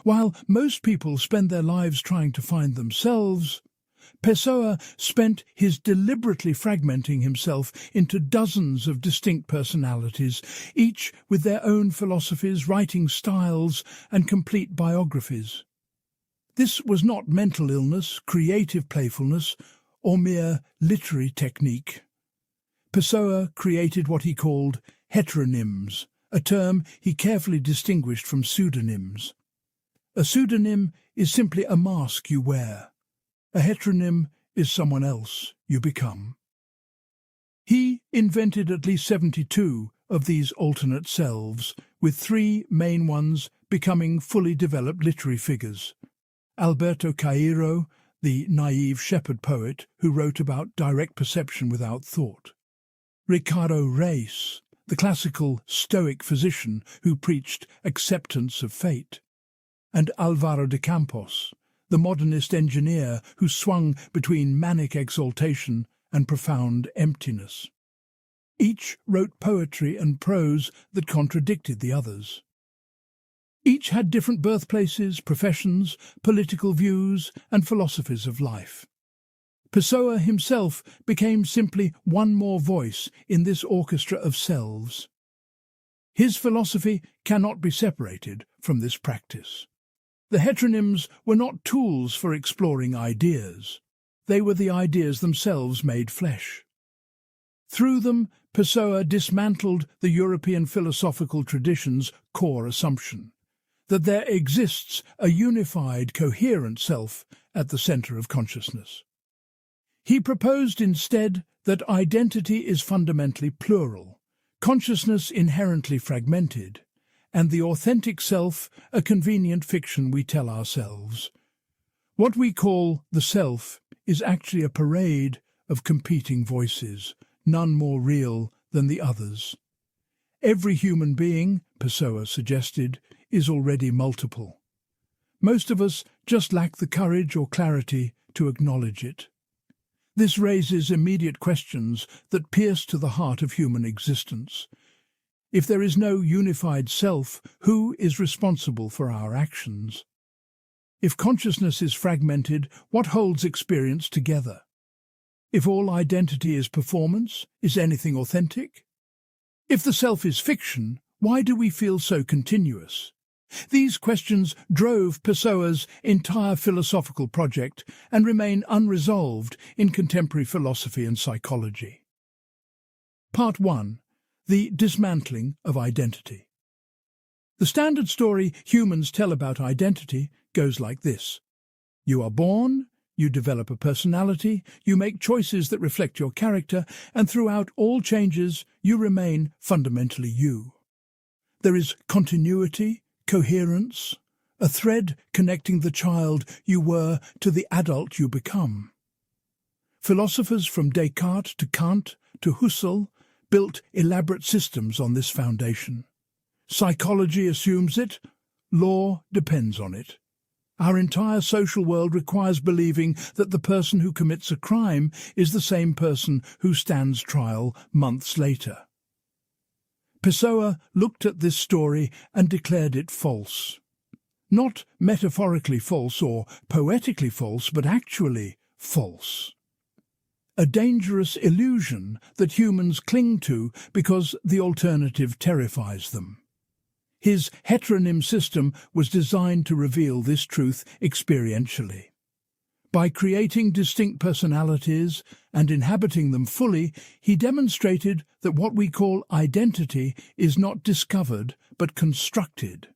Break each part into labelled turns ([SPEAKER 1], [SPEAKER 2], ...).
[SPEAKER 1] While most people spend their lives trying to find themselves, Pessoa spent his deliberately fragmenting himself into dozens of distinct personalities, each with their own philosophies, writing styles, and complete biographies. This was not mental illness, creative playfulness, or mere literary technique. Pessoa created what he called heteronyms, a term he carefully distinguished from pseudonyms. A pseudonym is simply a mask you wear. A heteronym is someone else you become. He invented at least 72 of these alternate selves, with 3 main ones becoming fully developed literary figures. Alberto Cairo, the naive shepherd poet who wrote about direct perception without thought. Ricardo Reis, the classical Stoic physician who preached acceptance of fate. And Álvaro de Campos, the modernist engineer who swung between manic exaltation and profound emptiness. Each wrote poetry and prose that contradicted the others. Each had different birthplaces, professions, political views, and philosophies of life. Pessoa himself became simply one more voice in this orchestra of selves. His philosophy cannot be separated from this practice. The heteronyms were not tools for exploring ideas. They were the ideas themselves made flesh. Through them, Pessoa dismantled the European philosophical tradition's core assumption, that there exists a unified, coherent self at the center of consciousness. He proposed instead that identity is fundamentally plural, consciousness inherently fragmented, and the authentic self a convenient fiction we tell ourselves. What we call the self is actually a parade of competing voices, none more real than the others. Every human being, Pessoa suggested, is already multiple. Most of us just lack the courage or clarity to acknowledge it. This raises immediate questions that pierce to the heart of human existence. If there is no unified self, who is responsible for our actions? If consciousness is fragmented, what holds experience together? If all identity is performance, is anything authentic? If the self is fiction, why do we feel so continuous? These questions drove Pessoa's entire philosophical project and remain unresolved in contemporary philosophy and psychology. Part 1. The Dismantling of Identity. The standard story humans tell about identity goes like this. You are born, you develop a personality, you make choices that reflect your character, and throughout all changes you remain fundamentally you. There is continuity, coherence, a thread connecting the child you were to the adult you become. Philosophers from Descartes to Kant to Husserl built elaborate systems on this foundation. Psychology assumes it, law depends on it. Our entire social world requires believing that the person who commits a crime is the same person who stands trial months later. Pessoa looked at this story and declared it false. Not metaphorically false or poetically false, but actually false. A dangerous illusion that humans cling to because the alternative terrifies them. His heteronym system was designed to reveal this truth experientially. By creating distinct personalities and inhabiting them fully, he demonstrated that what we call identity is not discovered but constructed.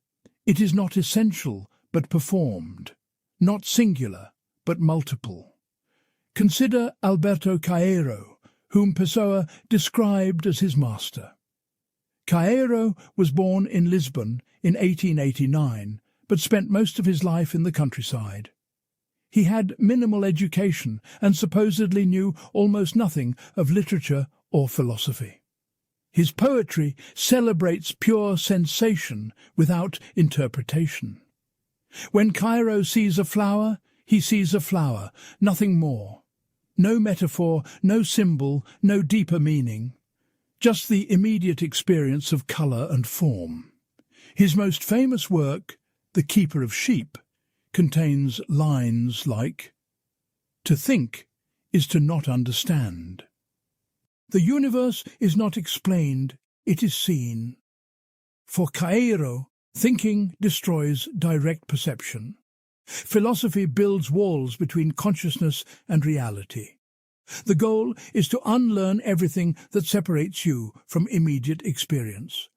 [SPEAKER 1] It is not essential but performed, not singular but multiple. Consider Alberto Cairo, whom Pessoa described as his master. Cairo was born in Lisbon in 1889, but spent most of his life in the countryside. He had minimal education and supposedly knew almost nothing of literature or philosophy. His poetry celebrates pure sensation without interpretation. When Cairo sees a flower, he sees a flower, nothing more. No metaphor, no symbol, no deeper meaning. Just the immediate experience of colour and form. His most famous work, The Keeper of Sheep contains lines like, "To think is to not understand. The universe is not explained, it is seen. For Cairo, thinking destroys direct perception. Philosophy builds walls between consciousness and reality. The goal is to unlearn everything that separates you from immediate experience."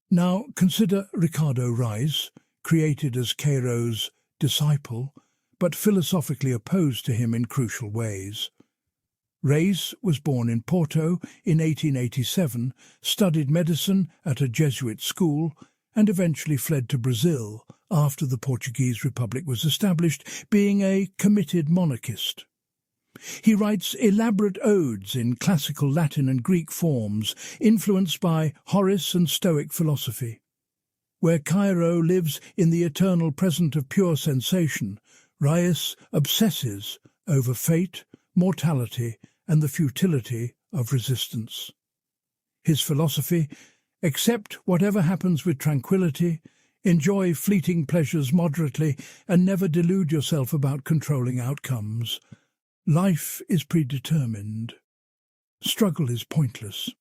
[SPEAKER 1] Now consider Ricardo Reis, created as Cairo's disciple, but philosophically opposed to him in crucial ways. Reis was born in Porto in 1887, studied medicine at a Jesuit school, and eventually fled to Brazil after the Portuguese Republic was established, being a committed monarchist. He writes elaborate odes in classical Latin and Greek forms, influenced by Horace and Stoic philosophy. Where Cairo lives in the eternal present of pure sensation, Reis obsesses over fate, mortality, and the futility of resistance. His philosophy: accept whatever happens with tranquility, enjoy fleeting pleasures moderately, and never delude yourself about controlling outcomes. Life is predetermined. Struggle is pointless.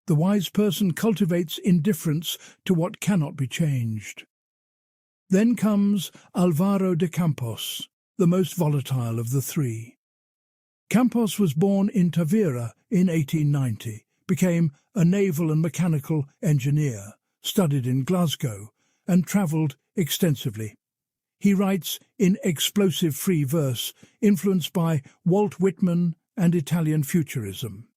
[SPEAKER 1] The wise person cultivates indifference to what cannot be changed. Then comes Álvaro de Campos, the most volatile of the three. Campos was born in Tavira in 1890, became a naval and mechanical engineer, studied in Glasgow, and travelled extensively. He writes in explosive free verse, influenced by Walt Whitman and Italian Futurism.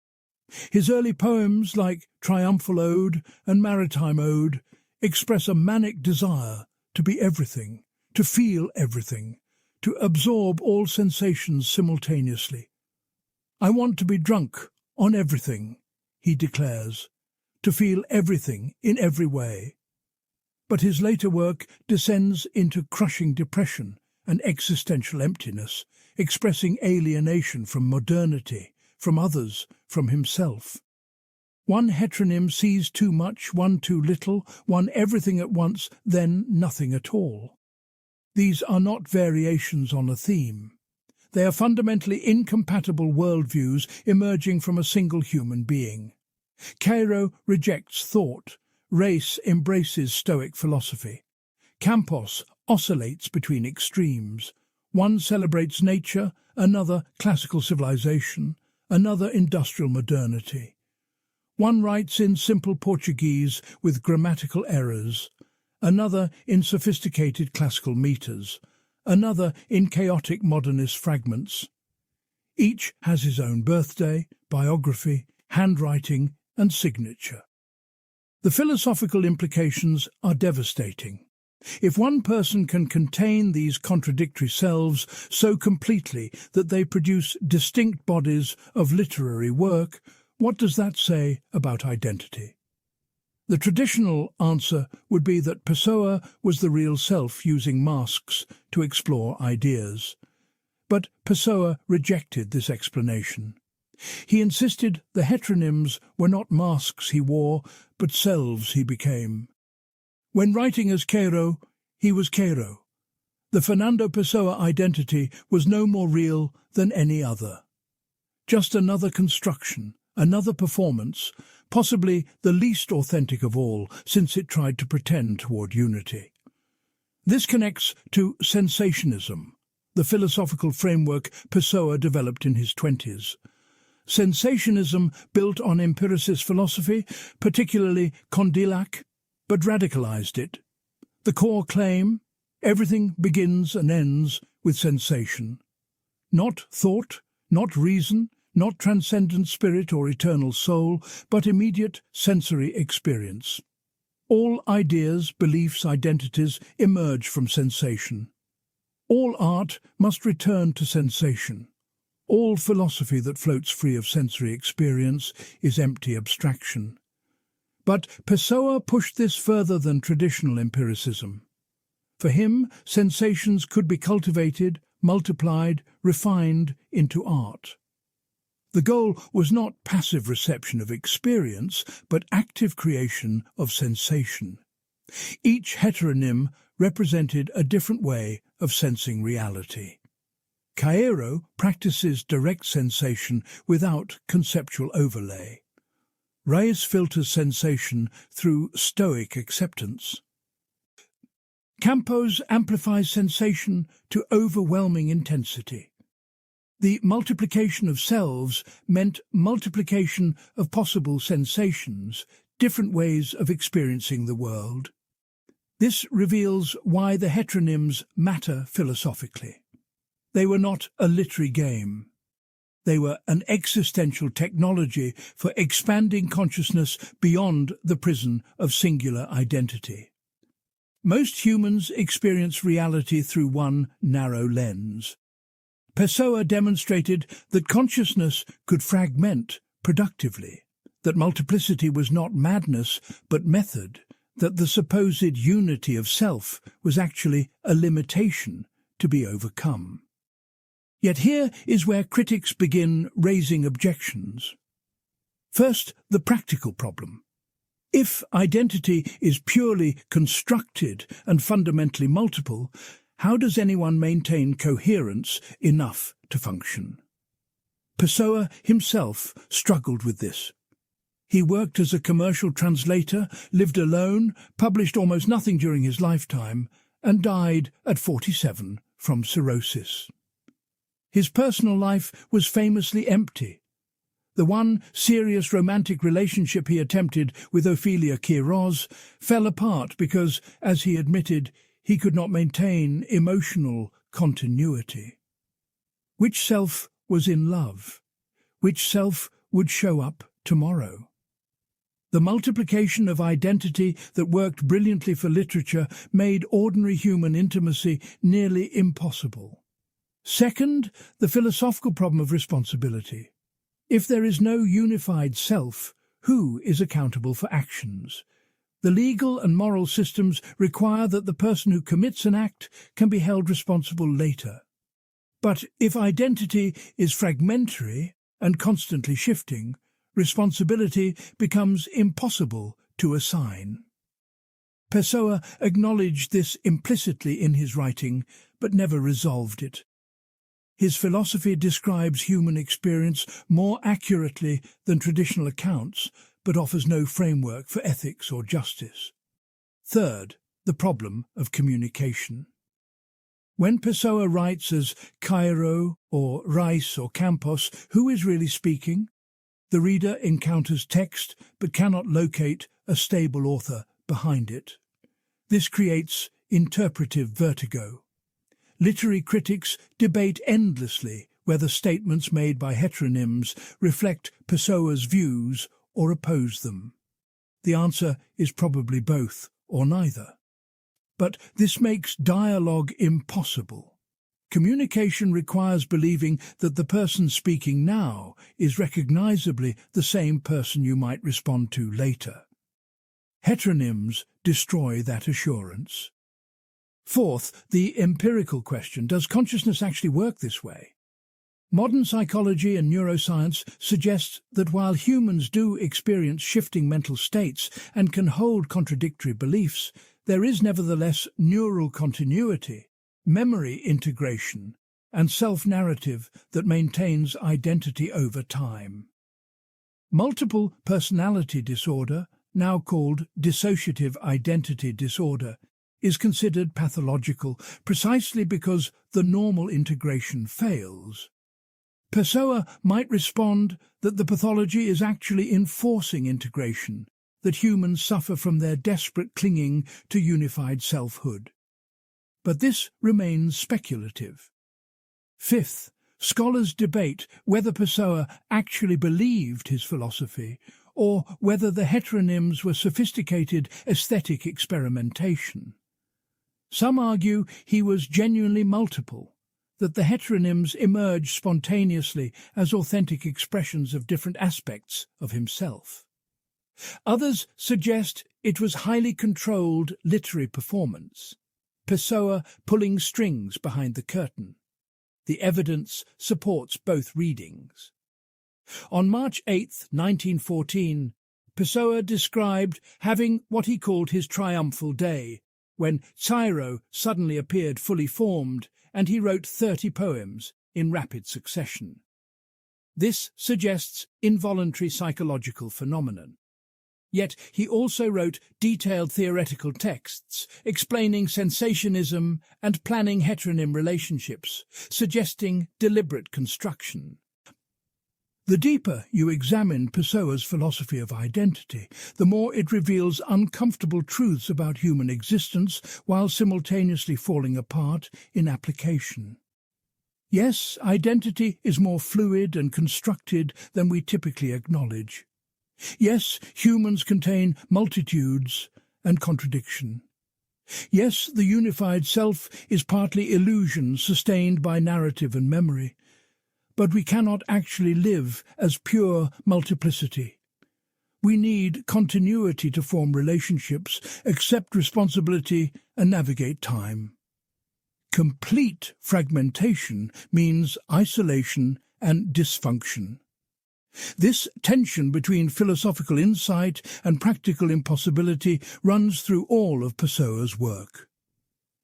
[SPEAKER 1] His early poems, like Triumphal Ode and Maritime Ode, express a manic desire to be everything, to feel everything, to absorb all sensations simultaneously. "I want to be drunk on everything," he declares, "to feel everything in every way." But his later work descends into crushing depression and existential emptiness, expressing alienation from modernity, from others, from himself. One heteronym sees too much, one too little, one everything at once, then nothing at all. These are not variations on a theme. They are fundamentally incompatible worldviews emerging from a single human being. Cairo rejects thought. Reis embraces Stoic philosophy. Campos oscillates between extremes. One celebrates nature, another classical civilization, another industrial modernity. One writes in simple Portuguese with grammatical errors, another in sophisticated classical meters, another in chaotic modernist fragments. Each has his own birthday, biography, handwriting, and signature. The philosophical implications are devastating. If one person can contain these contradictory selves so completely that they produce distinct bodies of literary work, what does that say about identity? The traditional answer would be that Pessoa was the real self using masks to explore ideas. But Pessoa rejected this explanation. He insisted the heteronyms were not masks he wore, but selves he became. When writing as Cairo, he was Cairo. The Fernando Pessoa identity was no more real than any other. Just another construction, another performance, possibly the least authentic of all, since it tried to pretend toward unity. This connects to Sensationism, the philosophical framework Pessoa developed in his 20s. Sensationism built on empiricist philosophy, particularly Condillac, but radicalized it. The core claim: everything begins and ends with sensation. Not thought, not reason, not transcendent spirit or eternal soul, but immediate sensory experience. All ideas, beliefs, identities emerge from sensation. All art must return to sensation. All philosophy that floats free of sensory experience is empty abstraction. But Pessoa pushed this further than traditional empiricism. For him, sensations could be cultivated, multiplied, refined into art. The goal was not passive reception of experience, but active creation of sensation. Each heteronym represented a different way of sensing reality. Cairo practices direct sensation without conceptual overlay. Reis filters sensation through stoic acceptance. Campos amplifies sensation to overwhelming intensity. The multiplication of selves meant multiplication of possible sensations, different ways of experiencing the world. This reveals why the heteronyms matter philosophically. They were not a literary game. They were an existential technology for expanding consciousness beyond the prison of singular identity. Most humans experience reality through one narrow lens. Pessoa demonstrated that consciousness could fragment productively, that multiplicity was not madness but method, that the supposed unity of self was actually a limitation to be overcome. Yet here is where critics begin raising objections. First, the practical problem. If identity is purely constructed and fundamentally multiple, how does anyone maintain coherence enough to function? Pessoa himself struggled with this. He worked as a commercial translator, lived alone, published almost nothing during his lifetime, and died at 47 from cirrhosis. His personal life was famously empty. The one serious romantic relationship he attempted with Ophelia Quiroz fell apart because, as he admitted, he could not maintain emotional continuity. Which self was in love? Which self would show up tomorrow? The multiplication of identity that worked brilliantly for literature made ordinary human intimacy nearly impossible. Second, the philosophical problem of responsibility. If there is no unified self, who is accountable for actions? The legal and moral systems require that the person who commits an act can be held responsible later. But if identity is fragmentary and constantly shifting, responsibility becomes impossible to assign. Pessoa acknowledged this implicitly in his writing, but never resolved it. His philosophy describes human experience more accurately than traditional accounts, but offers no framework for ethics or justice. Third, the problem of communication. When Pessoa writes as Cairo or Reis or Campos, who is really speaking? The reader encounters text but cannot locate a stable author behind it. This creates interpretive vertigo. Literary critics debate endlessly whether statements made by heteronyms reflect Pessoa's views or oppose them. The answer is probably both or neither. But this makes dialogue impossible. Communication requires believing that the person speaking now is recognizably the same person you might respond to later. Heteronyms destroy that assurance. Fourth, the empirical question: does consciousness actually work this way? Modern psychology and neuroscience suggest that while humans do experience shifting mental states and can hold contradictory beliefs, there is nevertheless neural continuity, memory integration, and self-narrative that maintains identity over time. Multiple personality disorder, now called dissociative identity disorder, is considered pathological precisely because the normal integration fails. Pessoa might respond that the pathology is actually enforcing integration, that humans suffer from their desperate clinging to unified selfhood. But this remains speculative. Fifth, scholars debate whether Pessoa actually believed his philosophy or whether the heteronyms were sophisticated aesthetic experimentation. Some argue he was genuinely multiple, that the heteronyms emerged spontaneously as authentic expressions of different aspects of himself. Others suggest it was highly controlled literary performance, Pessoa pulling strings behind the curtain. The evidence supports both readings. On March 8, 1914, Pessoa described having what he called his triumphal day, when Cairo suddenly appeared fully formed, and he wrote 30 poems in rapid succession. This suggests involuntary psychological phenomenon. Yet he also wrote detailed theoretical texts explaining sensationism and planning heteronym relationships, suggesting deliberate construction. The deeper you examine Pessoa's philosophy of identity, the more it reveals uncomfortable truths about human existence while simultaneously falling apart in application. Yes, identity is more fluid and constructed than we typically acknowledge. Yes, humans contain multitudes and contradiction. Yes, the unified self is partly illusion sustained by narrative and memory. But we cannot actually live as pure multiplicity. We need continuity to form relationships, accept responsibility, and navigate time. Complete fragmentation means isolation and dysfunction. This tension between philosophical insight and practical impossibility runs through all of Pessoa's work.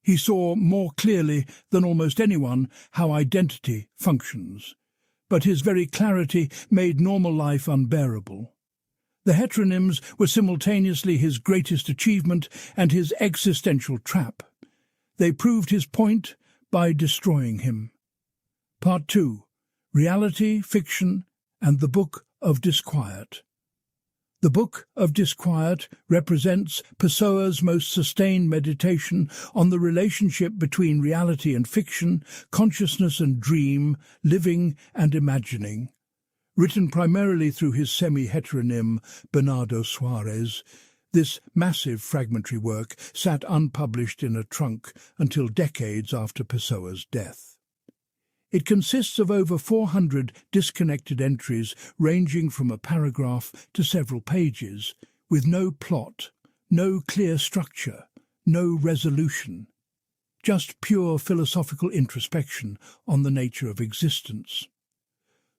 [SPEAKER 1] He saw more clearly than almost anyone how identity functions, but his very clarity made normal life unbearable. The heteronyms were simultaneously his greatest achievement and his existential trap. They proved his point by destroying him. Part 2. Reality, Fiction, and the Book of Disquiet. The Book of Disquiet represents Pessoa's most sustained meditation on the relationship between reality and fiction, consciousness and dream, living and imagining. Written primarily through his semi-heteronym Bernardo Soares, this massive fragmentary work sat unpublished in a trunk until decades after Pessoa's death. It consists of over 400 disconnected entries ranging from a paragraph to several pages, with no plot, no clear structure, no resolution, just pure philosophical introspection on the nature of existence.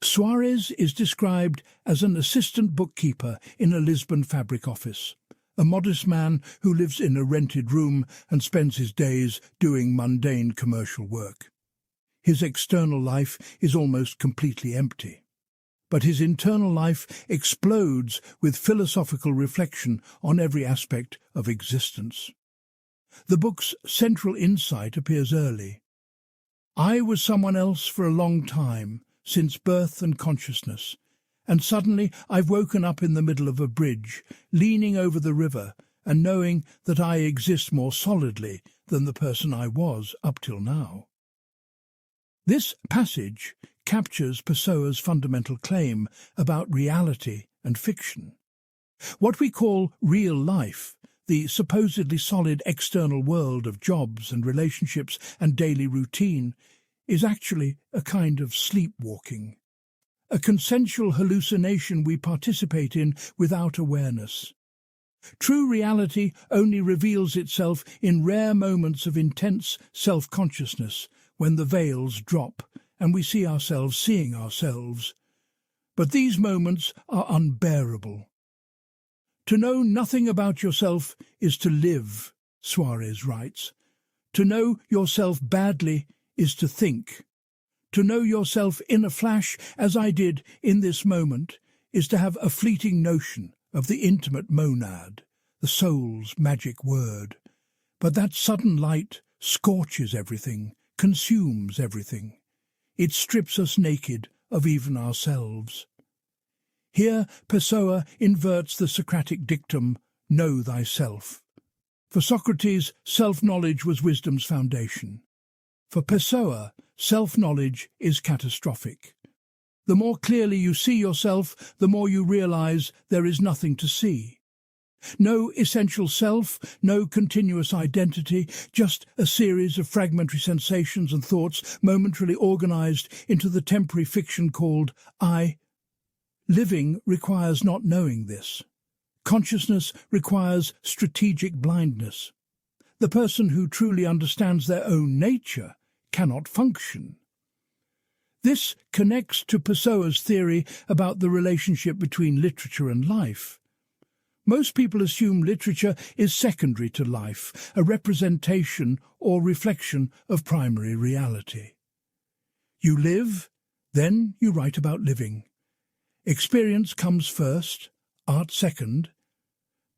[SPEAKER 1] Soares is described as an assistant bookkeeper in a Lisbon fabric office, a modest man who lives in a rented room and spends his days doing mundane commercial work. His external life is almost completely empty, but his internal life explodes with philosophical reflection on every aspect of existence. The book's central insight appears early. I was someone else for a long time, since birth and consciousness, and suddenly I've woken up in the middle of a bridge, leaning over the river and knowing that I exist more solidly than the person I was up till now. This passage captures Pessoa's fundamental claim about reality and fiction. What we call real life, the supposedly solid external world of jobs and relationships and daily routine, is actually a kind of sleepwalking, a consensual hallucination we participate in without awareness. True reality only reveals itself in rare moments of intense self-consciousness, when the veils drop and we see ourselves seeing ourselves. But these moments are unbearable. To know nothing about yourself is to live, Soares writes. To know yourself badly is to think. To know yourself in a flash, as I did in this moment, is to have a fleeting notion of the intimate monad, the soul's magic word. But that sudden light scorches everything, consumes everything. It strips us naked of even ourselves. Here Pessoa inverts the Socratic dictum, know thyself. For Socrates, self-knowledge was wisdom's foundation. For Pessoa, self-knowledge is catastrophic. The more clearly you see yourself, the more you realize there is nothing to see. No essential self, no continuous identity, just a series of fragmentary sensations and thoughts momentarily organized into the temporary fiction called I. Living requires not knowing this. Consciousness requires strategic blindness. The person who truly understands their own nature cannot function. This connects to Pessoa's theory about the relationship between literature and life. Most people assume literature is secondary to life, a representation or reflection of primary reality. You live, then you write about living. Experience comes first, art second.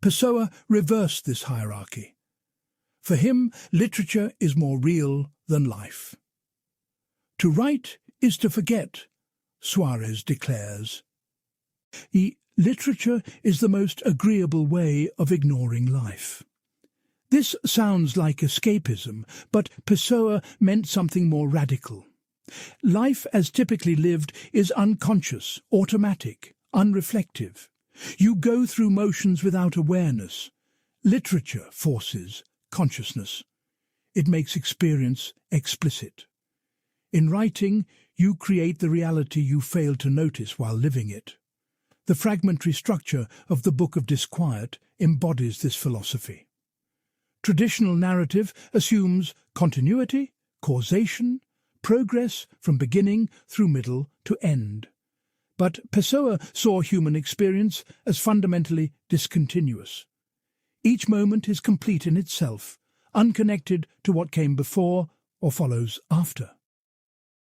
[SPEAKER 1] Pessoa reversed this hierarchy. For him, literature is more real than life. To write is to forget, Suarez declares. Literature is the most agreeable way of ignoring life. This sounds like escapism, but Pessoa meant something more radical. Life as typically lived is unconscious, automatic, unreflective. You go through motions without awareness. Literature forces consciousness. It makes experience explicit. In writing, you create the reality you fail to notice while living it. The fragmentary structure of the Book of Disquiet embodies this philosophy. Traditional narrative assumes continuity, causation, progress from beginning through middle to end. But Pessoa saw human experience as fundamentally discontinuous. Each moment is complete in itself, unconnected to what came before or follows after.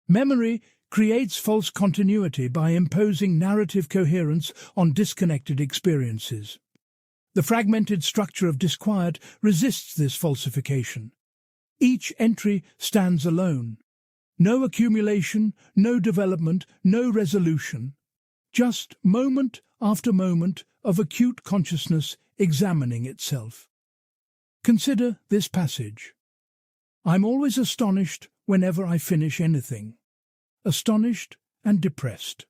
[SPEAKER 1] Memory creates false continuity by imposing narrative coherence on disconnected experiences. The fragmented structure of Disquiet resists this falsification. Each entry stands alone. No accumulation, no development, no resolution. Just moment after moment of acute consciousness examining itself. Consider this passage. I'm always astonished whenever I finish anything. Astonished and depressed.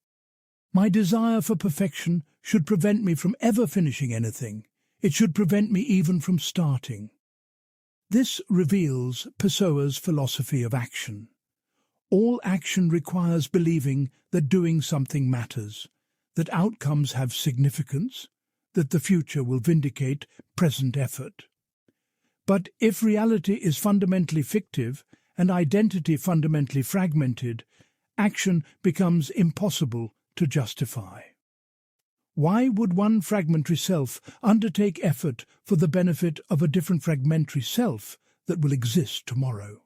[SPEAKER 1] My desire for perfection should prevent me from ever finishing anything. It should prevent me even from starting. This reveals Pessoa's philosophy of action. All action requires believing that doing something matters, that outcomes have significance, that the future will vindicate present effort. But if reality is fundamentally fictive and identity fundamentally fragmented, action becomes impossible to justify. Why would one fragmentary self undertake effort for the benefit of a different fragmentary self that will exist tomorrow?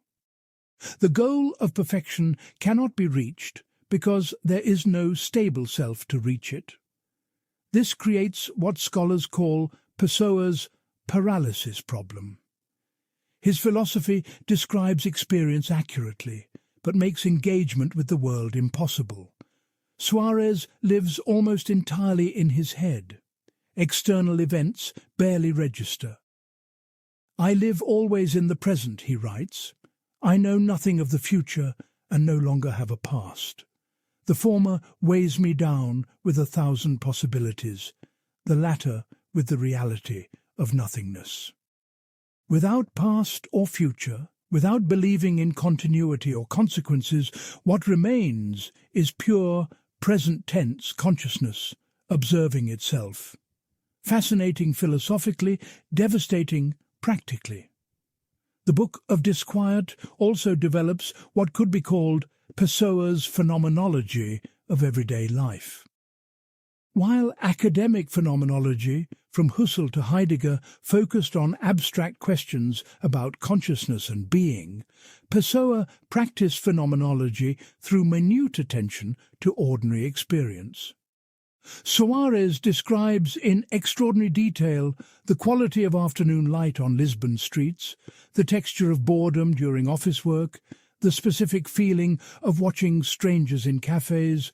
[SPEAKER 1] The goal of perfection cannot be reached because there is no stable self to reach it. This creates what scholars call Pessoa's paralysis problem. His philosophy describes experience accurately, but makes engagement with the world impossible. Suarez lives almost entirely in his head. External events barely register. I live always in the present, he writes. I know nothing of the future and no longer have a past. The former weighs me down with 1,000 possibilities, the latter with the reality of nothingness. Without past or future, without believing in continuity or consequences, what remains is pure, present-tense consciousness, observing itself. Fascinating philosophically, devastating practically. The Book of Disquiet also develops what could be called Pessoa's phenomenology of everyday life. While academic phenomenology, from Husserl to Heidegger, focused on abstract questions about consciousness and being, Pessoa practiced phenomenology through minute attention to ordinary experience. Suarez describes in extraordinary detail the quality of afternoon light on Lisbon streets, the texture of boredom during office work, the specific feeling of watching strangers in cafes,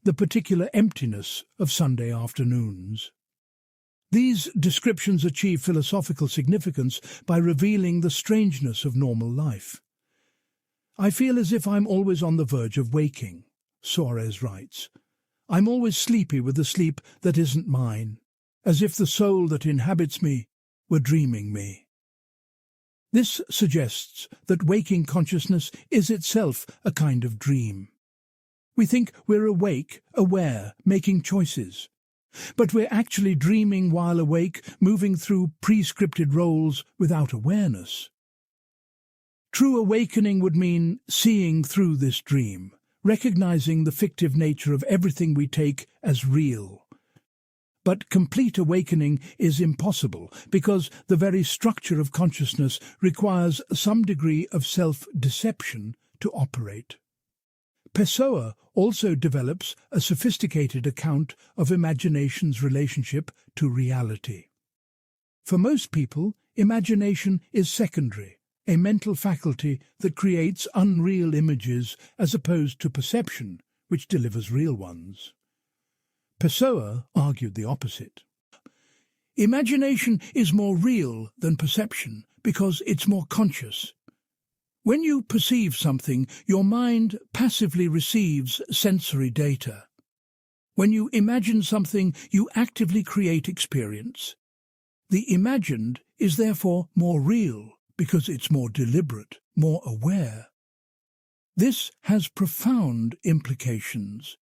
[SPEAKER 1] the particular emptiness of Sunday afternoons. These descriptions achieve philosophical significance by revealing the strangeness of normal life. I feel as if I'm always on the verge of waking, Suarez writes. I'm always sleepy with a sleep that isn't mine, as if the soul that inhabits me were dreaming me. This suggests that waking consciousness is itself a kind of dream. We think we're awake, aware, making choices. But we're actually dreaming while awake, moving through pre-scripted roles without awareness. True awakening would mean seeing through this dream, recognizing the fictive nature of everything we take as real. But complete awakening is impossible because the very structure of consciousness requires some degree of self-deception to operate. Pessoa also develops a sophisticated account of imagination's relationship to reality. For most people, imagination is secondary, a mental faculty that creates unreal images as opposed to perception, which delivers real ones. Pessoa argued the opposite. Imagination is more real than perception because it's more conscious. When you perceive something, your mind passively receives sensory data. When you imagine something, you actively create experience. The imagined is therefore more real because it's more deliberate, more aware. This has profound implications.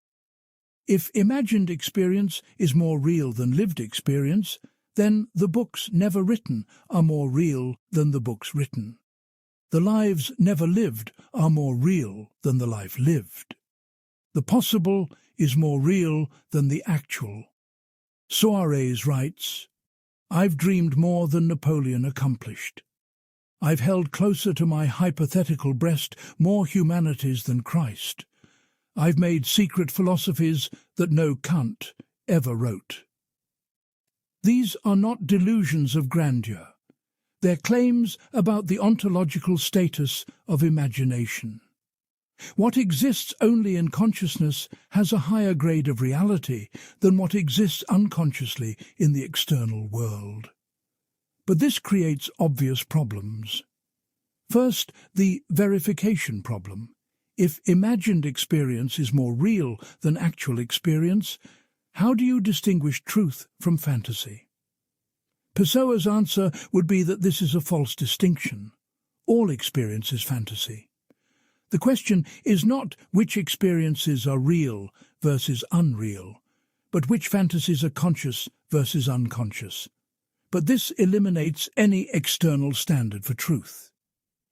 [SPEAKER 1] If imagined experience is more real than lived experience, then the books never written are more real than the books written. The lives never lived are more real than the life lived. The possible is more real than the actual. Suarez writes, "I've dreamed more than Napoleon accomplished. I've held closer to my hypothetical breast more humanities than Christ. I've made secret philosophies that no Kant ever wrote." These are not delusions of grandeur. They're claims about the ontological status of imagination. What exists only in consciousness has a higher grade of reality than what exists unconsciously in the external world. But this creates obvious problems. First, the verification problem. If imagined experience is more real than actual experience, how do you distinguish truth from fantasy? Pessoa's answer would be that this is a false distinction. All experience is fantasy. The question is not which experiences are real versus unreal, but which fantasies are conscious versus unconscious. But this eliminates any external standard for truth.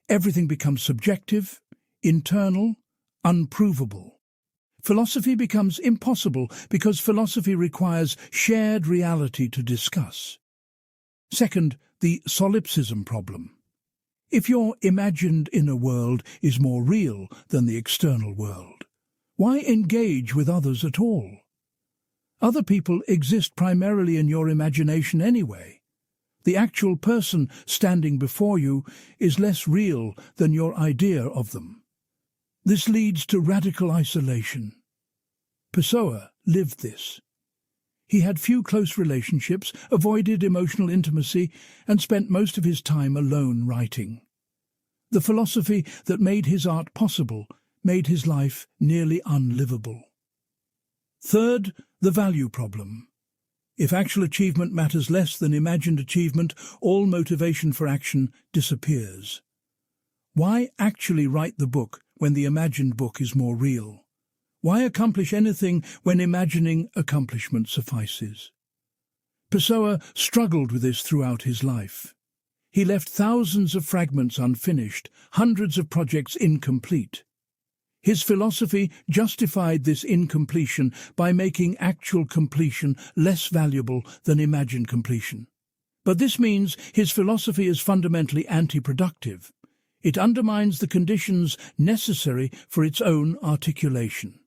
[SPEAKER 1] Everything becomes subjective, internal, unprovable. Philosophy becomes impossible because philosophy requires shared reality to discuss. Second, the solipsism problem. If your imagined inner world is more real than the external world, why engage with others at all? Other people exist primarily in your imagination anyway. The actual person standing before you is less real than your idea of them. This leads to radical isolation. Pessoa lived this. He had few close relationships, avoided emotional intimacy, and spent most of his time alone writing. The philosophy that made his art possible made his life nearly unlivable. Third, the value problem. If actual achievement matters less than imagined achievement, all motivation for action disappears. Why actually write the book when the imagined book is more real? Why accomplish anything when imagining accomplishment suffices? Pessoa struggled with this throughout his life. He left thousands of fragments unfinished, hundreds of projects incomplete. His philosophy justified this incompletion by making actual completion less valuable than imagined completion. But this means his philosophy is fundamentally anti-productive. It undermines the conditions necessary for its own articulation.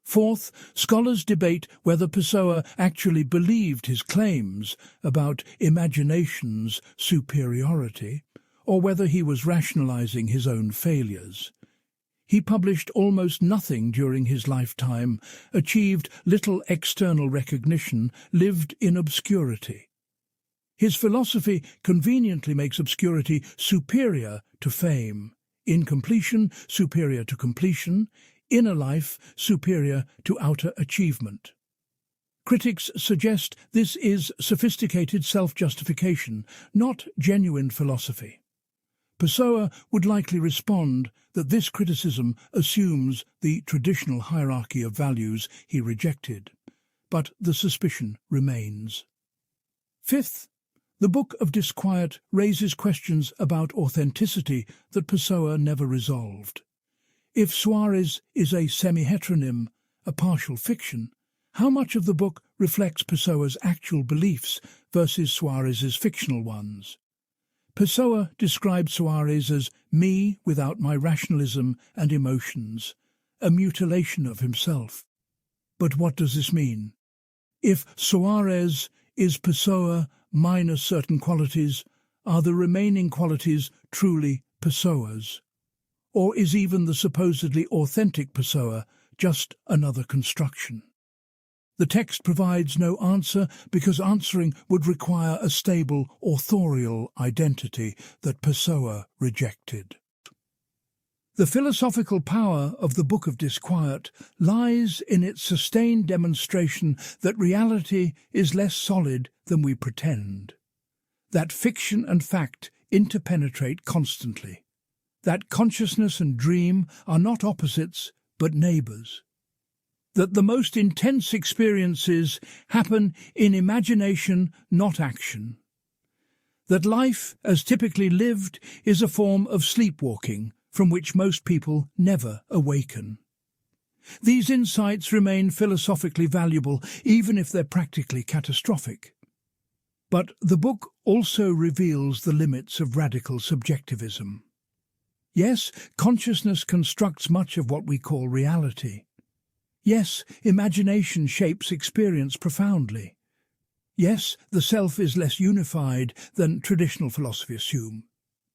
[SPEAKER 1] Fourth, scholars debate whether Pessoa actually believed his claims about imagination's superiority, or whether he was rationalizing his own failures. He published almost nothing during his lifetime, achieved little external recognition, lived in obscurity. His philosophy conveniently makes obscurity superior to fame, incompletion superior to completion, inner life superior to outer achievement. Critics suggest this is sophisticated self-justification, not genuine philosophy. Pessoa would likely respond that this criticism assumes the traditional hierarchy of values he rejected, but the suspicion remains. Fifth, the Book of Disquiet raises questions about authenticity that Pessoa never resolved. If Suarez is a semi-heteronym, a partial fiction, how much of the book reflects Pessoa's actual beliefs versus Suarez's fictional ones. Pessoa described Suarez as me without my rationalism and emotions, a mutilation of himself. But what does this mean? If Suarez is Pessoa minus certain qualities, are the remaining qualities truly Pessoa's? Or is even the supposedly authentic Pessoa just another construction? The text provides no answer because answering would require a stable authorial identity that Pessoa rejected. The philosophical power of the Book of Disquiet lies in its sustained demonstration that reality is less solid than we pretend, that fiction and fact interpenetrate constantly, that consciousness and dream are not opposites but neighbours, that the most intense experiences happen in imagination, not action, that life, as typically lived, is a form of sleepwalking from which most people never awaken. These insights remain philosophically valuable, even if they're practically catastrophic. But the book also reveals the limits of radical subjectivism. Yes, consciousness constructs much of what we call reality. Yes, imagination shapes experience profoundly. Yes, the self is less unified than traditional philosophy assume.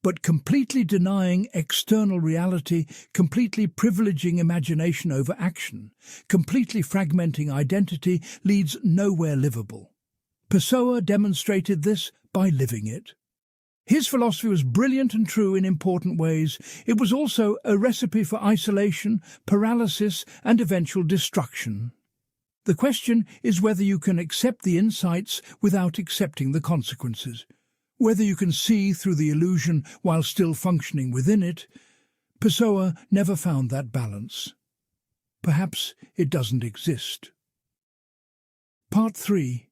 [SPEAKER 1] But completely denying external reality, completely privileging imagination over action, completely fragmenting identity leads nowhere livable. Pessoa demonstrated this by living it. His philosophy was brilliant and true in important ways. It was also a recipe for isolation, paralysis, and eventual destruction. The question is whether you can accept the insights without accepting the consequences, whether you can see through the illusion while still functioning within it. Pessoa never found that balance. Perhaps it doesn't exist. Part 3.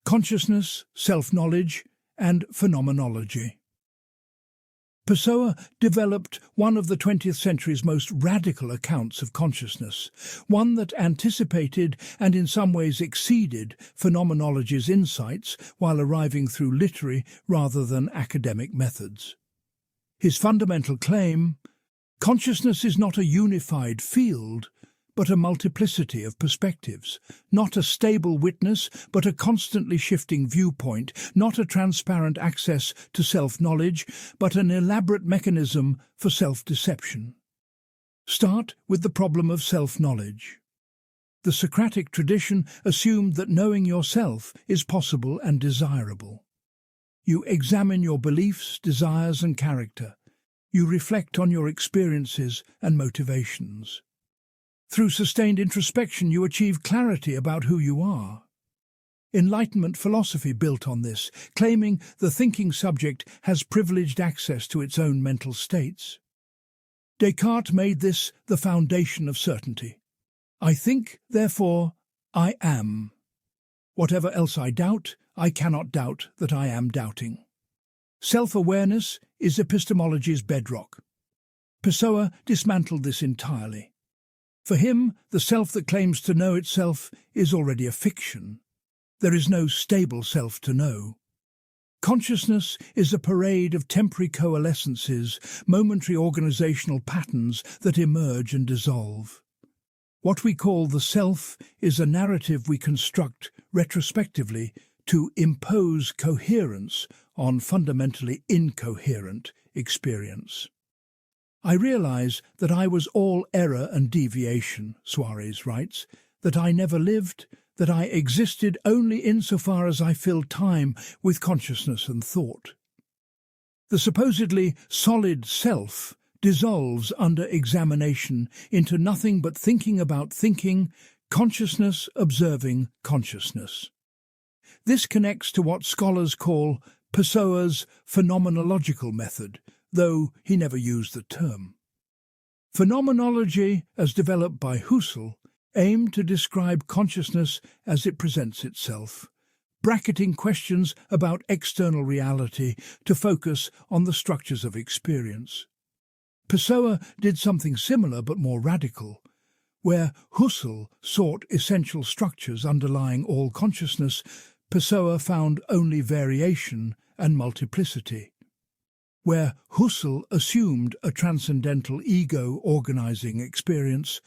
[SPEAKER 1] Consciousness, Self-Knowledge, and Phenomenology. Pessoa developed one of the 20th century's most radical accounts of consciousness, one that anticipated and in some ways exceeded phenomenology's insights while arriving through literary rather than academic methods. His fundamental claim: consciousness is not a unified field, but a multiplicity of perspectives, not a stable witness, but a constantly shifting viewpoint, not a transparent access to self-knowledge, but an elaborate mechanism for self-deception. Start with the problem of self-knowledge. The Socratic tradition assumed that knowing yourself is possible and desirable. You examine your beliefs, desires, and character. You reflect on your experiences and motivations. Through sustained introspection, you achieve clarity about who you are. Enlightenment philosophy built on this, claiming the thinking subject has privileged access to its own mental states. Descartes made this the foundation of certainty. I think, therefore, I am. Whatever else I doubt, I cannot doubt that I am doubting. Self-awareness is epistemology's bedrock. Pessoa dismantled this entirely. For him, the self that claims to know itself is already a fiction. There is no stable self to know. Consciousness is a parade of temporary coalescences, momentary organizational patterns that emerge and dissolve. What we call the self is a narrative we construct retrospectively to impose coherence on fundamentally incoherent experience. I realize that I was all error and deviation, Suarez writes, that I never lived, that I existed only insofar as I filled time with consciousness and thought. The supposedly solid self dissolves under examination into nothing but thinking about thinking, consciousness observing consciousness. This connects to what scholars call Pessoa's phenomenological method, though he never used the term. Phenomenology, as developed by Husserl, aimed to describe consciousness as it presents itself, bracketing questions about external reality to focus on the structures of experience. Pessoa did something similar but more radical. Where Husserl sought essential structures underlying all consciousness, Pessoa found only variation and multiplicity. Where Husserl assumed a transcendental ego organizing experience,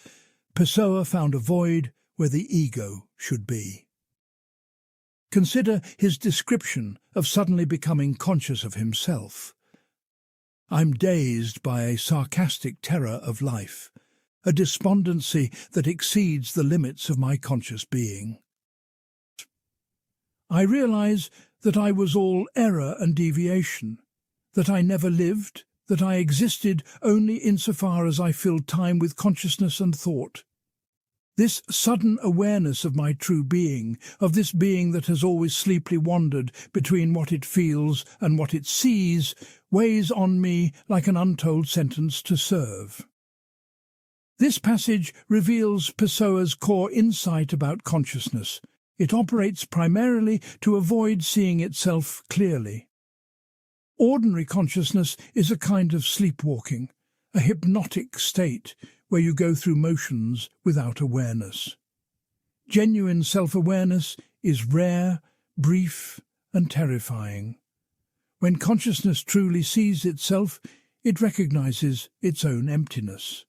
[SPEAKER 1] Pessoa found a void where the ego should be. Consider his description of suddenly becoming conscious of himself. "I'm dazed by a sarcastic terror of life, a despondency that exceeds the limits of my conscious being. I realize that I was all error and deviation, that I never lived, that I existed only insofar as I filled time with consciousness and thought. This sudden awareness of my true being, of this being that has always sleepily wandered between what it feels and what it sees, weighs on me like an untold sentence to serve." This passage reveals Pessoa's core insight about consciousness. It operates primarily to avoid seeing itself clearly. Ordinary consciousness is a kind of sleepwalking, a hypnotic state where you go through motions without awareness. Genuine self-awareness is rare, brief, and terrifying. When consciousness truly sees itself, it recognizes its own emptiness.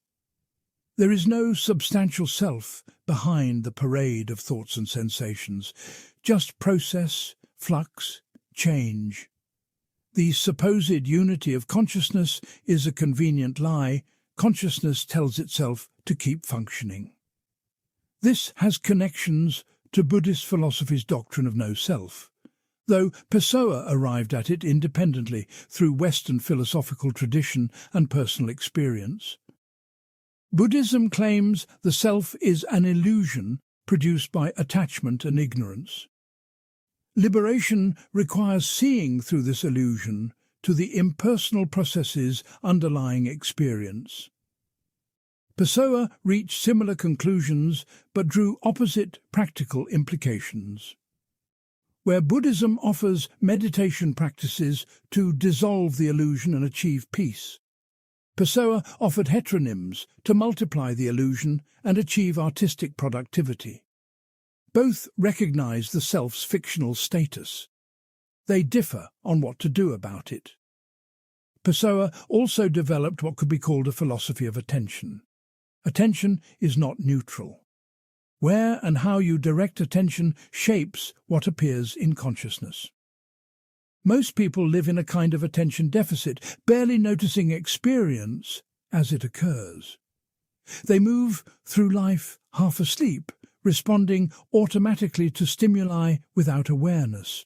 [SPEAKER 1] There is no substantial self behind the parade of thoughts and sensations, just process, flux, change. The supposed unity of consciousness is a convenient lie. Consciousness tells itself to keep functioning. This has connections to Buddhist philosophy's doctrine of no self, though Pessoa arrived at it independently through Western philosophical tradition and personal experience. Buddhism claims the self is an illusion produced by attachment and ignorance. Liberation requires seeing through this illusion to the impersonal processes underlying experience. Pessoa reached similar conclusions but drew opposite practical implications. Where Buddhism offers meditation practices to dissolve the illusion and achieve peace, Pessoa offered heteronyms to multiply the illusion and achieve artistic productivity. Both recognize the self's fictional status. They differ on what to do about it. Pessoa also developed what could be called a philosophy of attention. Attention is not neutral. Where and how you direct attention shapes what appears in consciousness. Most people live in a kind of attention deficit, barely noticing experience as it occurs. They move through life half asleep, responding automatically to stimuli without awareness.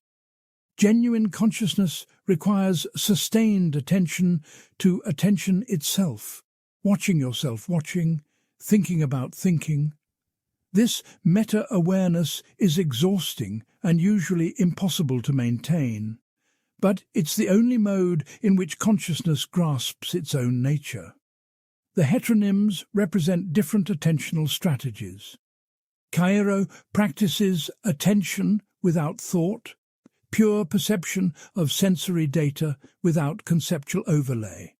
[SPEAKER 1] Genuine consciousness requires sustained attention to attention itself, watching yourself watching, thinking about thinking. This meta-awareness is exhausting and usually impossible to maintain, but it's the only mode in which consciousness grasps its own nature. The heteronyms represent different attentional strategies. Cairo practices attention without thought, pure perception of sensory data without conceptual overlay.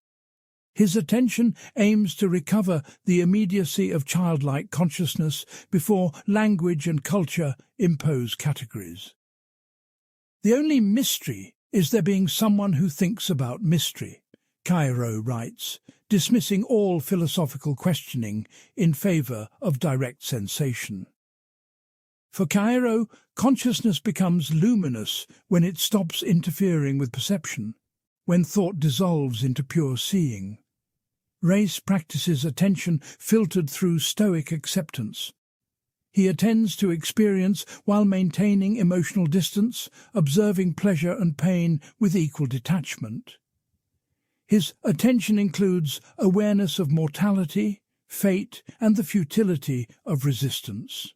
[SPEAKER 1] His attention aims to recover the immediacy of childlike consciousness before language and culture impose categories. The only mystery is there being someone who thinks about mystery, Cairo writes, dismissing all philosophical questioning in favor of direct sensation. For Cairo, consciousness becomes luminous when it stops interfering with perception, when thought dissolves into pure seeing. Reis practices attention filtered through stoic acceptance. He attends to experience while maintaining emotional distance, observing pleasure and pain with equal detachment. His attention includes awareness of mortality, fate, and the futility of resistance.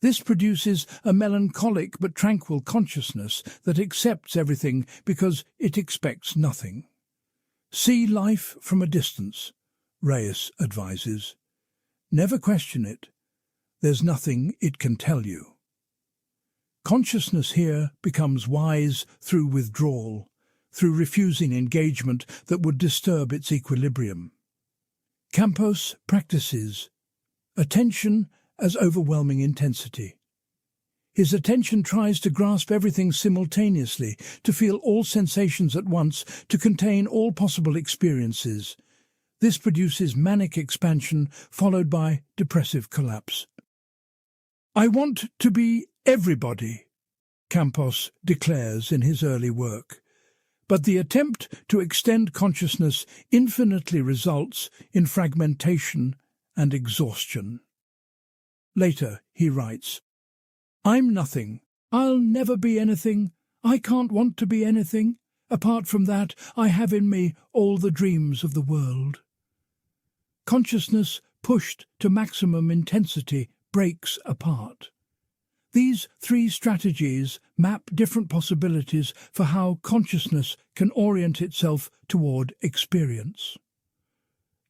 [SPEAKER 1] This produces a melancholic but tranquil consciousness that accepts everything because it expects nothing. See life from a distance, Reis advises. Never question it. There's nothing it can tell you. Consciousness here becomes wise through withdrawal, through refusing engagement that would disturb its equilibrium. Campos practices attention as overwhelming intensity. His attention tries to grasp everything simultaneously, to feel all sensations at once, to contain all possible experiences. This produces manic expansion followed by depressive collapse. "I want to be everybody," Campos declares in his early work. But the attempt to extend consciousness infinitely results in fragmentation and exhaustion. Later, he writes, "I'm nothing. I'll never be anything. I can't want to be anything. Apart from that, I have in me all the dreams of the world." Consciousness, pushed to maximum intensity, breaks apart. These three strategies map different possibilities for how consciousness can orient itself toward experience.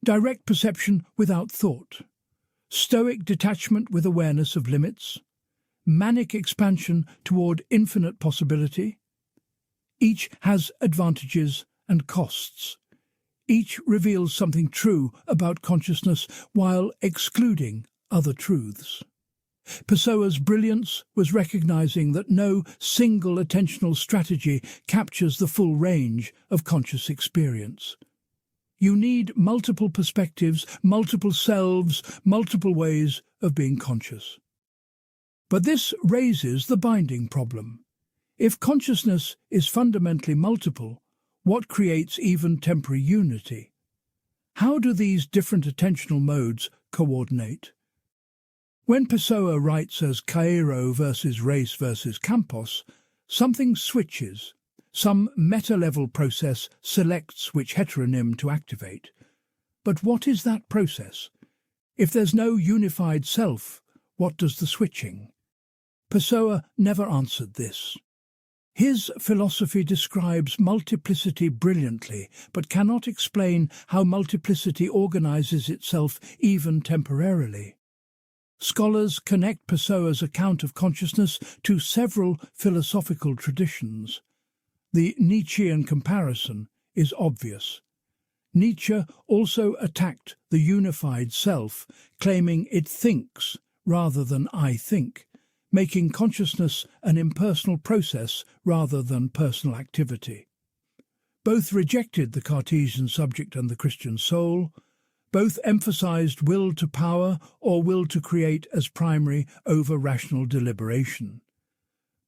[SPEAKER 1] Direct perception without thought, stoic detachment with awareness of limits, manic expansion toward infinite possibility. Each has advantages and costs. Each reveals something true about consciousness while excluding other truths. Pessoa's brilliance was recognizing that no single attentional strategy captures the full range of conscious experience. You need multiple perspectives, multiple selves, multiple ways of being conscious. But this raises the binding problem. If consciousness is fundamentally multiple, what creates even temporary unity? How do these different attentional modes coordinate? When Pessoa writes as Cairo versus Race versus Campos, something switches. Some meta-level process selects which heteronym to activate. But what is that process? If there's no unified self, what does the switching? Pessoa never answered this. His philosophy describes multiplicity brilliantly, but cannot explain how multiplicity organizes itself even temporarily. Scholars connect Pessoa's account of consciousness to several philosophical traditions. The Nietzschean comparison is obvious. Nietzsche also attacked the unified self, claiming it thinks rather than I think, making consciousness an impersonal process rather than personal activity. Both rejected the Cartesian subject and the Christian soul. Both emphasized will to power or will to create as primary over rational deliberation.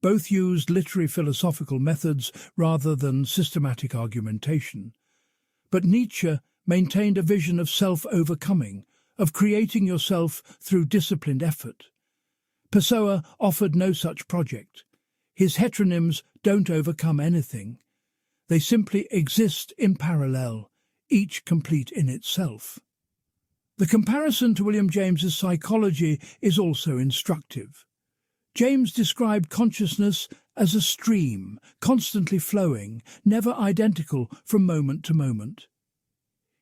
[SPEAKER 1] Both used literary philosophical methods rather than systematic argumentation. But Nietzsche maintained a vision of self-overcoming, of creating yourself through disciplined effort. Pessoa offered no such project. His heteronyms don't overcome anything. They simply exist in parallel, each complete in itself. The comparison to William James's psychology is also instructive. James described consciousness as a stream, constantly flowing, never identical from moment to moment.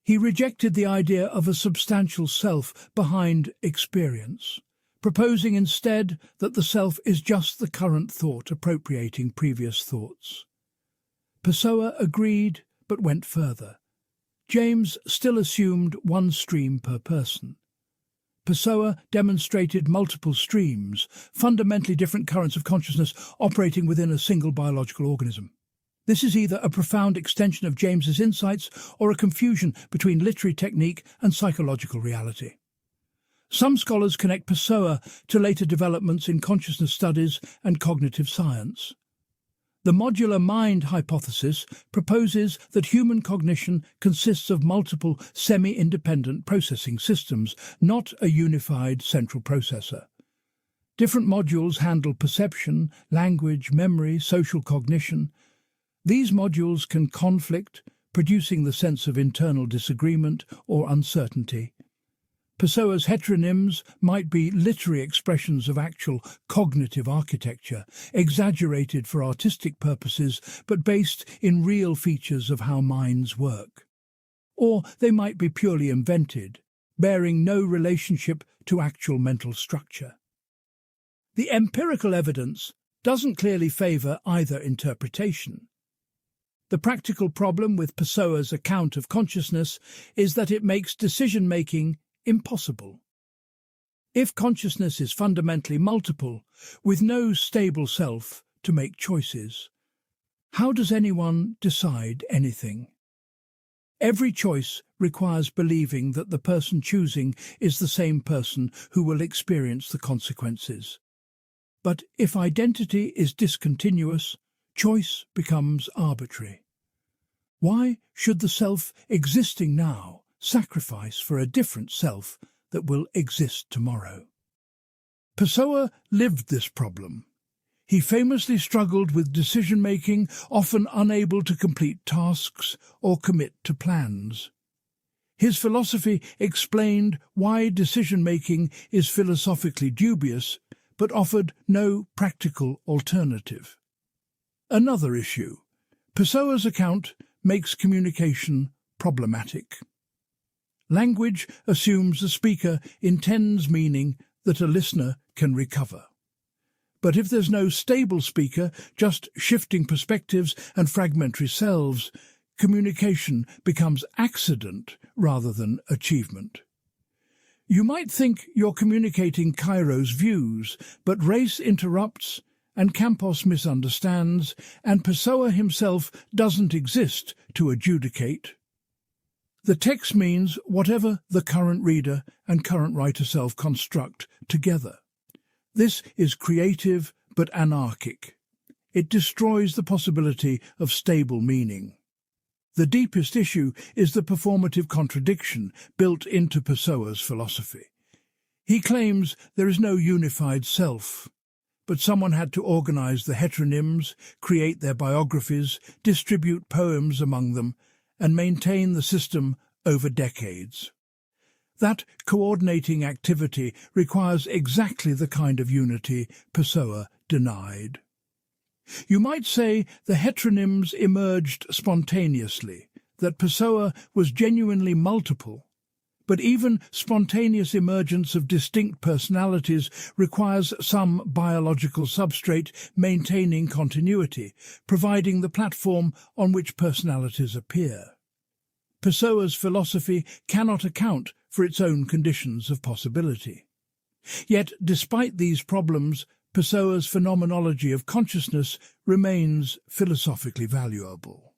[SPEAKER 1] He rejected the idea of a substantial self behind experience, proposing instead that the self is just the current thought appropriating previous thoughts. Pessoa agreed, but went further. James still assumed one stream per person. Pessoa demonstrated multiple streams, fundamentally different currents of consciousness operating within a single biological organism. This is either a profound extension of James's insights or a confusion between literary technique and psychological reality. Some scholars connect Pessoa to later developments in consciousness studies and cognitive science. The modular mind hypothesis proposes that human cognition consists of multiple semi-independent processing systems, not a unified central processor. Different modules handle perception, language, memory, social cognition. These modules can conflict, producing the sense of internal disagreement or uncertainty. Pessoa's heteronyms might be literary expressions of actual cognitive architecture, exaggerated for artistic purposes but based in real features of how minds work. Or they might be purely invented, bearing no relationship to actual mental structure. The empirical evidence doesn't clearly favour either interpretation. The practical problem with Pessoa's account of consciousness is that it makes decision-making impossible. If consciousness is fundamentally multiple, with no stable self to make choices, how does anyone decide anything? Every choice requires believing that the person choosing is the same person who will experience the consequences. But if identity is discontinuous, choice becomes arbitrary. Why should the self existing now sacrifice for a different self that will exist tomorrow? Pessoa lived this problem. He famously struggled with decision-making, often unable to complete tasks or commit to plans. His philosophy explained why decision-making is philosophically dubious, but offered no practical alternative. Another issue. Pessoa's account makes communication problematic. Language assumes the speaker intends meaning that a listener can recover. But if there's no stable speaker, just shifting perspectives and fragmentary selves, communication becomes accident rather than achievement. You might think you're communicating Cairo's views, but race interrupts, and Campos misunderstands, and Pessoa himself doesn't exist to adjudicate. The text means whatever the current reader and current writer self construct together. This is creative but anarchic. It destroys the possibility of stable meaning. The deepest issue is the performative contradiction built into Pessoa's philosophy. He claims there is no unified self, but someone had to organize the heteronyms, create their biographies, distribute poems among them, and maintain the system over decades. That coordinating activity requires exactly the kind of unity Pessoa denied. You might say the heteronyms emerged spontaneously, that Pessoa was genuinely multiple, but even spontaneous emergence of distinct personalities requires some biological substrate maintaining continuity, providing the platform on which personalities appear. Pessoa's philosophy cannot account for its own conditions of possibility. Yet, despite these problems, Pessoa's phenomenology of consciousness remains philosophically valuable.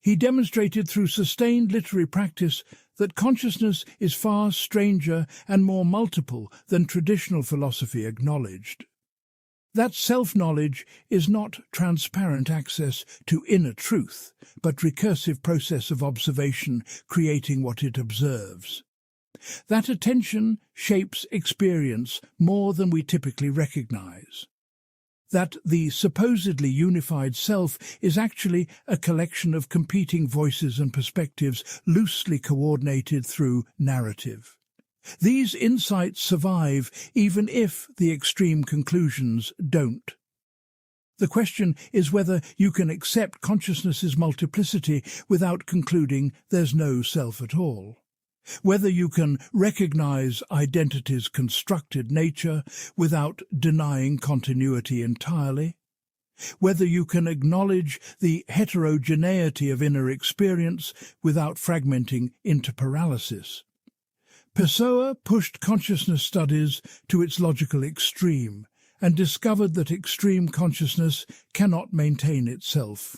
[SPEAKER 1] He demonstrated through sustained literary practice that consciousness is far stranger and more multiple than traditional philosophy acknowledged. That self-knowledge is not transparent access to inner truth, but recursive process of observation creating what it observes. That attention shapes experience more than we typically recognize. That the supposedly unified self is actually a collection of competing voices and perspectives loosely coordinated through narrative. These insights survive even if the extreme conclusions don't. The question is whether you can accept consciousness's multiplicity without concluding there's no self at all. Whether you can recognize identity's constructed nature without denying continuity entirely. Whether you can acknowledge the heterogeneity of inner experience without fragmenting into paralysis. Pessoa pushed consciousness studies to its logical extreme and discovered that extreme consciousness cannot maintain itself.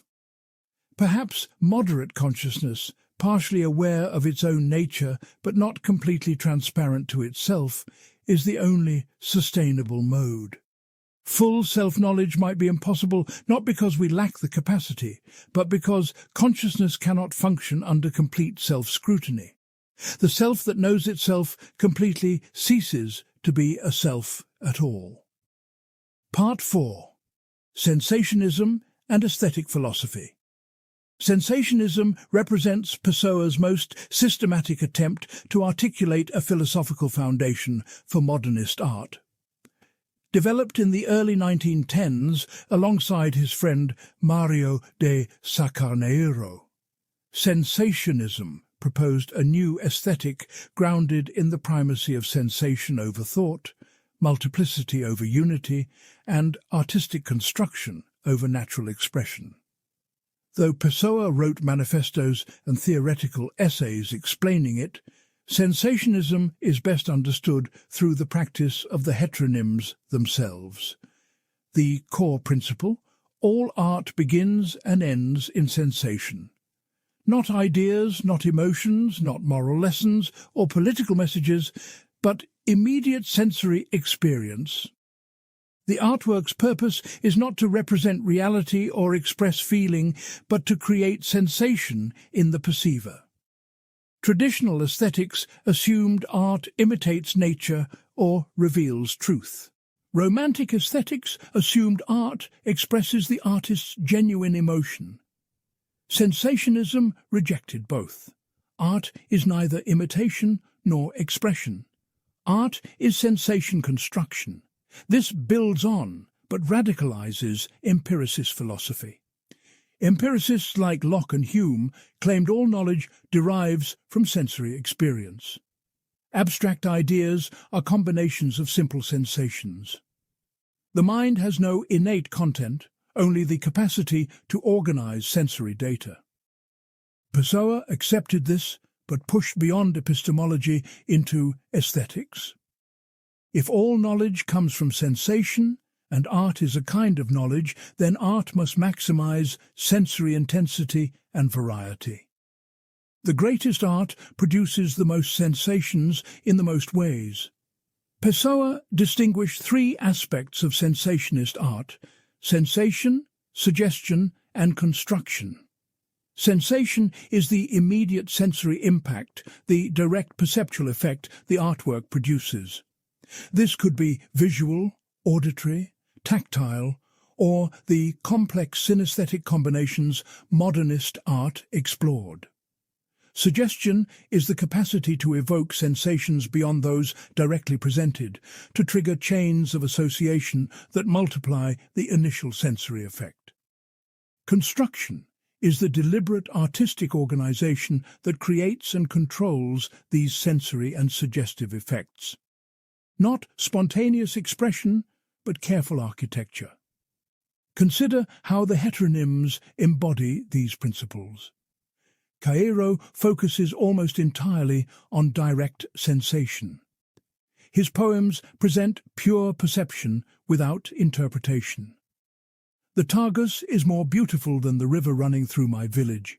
[SPEAKER 1] Perhaps moderate consciousness, partially aware of its own nature but not completely transparent to itself, is the only sustainable mode. Full self-knowledge might be impossible not because we lack the capacity, but because consciousness cannot function under complete self-scrutiny. The self that knows itself completely ceases to be a self at all. Part 4. Sensationism and Aesthetic Philosophy. Sensationism represents Pessoa's most systematic attempt to articulate a philosophical foundation for modernist art. Developed in the early 1910s alongside his friend Mario de Sacarneiro, Sensationism proposed a new aesthetic grounded in the primacy of sensation over thought, multiplicity over unity, and artistic construction over natural expression. Though Pessoa wrote manifestos and theoretical essays explaining it, Sensationism is best understood through the practice of the heteronyms themselves. The core principle: all art begins and ends in sensation. Not ideas, not emotions, not moral lessons or political messages, but immediate sensory experience. The artwork's purpose is not to represent reality or express feeling, but to create sensation in the perceiver. Traditional aesthetics assumed art imitates nature or reveals truth. Romantic aesthetics assumed art expresses the artist's genuine emotion. Sensationism rejected both. Art is neither imitation nor expression. Art is sensation construction. This builds on, but radicalizes, empiricist philosophy. Empiricists like Locke and Hume claimed all knowledge derives from sensory experience. Abstract ideas are combinations of simple sensations. The mind has no innate content, only the capacity to organize sensory data. Pessoa accepted this, but pushed beyond epistemology into aesthetics. If all knowledge comes from sensation, and art is a kind of knowledge, then art must maximize sensory intensity and variety. The greatest art produces the most sensations in the most ways. Pessoa distinguished three aspects of sensationist art: sensation, suggestion, and construction. Sensation is the immediate sensory impact, the direct perceptual effect the artwork produces. This could be visual, auditory, tactile, or the complex synesthetic combinations modernist art explored. Suggestion is the capacity to evoke sensations beyond those directly presented, to trigger chains of association that multiply the initial sensory effect. Construction is the deliberate artistic organization that creates and controls these sensory and suggestive effects. Not spontaneous expression, but careful architecture. Consider how the heteronyms embody these principles. Cairo focuses almost entirely on direct sensation. His poems present pure perception without interpretation. The Tagus is more beautiful than the river running through my village,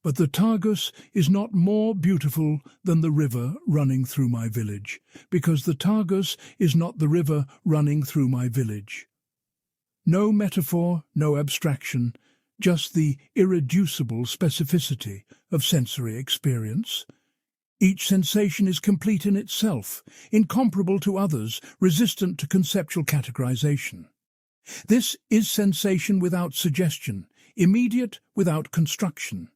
[SPEAKER 1] but the Tagus is not more beautiful than the river running through my village, because the Tagus is not the river running through my village. No metaphor, no abstraction, just the irreducible specificity of sensory experience. Each sensation is complete in itself, incomparable to others, resistant to conceptual categorization. This is sensation without suggestion, immediate without construction.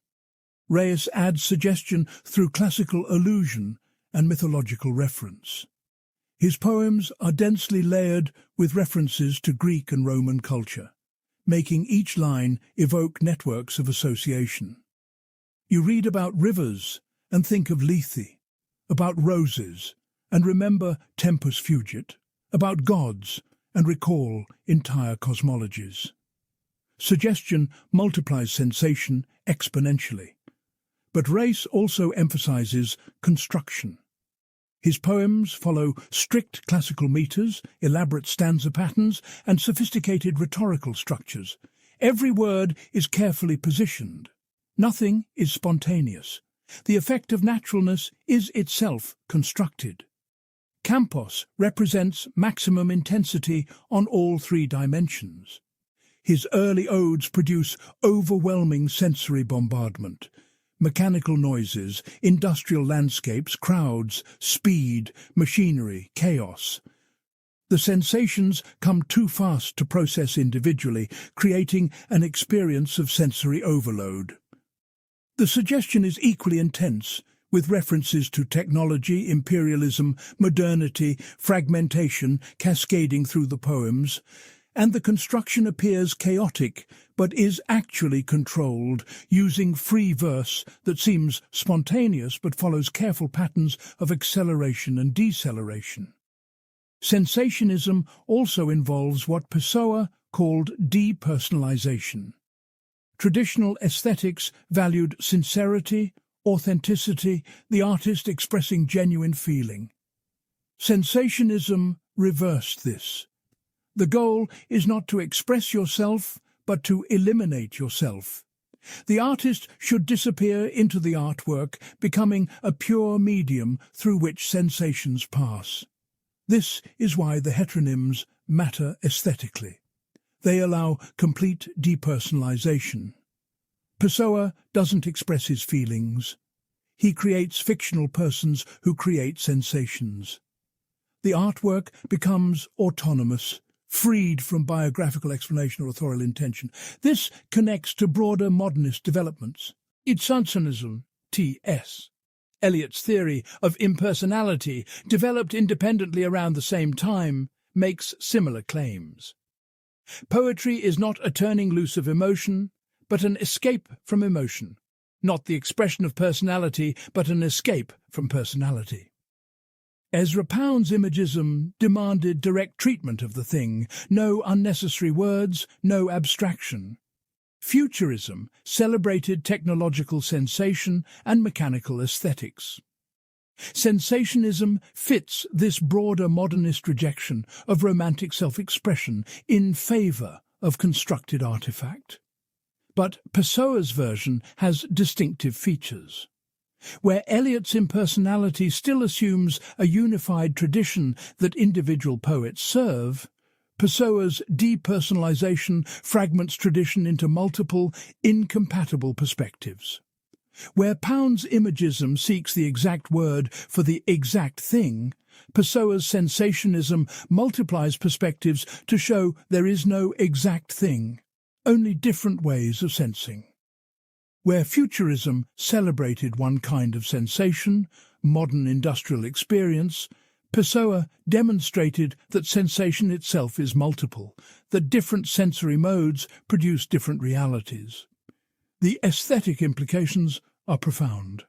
[SPEAKER 1] Reyes adds suggestion through classical allusion and mythological reference. His poems are densely layered with references to Greek and Roman culture, making each line evoke networks of association. You read about rivers and think of Lethe, about roses and remember Tempus Fugit, about gods and recall entire cosmologies. Suggestion multiplies sensation exponentially. But Reyes also emphasizes construction. His poems follow strict classical meters, elaborate stanza patterns, and sophisticated rhetorical structures. Every word is carefully positioned. Nothing is spontaneous. The effect of naturalness is itself constructed. Campos represents maximum intensity on all three dimensions. His early odes produce overwhelming sensory bombardment. Mechanical noises, industrial landscapes, crowds, speed, machinery, chaos. The sensations come too fast to process individually, creating an experience of sensory overload. The suggestion is equally intense, with references to technology, imperialism, modernity, fragmentation cascading through the poems, and the construction appears chaotic, but is actually controlled, using free verse that seems spontaneous but follows careful patterns of acceleration and deceleration. Sensationism also involves what Pessoa called depersonalization. Traditional aesthetics valued sincerity, Authenticity, the artist expressing genuine feeling. Sensationism reversed this. The goal is not to express yourself, but to eliminate yourself. The artist should disappear into the artwork, becoming a pure medium through which sensations pass. This is why the heteronyms matter aesthetically. They allow complete depersonalization. Pessoa doesn't express his feelings. He creates fictional persons who create sensations. The artwork becomes autonomous, freed from biographical explanation or authorial intention. This connects to broader modernist developments. Sensationism, T.S. Eliot's theory of impersonality, developed independently around the same time, makes similar claims. Poetry is not a turning loose of emotion, but an escape from emotion. Not the expression of personality, but an escape from personality. Ezra Pound's imagism demanded direct treatment of the thing, no unnecessary words, no abstraction. Futurism celebrated technological sensation and mechanical aesthetics. Sensationism fits this broader modernist rejection of romantic self-expression in favour of constructed artifact. But Pessoa's version has distinctive features. Where Eliot's impersonality still assumes a unified tradition that individual poets serve, Pessoa's depersonalization fragments tradition into multiple, incompatible perspectives. Where Pound's imagism seeks the exact word for the exact thing, Pessoa's sensationism multiplies perspectives to show there is no exact thing, only different ways of sensing. Where Futurism celebrated one kind of sensation, modern industrial experience, Pessoa demonstrated that sensation itself is multiple, that different sensory modes produce different realities. The aesthetic implications are profound.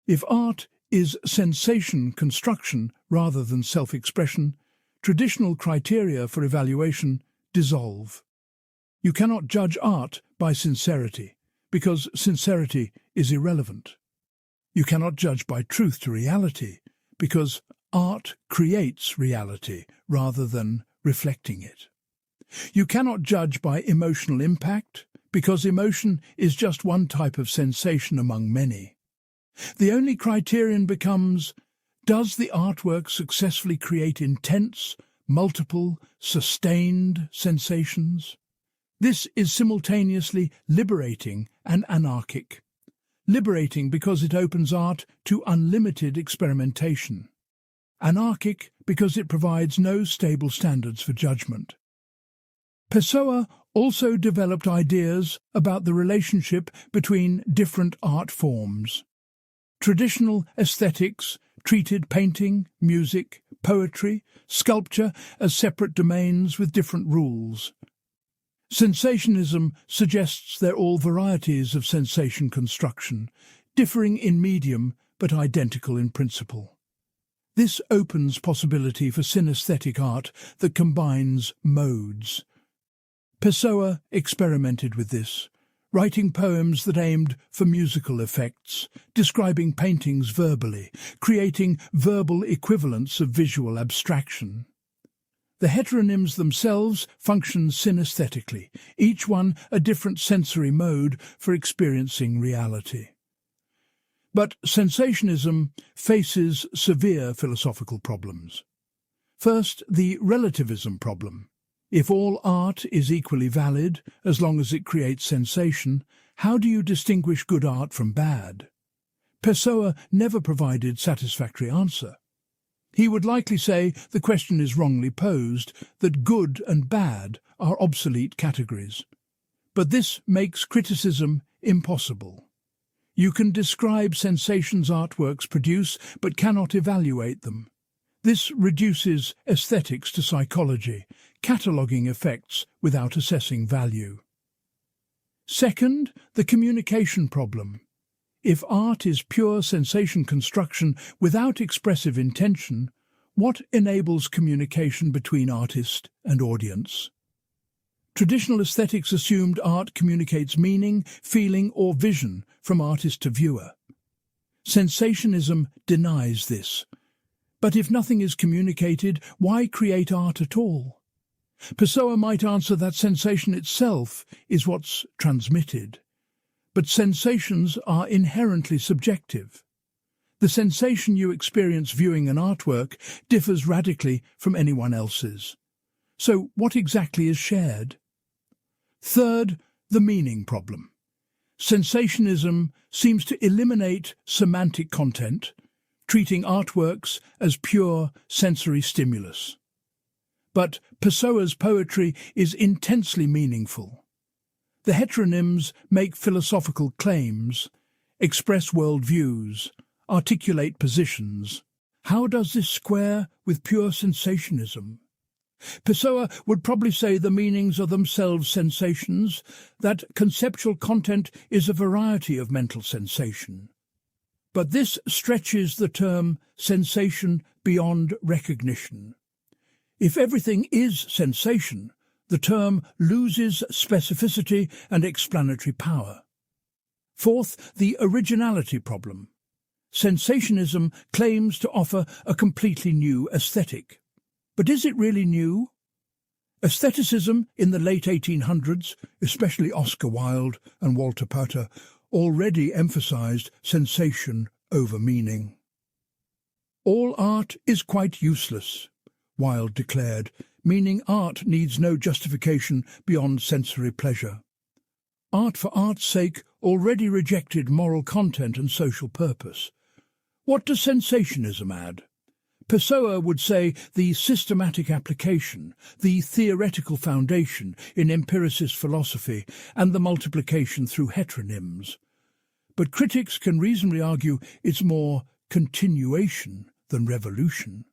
[SPEAKER 1] If art is sensation construction rather than self-expression, traditional criteria for evaluation dissolve. You cannot judge art by sincerity, because sincerity is irrelevant. You cannot judge by truth to reality, because art creates reality rather than reflecting it. You cannot judge by emotional impact, because emotion is just one type of sensation among many. The only criterion becomes, does the artwork successfully create intense, multiple, sustained sensations? This is simultaneously liberating and anarchic. Liberating because it opens art to unlimited experimentation. Anarchic because it provides no stable standards for judgment. Pessoa also developed ideas about the relationship between different art forms. Traditional aesthetics treated painting, music, poetry, sculpture as separate domains with different rules. Sensationism suggests they're all varieties of sensation construction, differing in medium but identical in principle. This opens possibility for synesthetic art that combines modes. Pessoa experimented with this, writing poems that aimed for musical effects, describing paintings verbally, creating verbal equivalents of visual abstraction. The heteronyms themselves function synesthetically, each one a different sensory mode for experiencing reality. But sensationism faces severe philosophical problems. First, the relativism problem. If all art is equally valid, as long as it creates sensation, how do you distinguish good art from bad? Pessoa never provided satisfactory answer. He would likely say the question is wrongly posed, that good and bad are obsolete categories. But this makes criticism impossible. You can describe sensations artworks produce, but cannot evaluate them. This reduces aesthetics to psychology, cataloguing effects without assessing value. Second, the communication problem. If art is pure sensation construction without expressive intention, what enables communication between artist and audience? Traditional aesthetics assumed art communicates meaning, feeling, or vision from artist to viewer. Sensationism denies this. But if nothing is communicated, why create art at all? Pessoa might answer that sensation itself is what's transmitted. But sensations are inherently subjective. The sensation you experience viewing an artwork differs radically from anyone else's. So what exactly is shared? Third, the meaning problem. Sensationism seems to eliminate semantic content, treating artworks as pure sensory stimulus. But Pessoa's poetry is intensely meaningful. The heteronyms make philosophical claims, express worldviews, articulate positions. How does this square with pure sensationism? Pessoa would probably say the meanings are themselves sensations, that conceptual content is a variety of mental sensation. But this stretches the term sensation beyond recognition. If everything is sensation, the term loses specificity and explanatory power. Fourth, the originality problem. Sensationism claims to offer a completely new aesthetic. But is it really new? Aestheticism in the late 1800s, especially Oscar Wilde and Walter Pater, already emphasized sensation over meaning. All art is quite useless, Wilde declared, meaning art needs no justification beyond sensory pleasure. Art for art's sake already rejected moral content and social purpose. What does sensationism add? Pessoa would say the systematic application, the theoretical foundation in empiricist philosophy, and the multiplication through heteronyms. But critics can reasonably argue it's more continuation than revolution.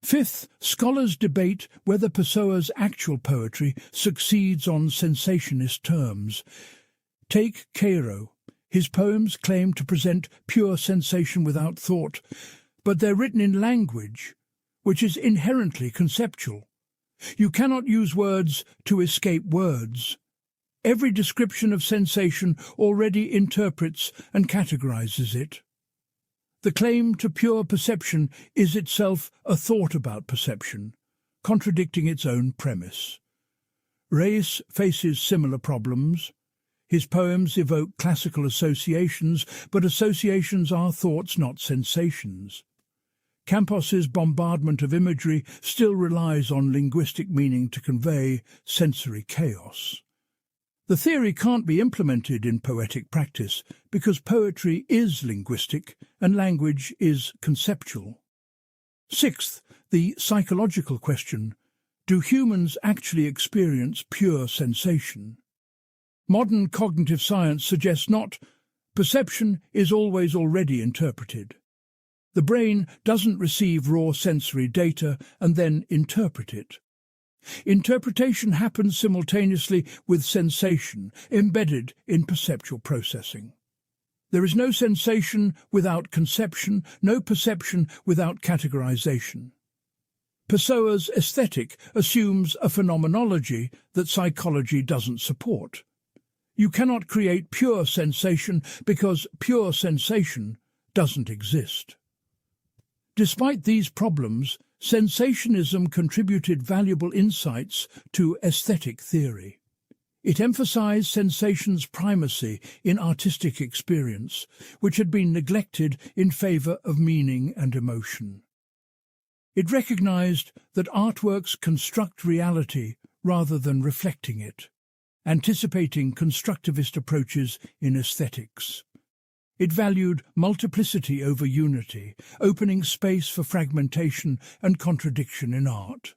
[SPEAKER 1] Fifth, scholars debate whether Pessoa's actual poetry succeeds on sensationist terms. Take Cairo. His poems claim to present pure sensation without thought, but they're written in language, which is inherently conceptual. You cannot use words to escape words. Every description of sensation already interprets and categorizes it. The claim to pure perception is itself a thought about perception, contradicting its own premise. Reis faces similar problems. His poems evoke classical associations, but associations are thoughts, not sensations. Campos's bombardment of imagery still relies on linguistic meaning to convey sensory chaos. The theory can't be implemented in poetic practice because poetry is linguistic and language is conceptual. Sixth, the psychological question: do humans actually experience pure sensation? Modern cognitive science suggests not. Perception is always already interpreted. The brain doesn't receive raw sensory data and then interpret it. Interpretation happens simultaneously with sensation, embedded in perceptual processing. There is no sensation without conception, no perception without categorization. Pessoa's aesthetic assumes a phenomenology that psychology doesn't support. You cannot create pure sensation because pure sensation doesn't exist. Despite these problems, sensationism contributed valuable insights to aesthetic theory. It emphasized sensation's primacy in artistic experience, which had been neglected in favor of meaning and emotion. It recognized that artworks construct reality rather than reflecting it, anticipating constructivist approaches in aesthetics. It valued multiplicity over unity, opening space for fragmentation and contradiction in art.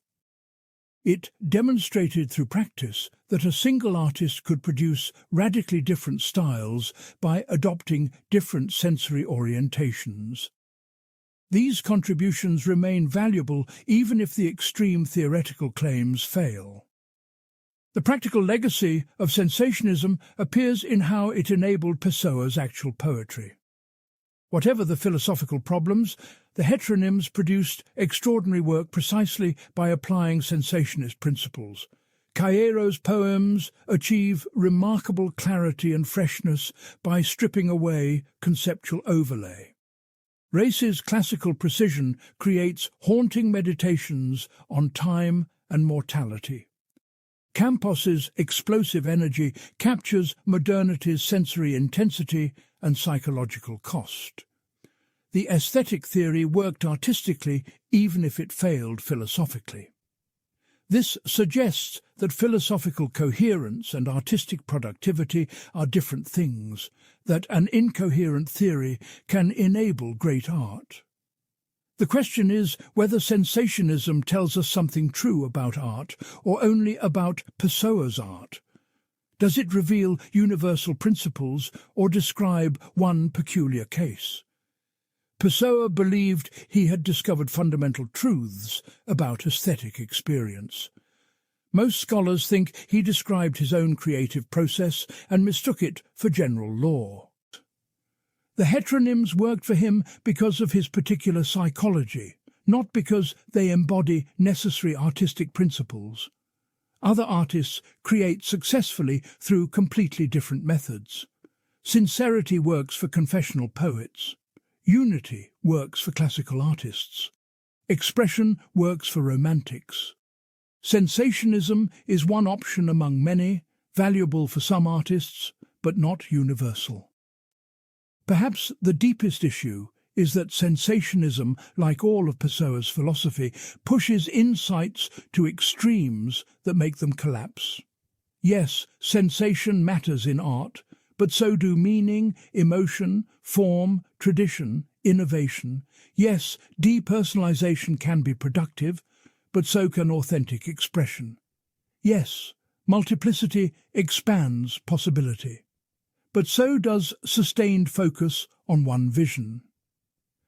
[SPEAKER 1] It demonstrated through practice that a single artist could produce radically different styles by adopting different sensory orientations. These contributions remain valuable even if the extreme theoretical claims fail. The practical legacy of sensationism appears in how it enabled Pessoa's actual poetry. Whatever the philosophical problems, the heteronyms produced extraordinary work precisely by applying sensationist principles, Caieiro's poems achieve remarkable clarity and freshness by stripping away conceptual overlay. Reis's classical precision creates haunting meditations on time and mortality. Campos's explosive energy captures modernity's sensory intensity and psychological cost. The aesthetic theory worked artistically even if it failed philosophically. This suggests that philosophical coherence and artistic productivity are different things, that an incoherent theory can enable great art. The question is whether sensationism tells us something true about art or only about Pessoa's art. Does it reveal universal principles or describe one peculiar case? Pessoa believed he had discovered fundamental truths about aesthetic experience. Most scholars think he described his own creative process and mistook it for general law. The heteronyms worked for him because of his particular psychology, not because they embody necessary artistic principles. Other artists create successfully through completely different methods. Sincerity works for confessional poets. Unity works for classical artists. Expression works for romantics. Sensationism is one option among many, valuable for some artists, but not universal. Perhaps the deepest issue is that sensationism, like all of Pessoa's philosophy, pushes insights to extremes that make them collapse. Yes, sensation matters in art, but so do meaning, emotion, form, tradition, innovation. Yes, depersonalization can be productive, but so can authentic expression. Yes, multiplicity expands possibility, but so does sustained focus on one vision.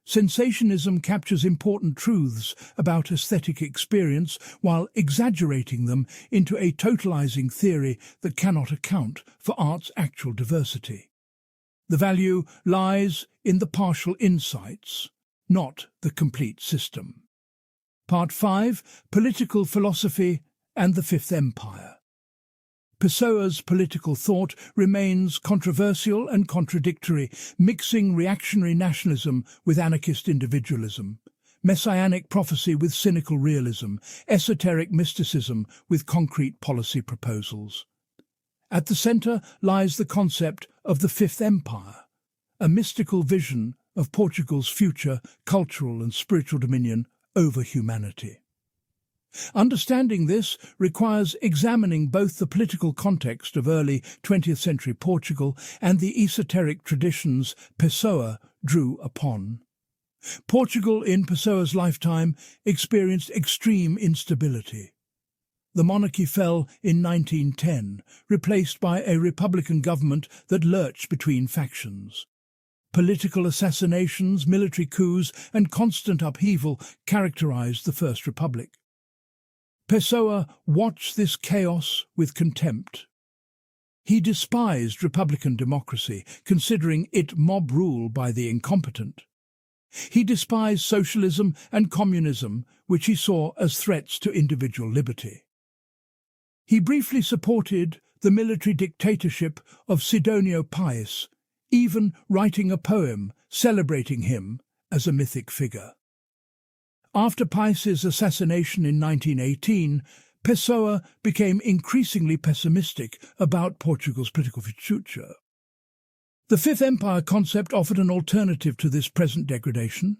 [SPEAKER 1] Sensationism captures important truths about aesthetic experience while exaggerating them into a totalizing theory that cannot account for art's actual diversity. The value lies in the partial insights, not the complete system. Part 5. Political Philosophy and the Fifth Empire. Pessoa's political thought remains controversial and contradictory, mixing reactionary nationalism with anarchist individualism, messianic prophecy with cynical realism, esoteric mysticism with concrete policy proposals. At the centre lies the concept of the Fifth Empire, a mystical vision of Portugal's future cultural and spiritual dominion over humanity. Understanding this requires examining both the political context of early 20th century Portugal and the esoteric traditions Pessoa drew upon. Portugal in Pessoa's lifetime experienced extreme instability. The monarchy fell in 1910, replaced by a republican government that lurched between factions. Political assassinations, military coups, and constant upheaval characterized the First Republic. Pessoa watched this chaos with contempt. He despised republican democracy, considering it mob rule by the incompetent. He despised socialism and communism, which he saw as threats to individual liberty. He briefly supported the military dictatorship of Sidonio Pais, even writing a poem celebrating him as a mythic figure. After Pais's assassination in 1918, Pessoa became increasingly pessimistic about Portugal's political future. The Fifth Empire concept offered an alternative to this present degradation.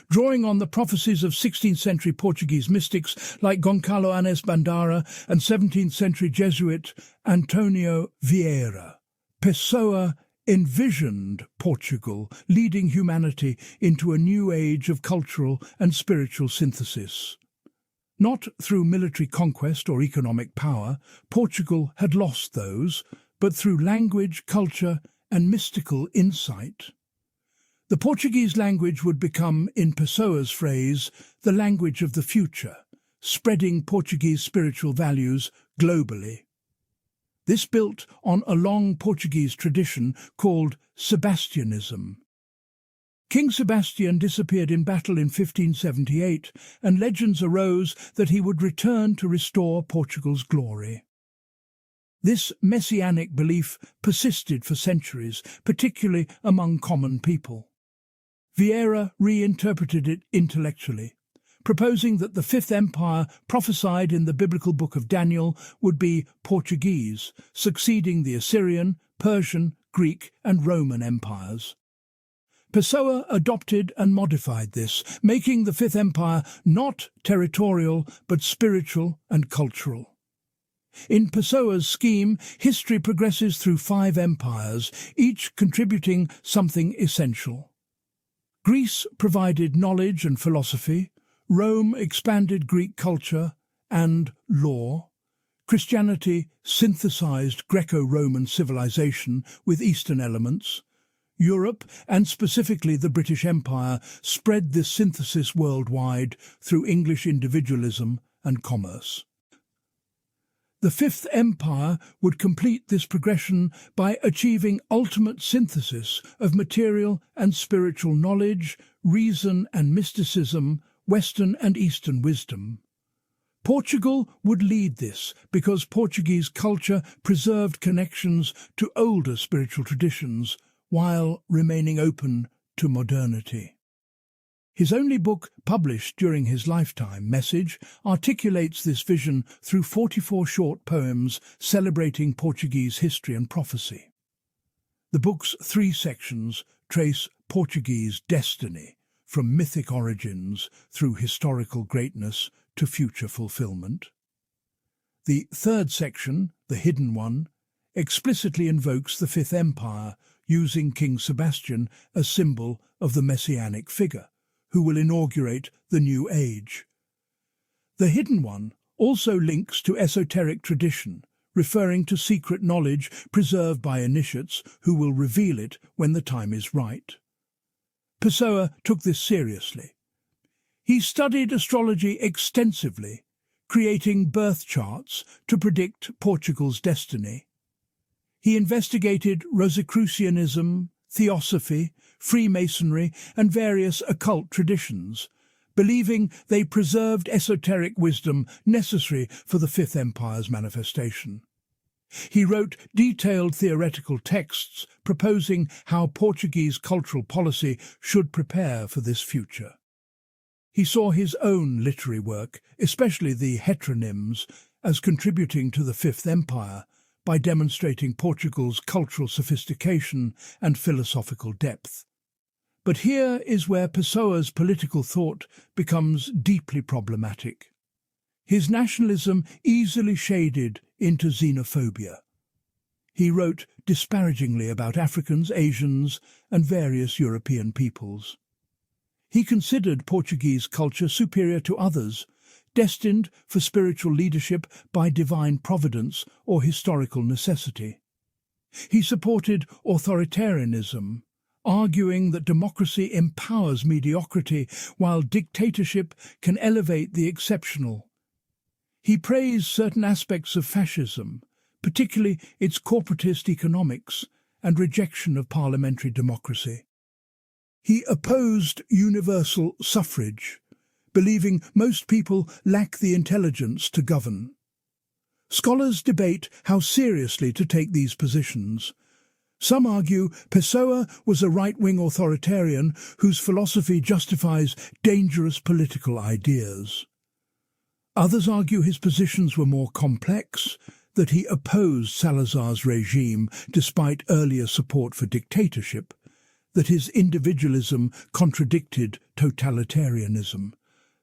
[SPEAKER 1] Drawing on the prophecies of 16th-century Portuguese mystics like Goncalo Anes Bandara and 17th-century Jesuit Antonio Vieira, Pessoa envisioned Portugal leading humanity into a new age of cultural and spiritual synthesis. Not through military conquest or economic power, Portugal had lost those, but through language, culture, and mystical insight. The Portuguese language would become, in Pessoa's phrase, the language of the future, spreading Portuguese spiritual values globally. This built on a long Portuguese tradition called Sebastianism. King Sebastian disappeared in battle in 1578, and legends arose that he would return to restore Portugal's glory. This messianic belief persisted for centuries, particularly among common people. Vieira reinterpreted it intellectually, proposing that the Fifth Empire prophesied in the biblical book of Daniel would be Portuguese, succeeding the Assyrian, Persian, Greek and Roman empires. Pessoa adopted and modified this, making the Fifth Empire not territorial but spiritual and cultural. In Pessoa's scheme, history progresses through 5 empires, each contributing something essential. Greece provided knowledge and philosophy, Rome expanded Greek culture and law, Christianity synthesized Greco-Roman civilization with Eastern elements, Europe, and specifically the British Empire, spread this synthesis worldwide through English individualism and commerce. The Fifth Empire would complete this progression by achieving ultimate synthesis of material and spiritual knowledge, reason and mysticism, Western and Eastern wisdom. Portugal would lead this because Portuguese culture preserved connections to older spiritual traditions while remaining open to modernity. His only book published during his lifetime, Message, articulates this vision through 44 short poems celebrating Portuguese history and prophecy. The book's 3 sections trace Portuguese destiny, from mythic origins through historical greatness to future fulfillment. The 3rd section, The Hidden One, explicitly invokes the Fifth Empire, using King Sebastian as symbol of the messianic figure, who will inaugurate the new age. The Hidden One also links to esoteric tradition, referring to secret knowledge preserved by initiates who will reveal it when the time is right. Pessoa took this seriously. He studied astrology extensively, creating birth charts to predict Portugal's destiny. He investigated Rosicrucianism, Theosophy, Freemasonry and various occult traditions, believing they preserved esoteric wisdom necessary for the Fifth Empire's manifestation. He wrote detailed theoretical texts proposing how Portuguese cultural policy should prepare for this future. He saw his own literary work, especially the heteronyms, as contributing to the Fifth Empire by demonstrating Portugal's cultural sophistication and philosophical depth. But here is where Pessoa's political thought becomes deeply problematic. His nationalism easily shaded into xenophobia. He wrote disparagingly about Africans, Asians, and various European peoples. He considered Portuguese culture superior to others, destined for spiritual leadership by divine providence or historical necessity. He supported authoritarianism, arguing that democracy empowers mediocrity while dictatorship can elevate the exceptional. He praised certain aspects of fascism, particularly its corporatist economics and rejection of parliamentary democracy. He opposed universal suffrage, believing most people lack the intelligence to govern. Scholars debate how seriously to take these positions. Some argue Pessoa was a right-wing authoritarian whose philosophy justifies dangerous political ideas. Others argue his positions were more complex, that he opposed Salazar's regime despite earlier support for dictatorship, that his individualism contradicted totalitarianism,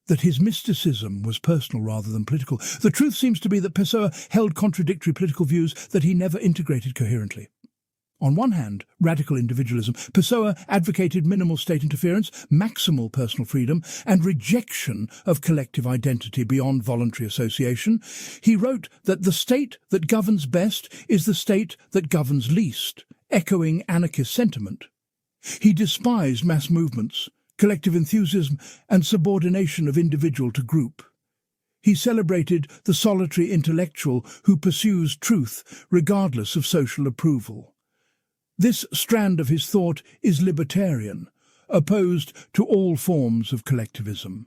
[SPEAKER 1] that his mysticism was personal rather than political. The truth seems to be that Pessoa held contradictory political views that he never integrated coherently. On one hand, radical individualism, Pessoa advocated minimal state interference, maximal personal freedom, and rejection of collective identity beyond voluntary association. He wrote that the state that governs best is the state that governs least, echoing anarchist sentiment. He despised mass movements, collective enthusiasm, and subordination of individual to group. He celebrated the solitary intellectual who pursues truth regardless of social approval. This strand of his thought is libertarian, opposed to all forms of collectivism.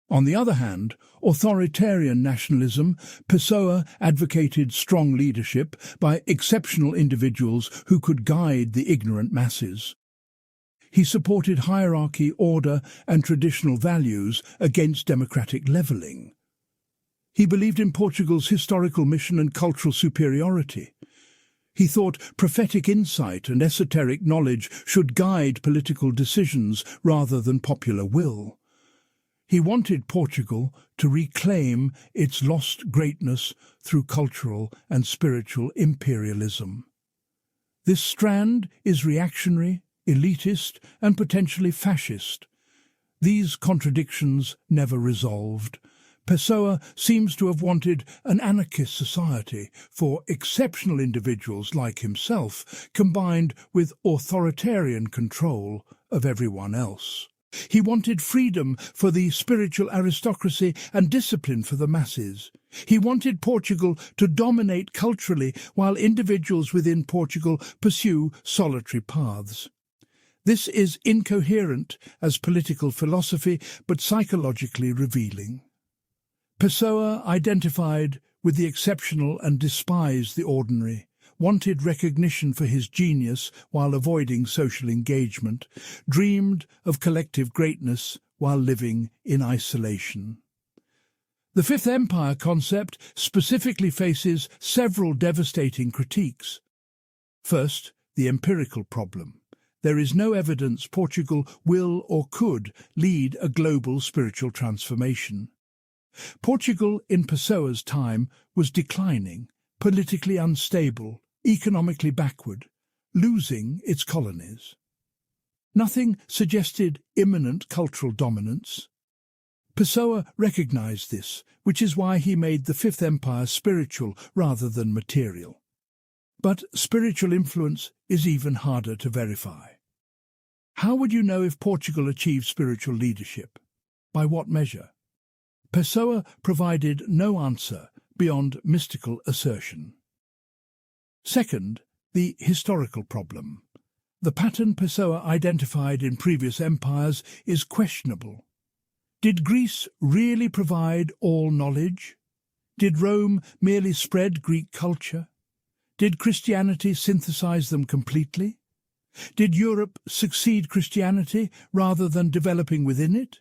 [SPEAKER 1] On the other hand, authoritarian nationalism, Pessoa advocated strong leadership by exceptional individuals who could guide the ignorant masses. He supported hierarchy, order, and traditional values against democratic levelling. He believed in Portugal's historical mission and cultural superiority. He thought prophetic insight and esoteric knowledge should guide political decisions rather than popular will. He wanted Portugal to reclaim its lost greatness through cultural and spiritual imperialism. This strand is reactionary, elitist, and potentially fascist. These contradictions never resolved. Pessoa seems to have wanted an anarchist society for exceptional individuals like himself, combined with authoritarian control of everyone else. He wanted freedom for the spiritual aristocracy and discipline for the masses. He wanted Portugal to dominate culturally while individuals within Portugal pursue solitary paths. This is incoherent as political philosophy, but psychologically revealing. Pessoa identified with the exceptional and despised the ordinary, wanted recognition for his genius while avoiding social engagement, dreamed of collective greatness while living in isolation. The Fifth Empire concept specifically faces several devastating critiques. First, the empirical problem. There is no evidence Portugal will or could lead a global spiritual transformation. Portugal in Pessoa's time was declining, politically unstable, economically backward, losing its colonies. Nothing suggested imminent cultural dominance. Pessoa recognized this, which is why he made the Fifth Empire spiritual rather than material. But spiritual influence is even harder to verify. How would you know if Portugal achieved spiritual leadership? By what measure? Pessoa provided no answer beyond mystical assertion. Second, the historical problem. The pattern Pessoa identified in previous empires is questionable. Did Greece really provide all knowledge? Did Rome merely spread Greek culture? Did Christianity synthesize them completely? Did Europe succeed Christianity rather than developing within it?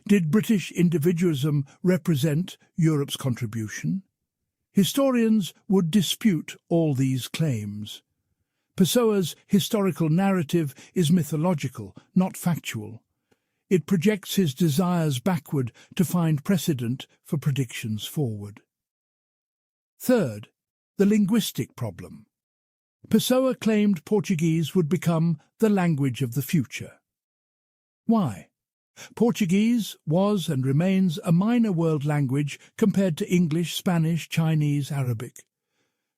[SPEAKER 1] Did British individualism represent Europe's contribution? Historians would dispute all these claims. Pessoa's historical narrative is mythological, not factual. It projects his desires backward to find precedent for predictions forward. Third, the linguistic problem. Pessoa claimed Portuguese would become the language of the future. Why? Portuguese was and remains a minor world language compared to English, Spanish, Chinese, Arabic.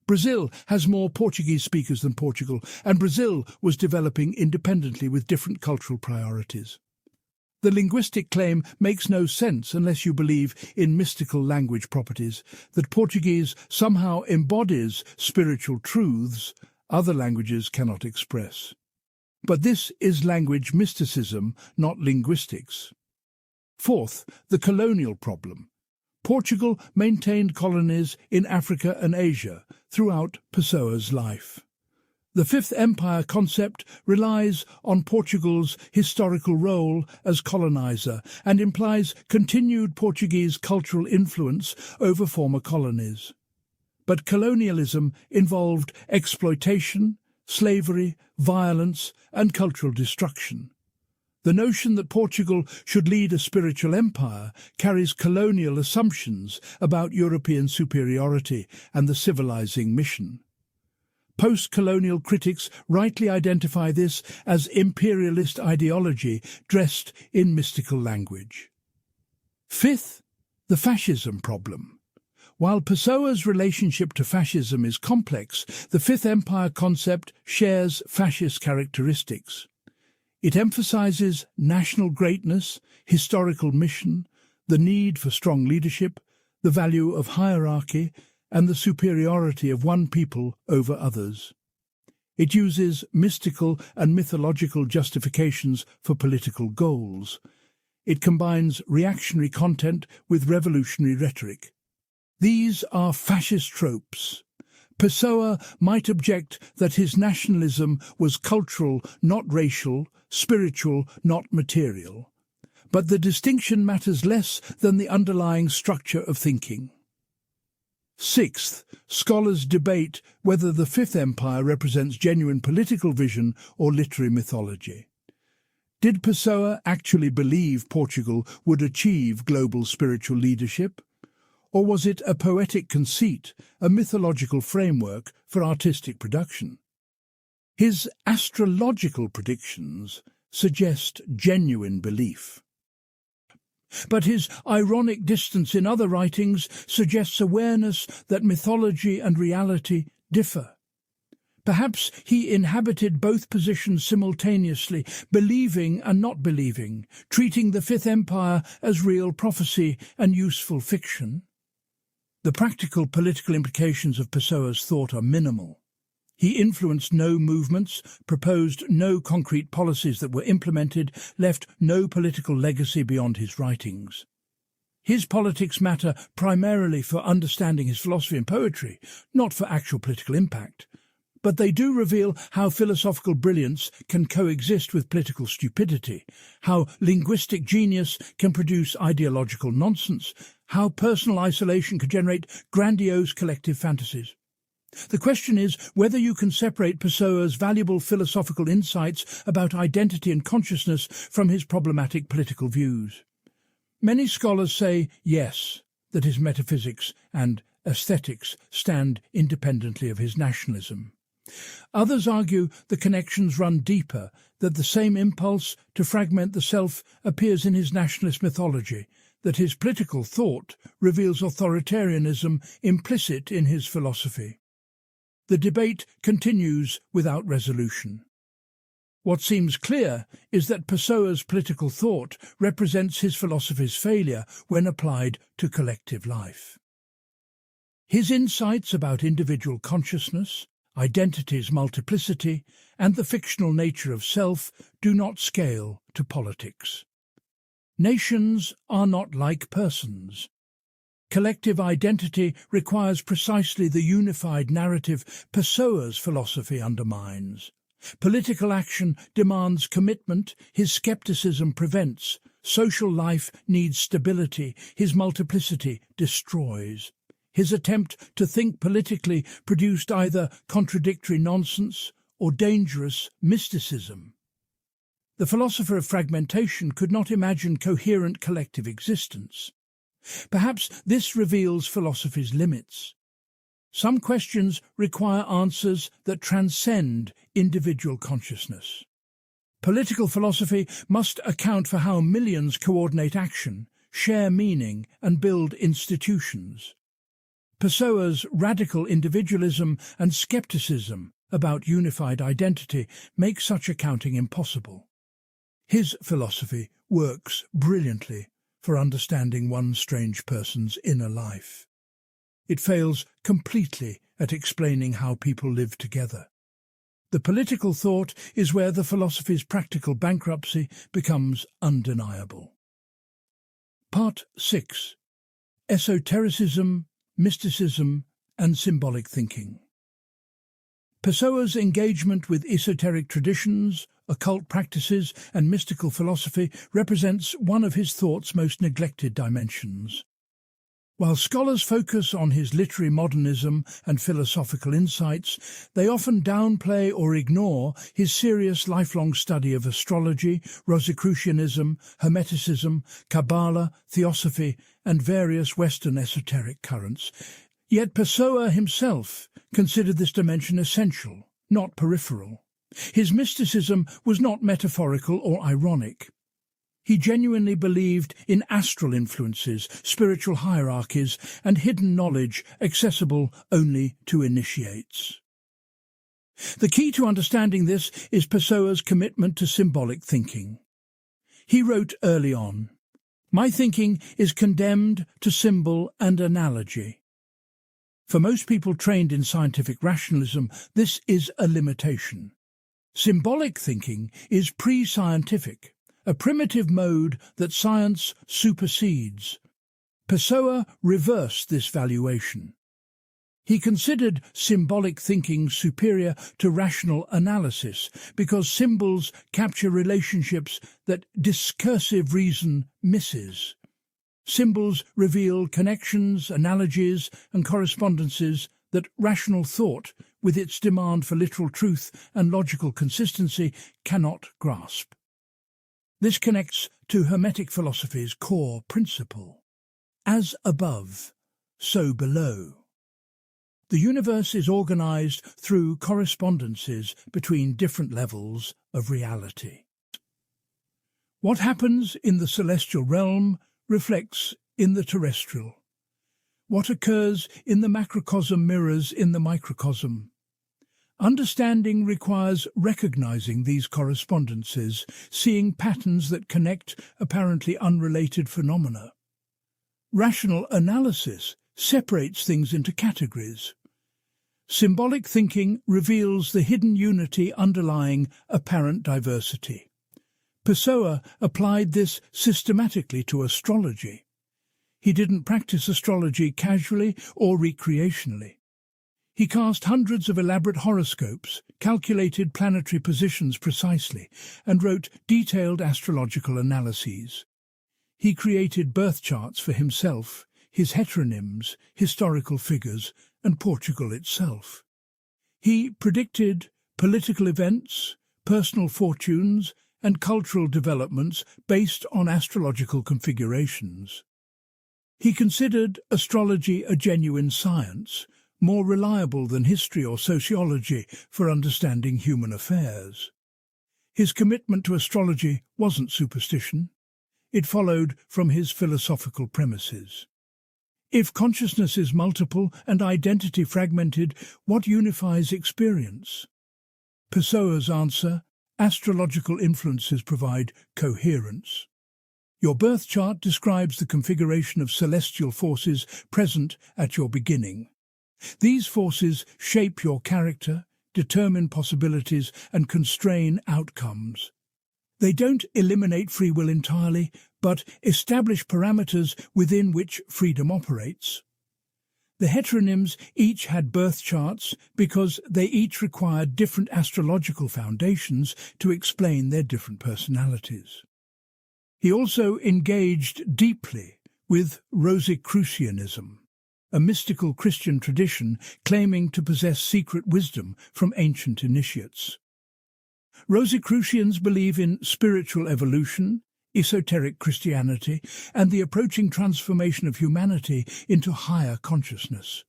[SPEAKER 1] Brazil has more Portuguese speakers than Portugal, and Brazil was developing independently with different cultural priorities. The linguistic claim makes no sense unless you believe in mystical language properties, that Portuguese somehow embodies spiritual truths other languages cannot express. But this is language mysticism, not linguistics. Fourth, the colonial problem. Portugal maintained colonies in Africa and Asia throughout Pessoa's life. The Fifth Empire concept relies on Portugal's historical role as colonizer and implies continued Portuguese cultural influence over former colonies. But colonialism involved exploitation, slavery, violence, and cultural destruction. The notion that Portugal should lead a spiritual empire carries colonial assumptions about European superiority and the civilizing mission. Post-colonial critics rightly identify this as imperialist ideology dressed in mystical language. Fifth, the fascism problem. While Pessoa's relationship to fascism is complex, the Fifth Empire concept shares fascist characteristics. It emphasizes national greatness, historical mission, the need for strong leadership, the value of hierarchy, and the superiority of one people over others. It uses mystical and mythological justifications for political goals. It combines reactionary content with revolutionary rhetoric. These are fascist tropes. Pessoa might object that his nationalism was cultural, not racial, spiritual, not material. But the distinction matters less than the underlying structure of thinking. Sixth, scholars debate whether the Fifth Empire represents genuine political vision or literary mythology. Did Pessoa actually believe Portugal would achieve global spiritual leadership? Or was it a poetic conceit, a mythological framework for artistic production? His astrological predictions suggest genuine belief. But his ironic distance in other writings suggests awareness that mythology and reality differ. Perhaps he inhabited both positions simultaneously, believing and not believing, treating the Fifth Empire as real prophecy and useful fiction. The practical political implications of Pessoa's thought are minimal. He influenced no movements, proposed no concrete policies that were implemented, left no political legacy beyond his writings. His politics matter primarily for understanding his philosophy and poetry, not for actual political impact. But they do reveal how philosophical brilliance can coexist with political stupidity, how linguistic genius can produce ideological nonsense, how personal isolation can generate grandiose collective fantasies. The question is whether you can separate Pessoa's valuable philosophical insights about identity and consciousness from his problematic political views. Many scholars say yes, that his metaphysics and aesthetics stand independently of his nationalism. Others argue the connections run deeper, that the same impulse to fragment the self appears in his nationalist mythology, that his political thought reveals authoritarianism implicit in his philosophy. The debate continues without resolution. What seems clear is that Pessoa's political thought represents his philosophy's failure when applied to collective life. His insights about individual consciousness, identity's multiplicity, and the fictional nature of self do not scale to politics. Nations are not like persons. Collective identity requires precisely the unified narrative Pessoa's philosophy undermines. Political action demands commitment, his skepticism prevents. Social life needs stability, his multiplicity destroys. His attempt to think politically produced either contradictory nonsense or dangerous mysticism. The philosopher of fragmentation could not imagine coherent collective existence. Perhaps this reveals philosophy's limits. Some questions require answers that transcend individual consciousness. Political philosophy must account for how millions coordinate action, share meaning, and build institutions. Pessoa's radical individualism and skepticism about unified identity make such accounting impossible. His philosophy works brilliantly for understanding one strange person's inner life. It fails completely at explaining how people live together. The political thought is where the philosophy's practical bankruptcy becomes undeniable. Part 6. Esotericism, Mysticism, and Symbolic Thinking. Pessoa's engagement with esoteric traditions, occult practices, and mystical philosophy represents one of his thought's most neglected dimensions. While scholars focus on his literary modernism and philosophical insights, they often downplay or ignore his serious lifelong study of astrology, Rosicrucianism, Hermeticism, Kabbalah, Theosophy, and various Western esoteric currents. Yet Pessoa himself considered this dimension essential, not peripheral. His mysticism was not metaphorical or ironic. He genuinely believed in astral influences, spiritual hierarchies, and hidden knowledge accessible only to initiates. The key to understanding this is Pessoa's commitment to symbolic thinking. He wrote early on, "My thinking is condemned to symbol and analogy." For most people trained in scientific rationalism, this is a limitation. Symbolic thinking is pre-scientific, a primitive mode that science supersedes. Pessoa reversed this valuation. He considered symbolic thinking superior to rational analysis because symbols capture relationships that discursive reason misses. Symbols reveal connections, analogies, and correspondences that rational thought, with its demand for literal truth and logical consistency, cannot grasp. This connects to Hermetic philosophy's core principle: as above, so below. The universe is organized through correspondences between different levels of reality. What happens in the celestial realm reflects in the terrestrial. What occurs in the macrocosm mirrors in the microcosm. Understanding requires recognizing these correspondences, seeing patterns that connect apparently unrelated phenomena. Rational analysis separates things into categories. Symbolic thinking reveals the hidden unity underlying apparent diversity. Pessoa applied this systematically to astrology. He didn't practice astrology casually or recreationally. He cast hundreds of elaborate horoscopes, calculated planetary positions precisely, and wrote detailed astrological analyses. He created birth charts for himself, his heteronyms, historical figures, and Portugal itself. He predicted political events, personal fortunes, and cultural developments based on astrological configurations. He considered astrology a genuine science, more reliable than history or sociology for understanding human affairs. His commitment to astrology wasn't superstition. It followed from his philosophical premises. If consciousness is multiple and identity fragmented, what unifies experience? Pessoa's answer: astrological influences provide coherence. Your birth chart describes the configuration of celestial forces present at your beginning. These forces shape your character, determine possibilities, and constrain outcomes. They don't eliminate free will entirely, but establish parameters within which freedom operates. The heteronyms each had birth charts because they each required different astrological foundations to explain their different personalities. He also engaged deeply with Rosicrucianism, a mystical Christian tradition claiming to possess secret wisdom from ancient initiates. Rosicrucians believe in spiritual evolution, esoteric Christianity, and the approaching transformation of humanity into higher consciousness.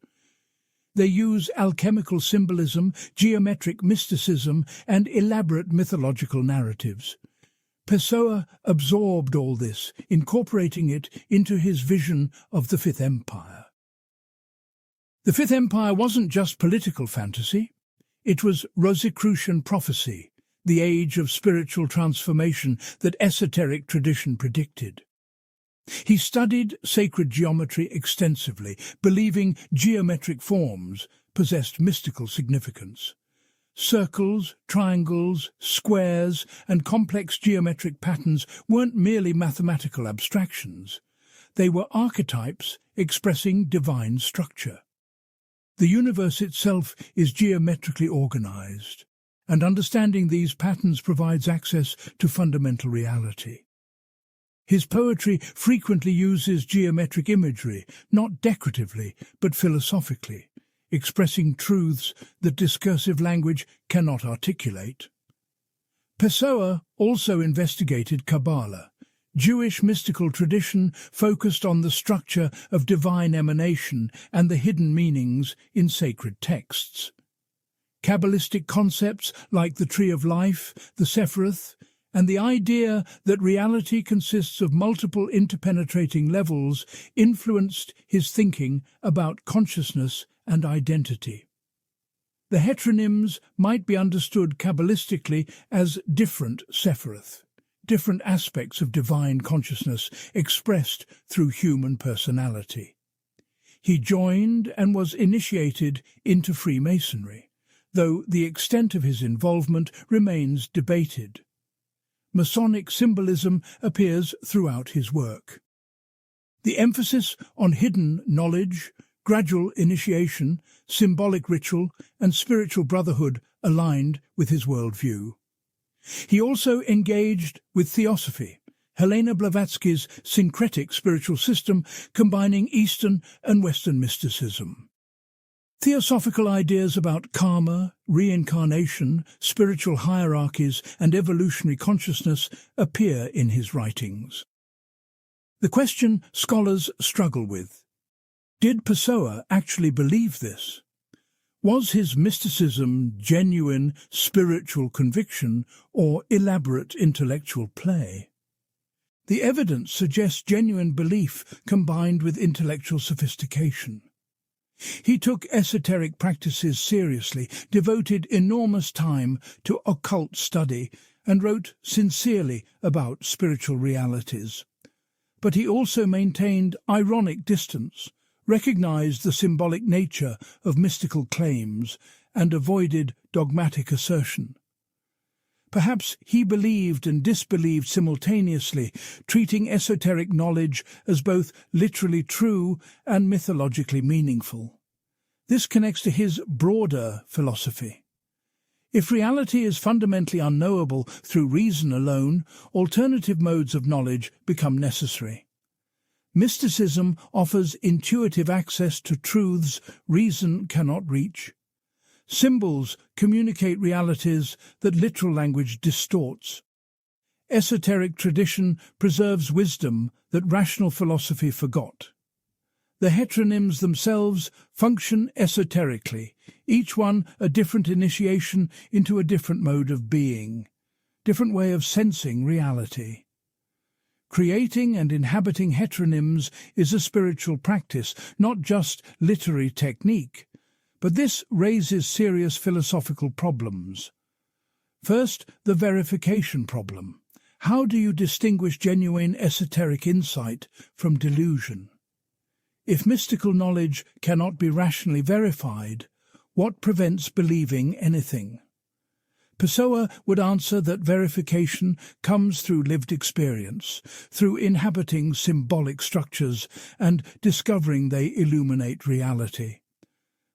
[SPEAKER 1] They use alchemical symbolism, geometric mysticism, and elaborate mythological narratives. Pessoa absorbed all this, incorporating it into his vision of the Fifth Empire. The Fifth Empire wasn't just political fantasy. It was Rosicrucian prophecy, the age of spiritual transformation that esoteric tradition predicted. He studied sacred geometry extensively, believing geometric forms possessed mystical significance. Circles, triangles, squares, and complex geometric patterns weren't merely mathematical abstractions. They were archetypes expressing divine structure. The universe itself is geometrically organized, and understanding these patterns provides access to fundamental reality. His poetry frequently uses geometric imagery, not decoratively, but philosophically, expressing truths that discursive language cannot articulate. Pessoa also investigated Kabbalah, Jewish mystical tradition focused on the structure of divine emanation and the hidden meanings in sacred texts. Kabbalistic concepts like the Tree of Life, the Sephiroth, and the idea that reality consists of multiple interpenetrating levels influenced his thinking about consciousness and identity. The heteronyms might be understood Kabbalistically as different Sephiroth, different aspects of divine consciousness expressed through human personality. He joined and was initiated into Freemasonry, though the extent of his involvement remains debated. Masonic symbolism appears throughout his work. The emphasis on hidden knowledge, gradual initiation, symbolic ritual, and spiritual brotherhood aligned with his worldview. He also engaged with theosophy, Helena Blavatsky's syncretic spiritual system combining Eastern and Western mysticism. Theosophical ideas about karma, reincarnation, spiritual hierarchies, and evolutionary consciousness appear in his writings. The question scholars struggle with: did Pessoa actually believe this? Was his mysticism genuine spiritual conviction or elaborate intellectual play? The evidence suggests genuine belief combined with intellectual sophistication. He took esoteric practices seriously, devoted enormous time to occult study, and wrote sincerely about spiritual realities. But he also maintained ironic distance, recognized the symbolic nature of mystical claims, and avoided dogmatic assertion. Perhaps he believed and disbelieved simultaneously, treating esoteric knowledge as both literally true and mythologically meaningful. This connects to his broader philosophy. If reality is fundamentally unknowable through reason alone, alternative modes of knowledge become necessary. Mysticism offers intuitive access to truths reason cannot reach. Symbols communicate realities that literal language distorts. Esoteric tradition preserves wisdom that rational philosophy forgot. The heteronyms themselves function esoterically, each one a different initiation into a different mode of being, different way of sensing reality. Creating and inhabiting heteronyms is a spiritual practice, not just literary technique. But this raises serious philosophical problems. First, the verification problem. How do you distinguish genuine esoteric insight from delusion? If mystical knowledge cannot be rationally verified, what prevents believing anything? Pessoa would answer that verification comes through lived experience, through inhabiting symbolic structures and discovering they illuminate reality.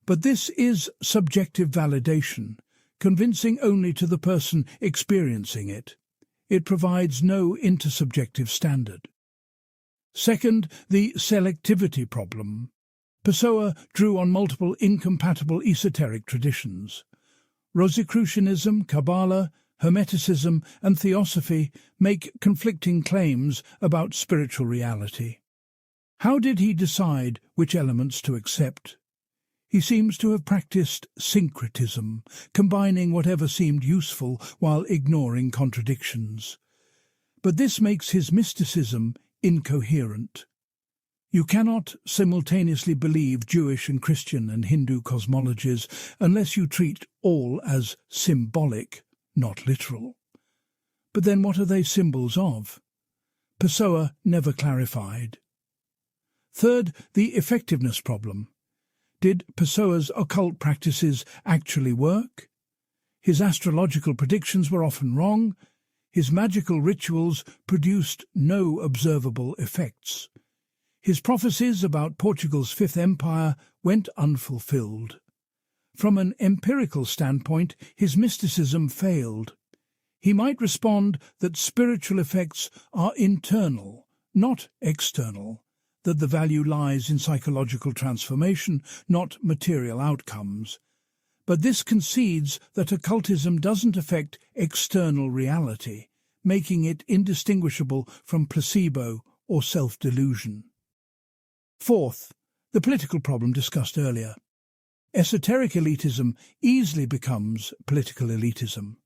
[SPEAKER 1] But this is subjective validation, convincing only to the person experiencing it. It provides no intersubjective standard. Second, the selectivity problem. Pessoa drew on multiple incompatible esoteric traditions. Rosicrucianism, Kabbalah, Hermeticism, and Theosophy make conflicting claims about spiritual reality. How did he decide which elements to accept? He seems to have practiced syncretism, combining whatever seemed useful while ignoring contradictions. But this makes his mysticism incoherent. You cannot simultaneously believe Jewish and Christian and Hindu cosmologies unless you treat all as symbolic, not literal. But then what are they symbols of? Pessoa never clarified. Third, the effectiveness problem. Did Pessoa's occult practices actually work? His astrological predictions were often wrong. His magical rituals produced no observable effects. His prophecies about Portugal's Fifth Empire went unfulfilled. From an empirical standpoint, his mysticism failed. He might respond that spiritual effects are internal, not external, that the value lies in psychological transformation, not material outcomes. But this concedes that occultism doesn't affect external reality, making it indistinguishable from placebo or self-delusion. Fourth, the political problem discussed earlier. Esoteric elitism easily becomes political elitism.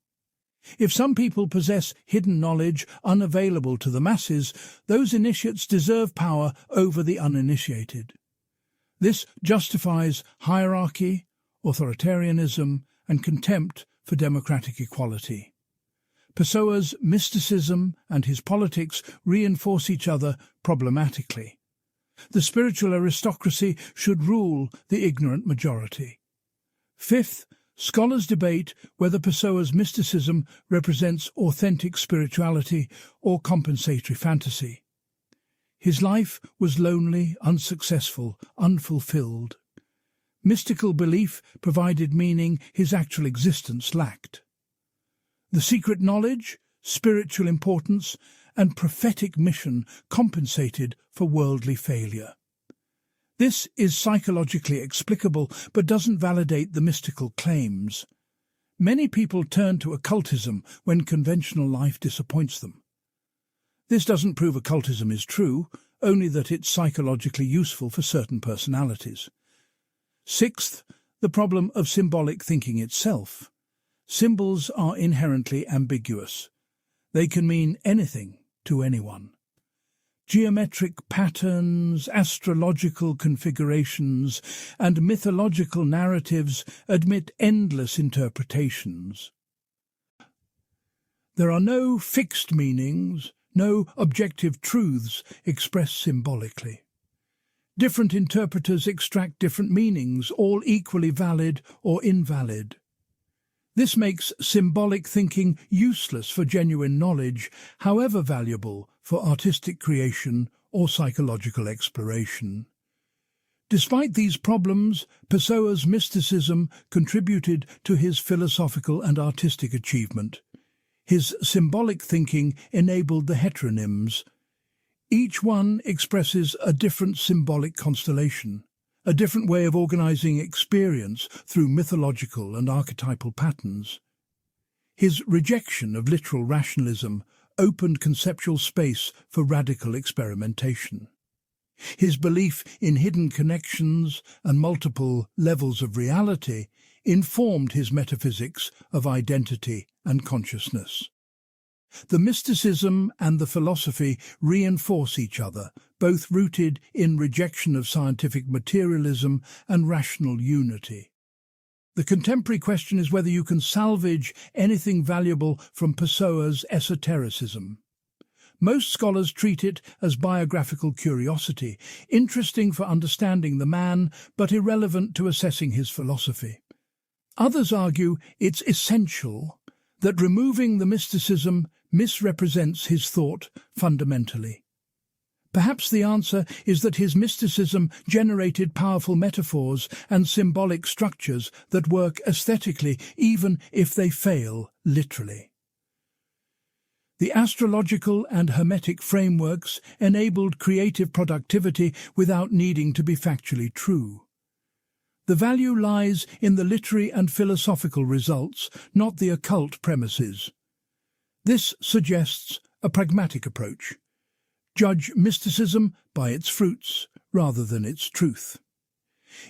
[SPEAKER 1] If some people possess hidden knowledge unavailable to the masses, those initiates deserve power over the uninitiated. This justifies hierarchy, authoritarianism, and contempt for democratic equality. Pessoa's mysticism and his politics reinforce each other problematically. The spiritual aristocracy should rule the ignorant majority. Fifth, Scholars debate whether Pessoa's mysticism represents authentic spirituality or compensatory fantasy. His life was lonely, unsuccessful, unfulfilled. Mystical belief provided meaning his actual existence lacked. The secret knowledge, spiritual importance, and prophetic mission compensated for worldly failure. This is psychologically explicable, but doesn't validate the mystical claims. Many people turn to occultism when conventional life disappoints them. This doesn't prove occultism is true, only that it's psychologically useful for certain personalities. Sixth, the problem of symbolic thinking itself. Symbols are inherently ambiguous. They can mean anything to anyone. Geometric patterns, astrological configurations, and mythological narratives admit endless interpretations. There are no fixed meanings, no objective truths expressed symbolically. Different interpreters extract different meanings, all equally valid or invalid. This makes symbolic thinking useless for genuine knowledge, however valuable for artistic creation or psychological exploration. Despite these problems, Pessoa's mysticism contributed to his philosophical and artistic achievement. His symbolic thinking enabled the heteronyms. Each one expresses a different symbolic constellation, a different way of organizing experience through mythological and archetypal patterns. His rejection of literal rationalism opened conceptual space for radical experimentation. His belief in hidden connections and multiple levels of reality informed his metaphysics of identity and consciousness. The mysticism and the philosophy reinforce each other, both rooted in rejection of scientific materialism and rational unity. The contemporary question is whether you can salvage anything valuable from Pessoa's esotericism. Most scholars treat it as biographical curiosity, interesting for understanding the man, but irrelevant to assessing his philosophy. Others argue it's essential, that removing the mysticism misrepresents his thought fundamentally. Perhaps the answer is that his mysticism generated powerful metaphors and symbolic structures that work aesthetically even if they fail literally. The astrological and hermetic frameworks enabled creative productivity without needing to be factually true. The value lies in the literary and philosophical results, not the occult premises. This suggests a pragmatic approach. Judge mysticism by its fruits rather than its truth.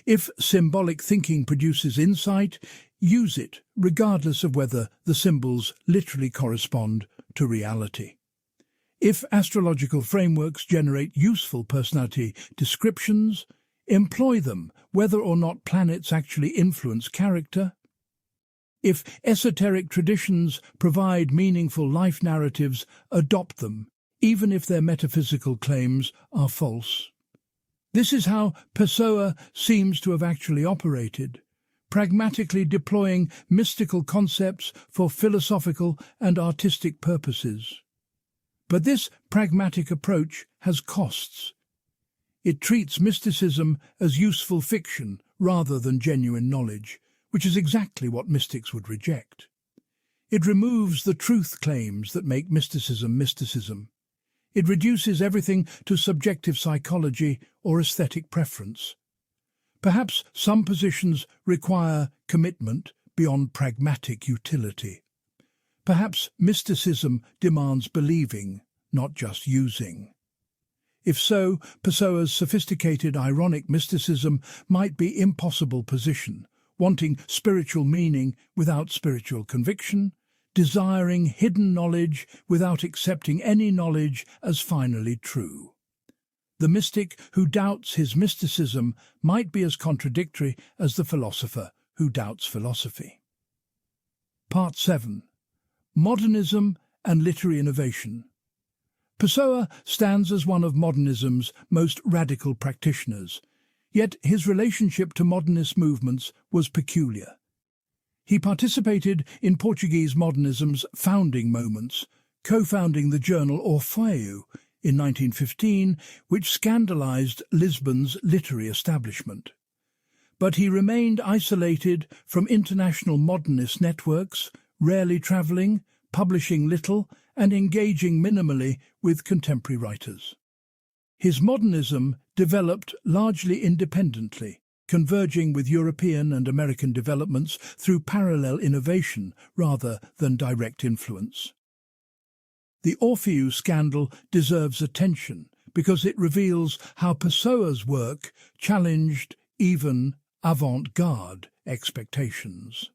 [SPEAKER 1] If symbolic thinking produces insight, use it regardless of whether the symbols literally correspond to reality. If astrological frameworks generate useful personality descriptions, employ them whether or not planets actually influence character. If esoteric traditions provide meaningful life narratives, adopt them, even if their metaphysical claims are false. This is how Pessoa seems to have actually operated, pragmatically deploying mystical concepts for philosophical and artistic purposes. But this pragmatic approach has costs. It treats mysticism as useful fiction rather than genuine knowledge, which is exactly what mystics would reject. It removes the truth claims that make mysticism mysticism. It reduces everything to subjective psychology or aesthetic preference. Perhaps some positions require commitment beyond pragmatic utility. Perhaps mysticism demands believing, not just using. If so, Pessoa's sophisticated ironic mysticism might be an impossible position, wanting spiritual meaning without spiritual conviction, desiring hidden knowledge without accepting any knowledge as finally true. The mystic who doubts his mysticism might be as contradictory as the philosopher who doubts philosophy. Part 7. Modernism and Literary Innovation. Pessoa stands as one of modernism's most radical practitioners, yet his relationship to modernist movements was peculiar. He participated in Portuguese modernism's founding moments, co-founding the journal Orfeu in 1915, which scandalized Lisbon's literary establishment. But he remained isolated from international modernist networks, rarely travelling, publishing little, and engaging minimally with contemporary writers. His modernism developed largely independently, converging with European and American developments through parallel innovation rather than direct influence. The Orfeu scandal deserves attention because it reveals how Pessoa's work challenged even avant-garde expectations.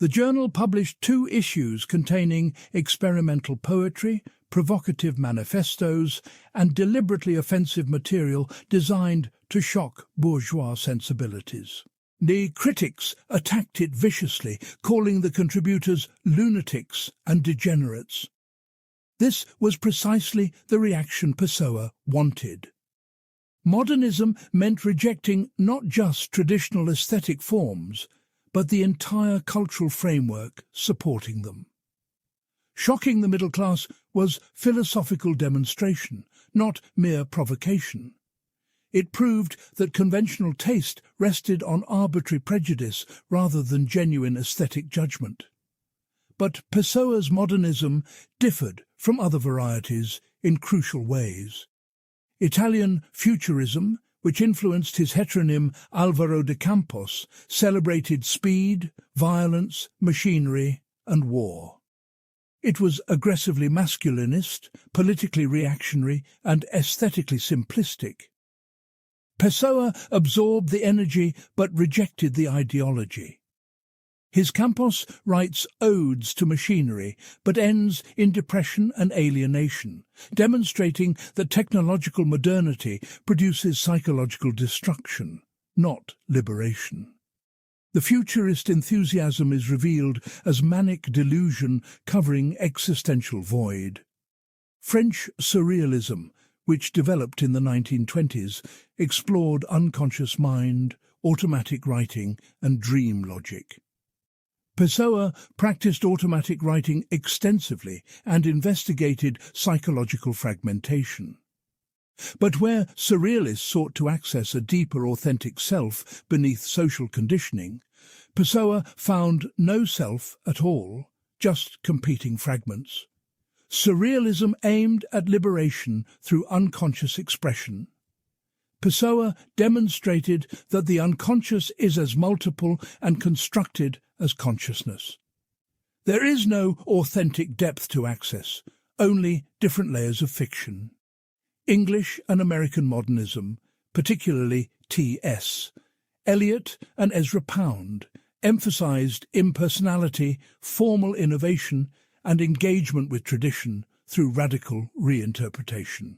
[SPEAKER 1] The journal published 2 issues containing experimental poetry, provocative manifestos, and deliberately offensive material designed to shock bourgeois sensibilities. The critics attacked it viciously, calling the contributors lunatics and degenerates. This was precisely the reaction Pessoa wanted. Modernism meant rejecting not just traditional aesthetic forms, but the entire cultural framework supporting them. Shocking the middle class was philosophical demonstration, not mere provocation. It proved that conventional taste rested on arbitrary prejudice rather than genuine aesthetic judgment. But Pessoa's modernism differed from other varieties in crucial ways. Italian futurism, which influenced his heteronym Álvaro de Campos, celebrated speed, violence, machinery, and war. It was aggressively masculinist, politically reactionary, and aesthetically simplistic. Pessoa absorbed the energy but rejected the ideology. His Campos writes odes to machinery, but ends in depression and alienation, demonstrating that technological modernity produces psychological destruction, not liberation. The futurist enthusiasm is revealed as manic delusion covering existential void. French surrealism, which developed in the 1920s, explored unconscious mind, automatic writing, and dream logic. Pessoa practiced automatic writing extensively and investigated psychological fragmentation. But where surrealists sought to access a deeper authentic self beneath social conditioning, Pessoa found no self at all, just competing fragments. Surrealism aimed at liberation through unconscious expression. Pessoa demonstrated that the unconscious is as multiple and constructed as consciousness. There is no authentic depth to access, only different layers of fiction. English and American modernism, particularly T.S., Eliot and Ezra Pound, emphasized impersonality, formal innovation, and engagement with tradition through radical reinterpretation.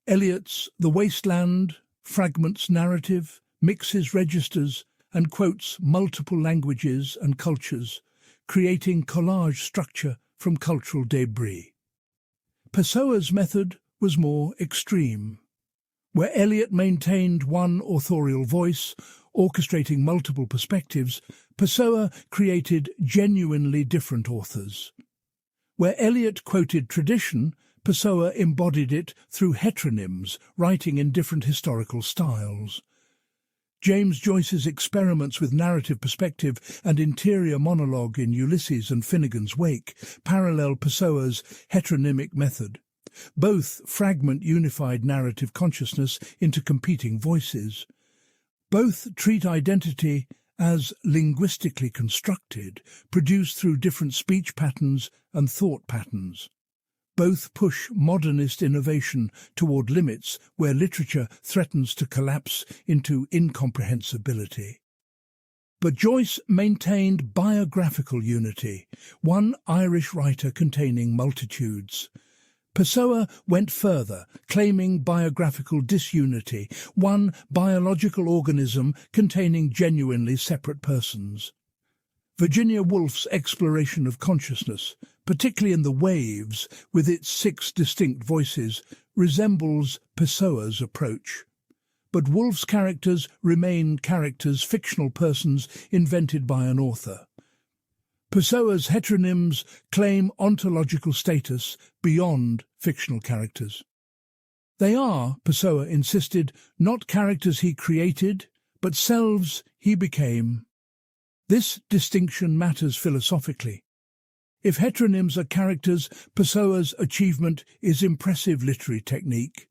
[SPEAKER 1] Eliot's The Wasteland fragments narrative, mixes registers, and quotes multiple languages and cultures, creating collage structure from cultural debris. Pessoa's method was more extreme. Where Eliot maintained one authorial voice, orchestrating multiple perspectives, Pessoa created genuinely different authors. Where Eliot quoted tradition, Pessoa embodied it through heteronyms, writing in different historical styles. James Joyce's experiments with narrative perspective and interior monologue in Ulysses and Finnegan's Wake parallel Pessoa's heteronymic method. Both fragment unified narrative consciousness into competing voices. Both treat identity as linguistically constructed, produced through different speech patterns and thought patterns. Both push modernist innovation toward limits where literature threatens to collapse into incomprehensibility. But Joyce maintained biographical unity, one Irish writer containing multitudes. Pessoa went further, claiming biographical disunity, one biological organism containing genuinely separate persons. Virginia Woolf's exploration of consciousness, particularly in The Waves, with its 6 distinct voices, resembles Pessoa's approach. but Woolf's characters remain characters, fictional persons invented by an author. Pessoa's heteronyms claim ontological status beyond fictional characters. They are, Pessoa insisted, not characters he created, but selves he became. This distinction matters philosophically. If heteronyms are characters, Pessoa's achievement is impressive literary technique.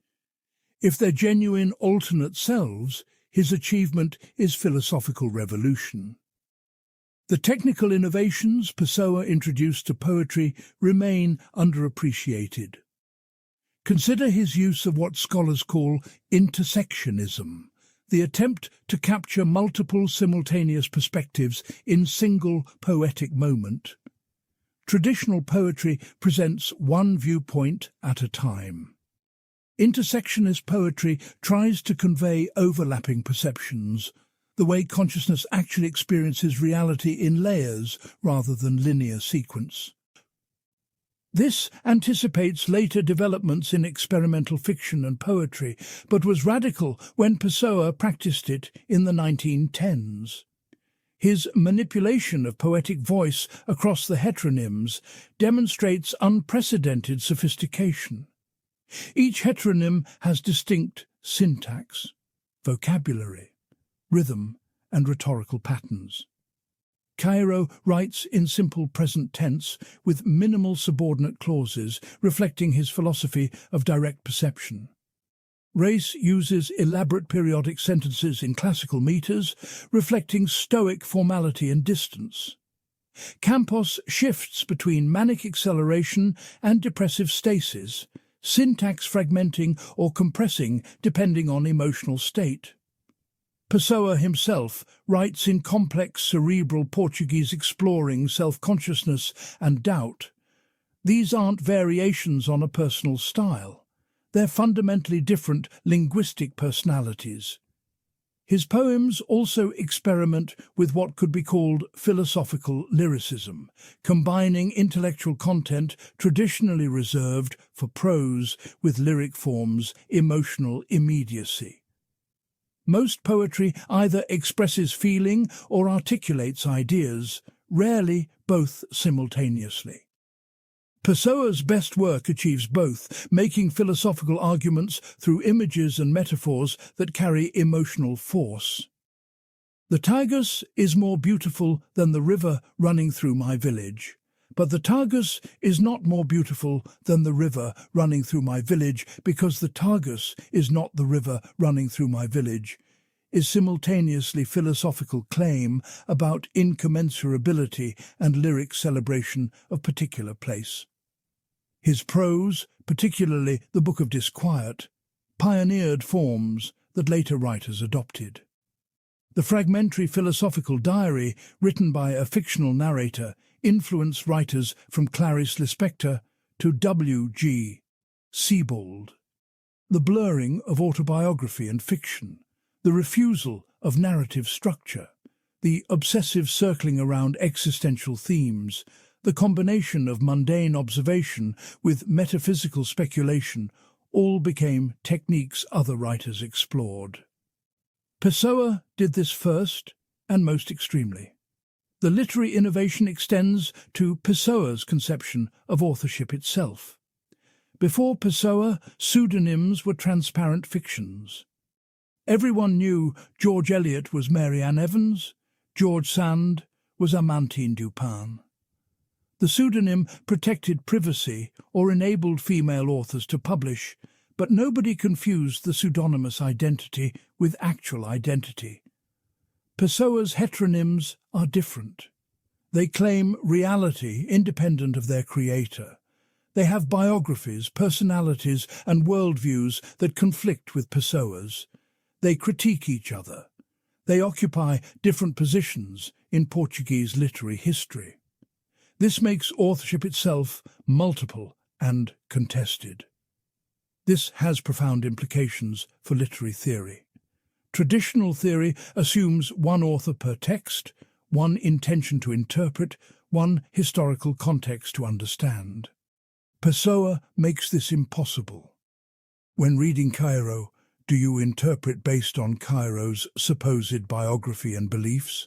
[SPEAKER 1] If they're genuine alternate selves, his achievement is philosophical revolution. The technical innovations Pessoa introduced to poetry remain underappreciated. Consider his use of what scholars call intersectionism, the attempt to capture multiple simultaneous perspectives in single poetic moment. Traditional poetry presents one viewpoint at a time. Intersectionist poetry tries to convey overlapping perceptions, the way consciousness actually experiences reality in layers rather than linear sequence. This anticipates later developments in experimental fiction and poetry, but was radical when Pessoa practiced it in the 1910s. His manipulation of poetic voice across the heteronyms demonstrates unprecedented sophistication. Each heteronym has distinct syntax, vocabulary, rhythm, and rhetorical patterns. Cairo writes in simple present tense with minimal subordinate clauses, reflecting his philosophy of direct perception. Race uses elaborate periodic sentences in classical meters, reflecting Stoic formality and distance. Campos shifts between manic acceleration and depressive stasis, syntax fragmenting or compressing depending on emotional state. Pessoa himself writes in complex cerebral Portuguese exploring self-consciousness and doubt. These aren't variations on a personal style. They're fundamentally different linguistic personalities. His poems also experiment with what could be called philosophical lyricism, combining intellectual content traditionally reserved for prose with lyric forms' emotional immediacy. Most poetry either expresses feeling or articulates ideas, rarely both simultaneously. Pessoa's best work achieves both, making philosophical arguments through images and metaphors that carry emotional force. The Tagus is more beautiful than the river running through my village, but the Tagus is not more beautiful than the river running through my village because the Tagus is not the river running through my village, is simultaneously philosophical claim about incommensurability and lyric celebration of particular place. His prose, particularly the Book of Disquiet, pioneered forms that later writers adopted. The fragmentary philosophical diary, written by a fictional narrator, influenced writers from Clarice Lispector to W.G. Sebald. The blurring of autobiography and fiction, the refusal of narrative structure, the obsessive circling around existential themes, the combination of mundane observation with metaphysical speculation all became techniques other writers explored. Pessoa did this first and most extremely. The literary innovation extends to Pessoa's conception of authorship itself. Before Pessoa, pseudonyms were transparent fictions. Everyone knew George Eliot was Mary Ann Evans, George Sand was Amantine Dupin. The pseudonym protected privacy or enabled female authors to publish, but nobody confused the pseudonymous identity with actual identity. Pessoa's heteronyms are different. They claim reality independent of their creator. They have biographies, personalities, and worldviews that conflict with Pessoa's. They critique each other. They occupy different positions in Portuguese literary history. This makes authorship itself multiple and contested. This has profound implications for literary theory. Traditional theory assumes one author per text, one intention to interpret, one historical context to understand. Pessoa makes this impossible. When reading Cairo, Do you interpret based on Cairo's supposed biography and beliefs,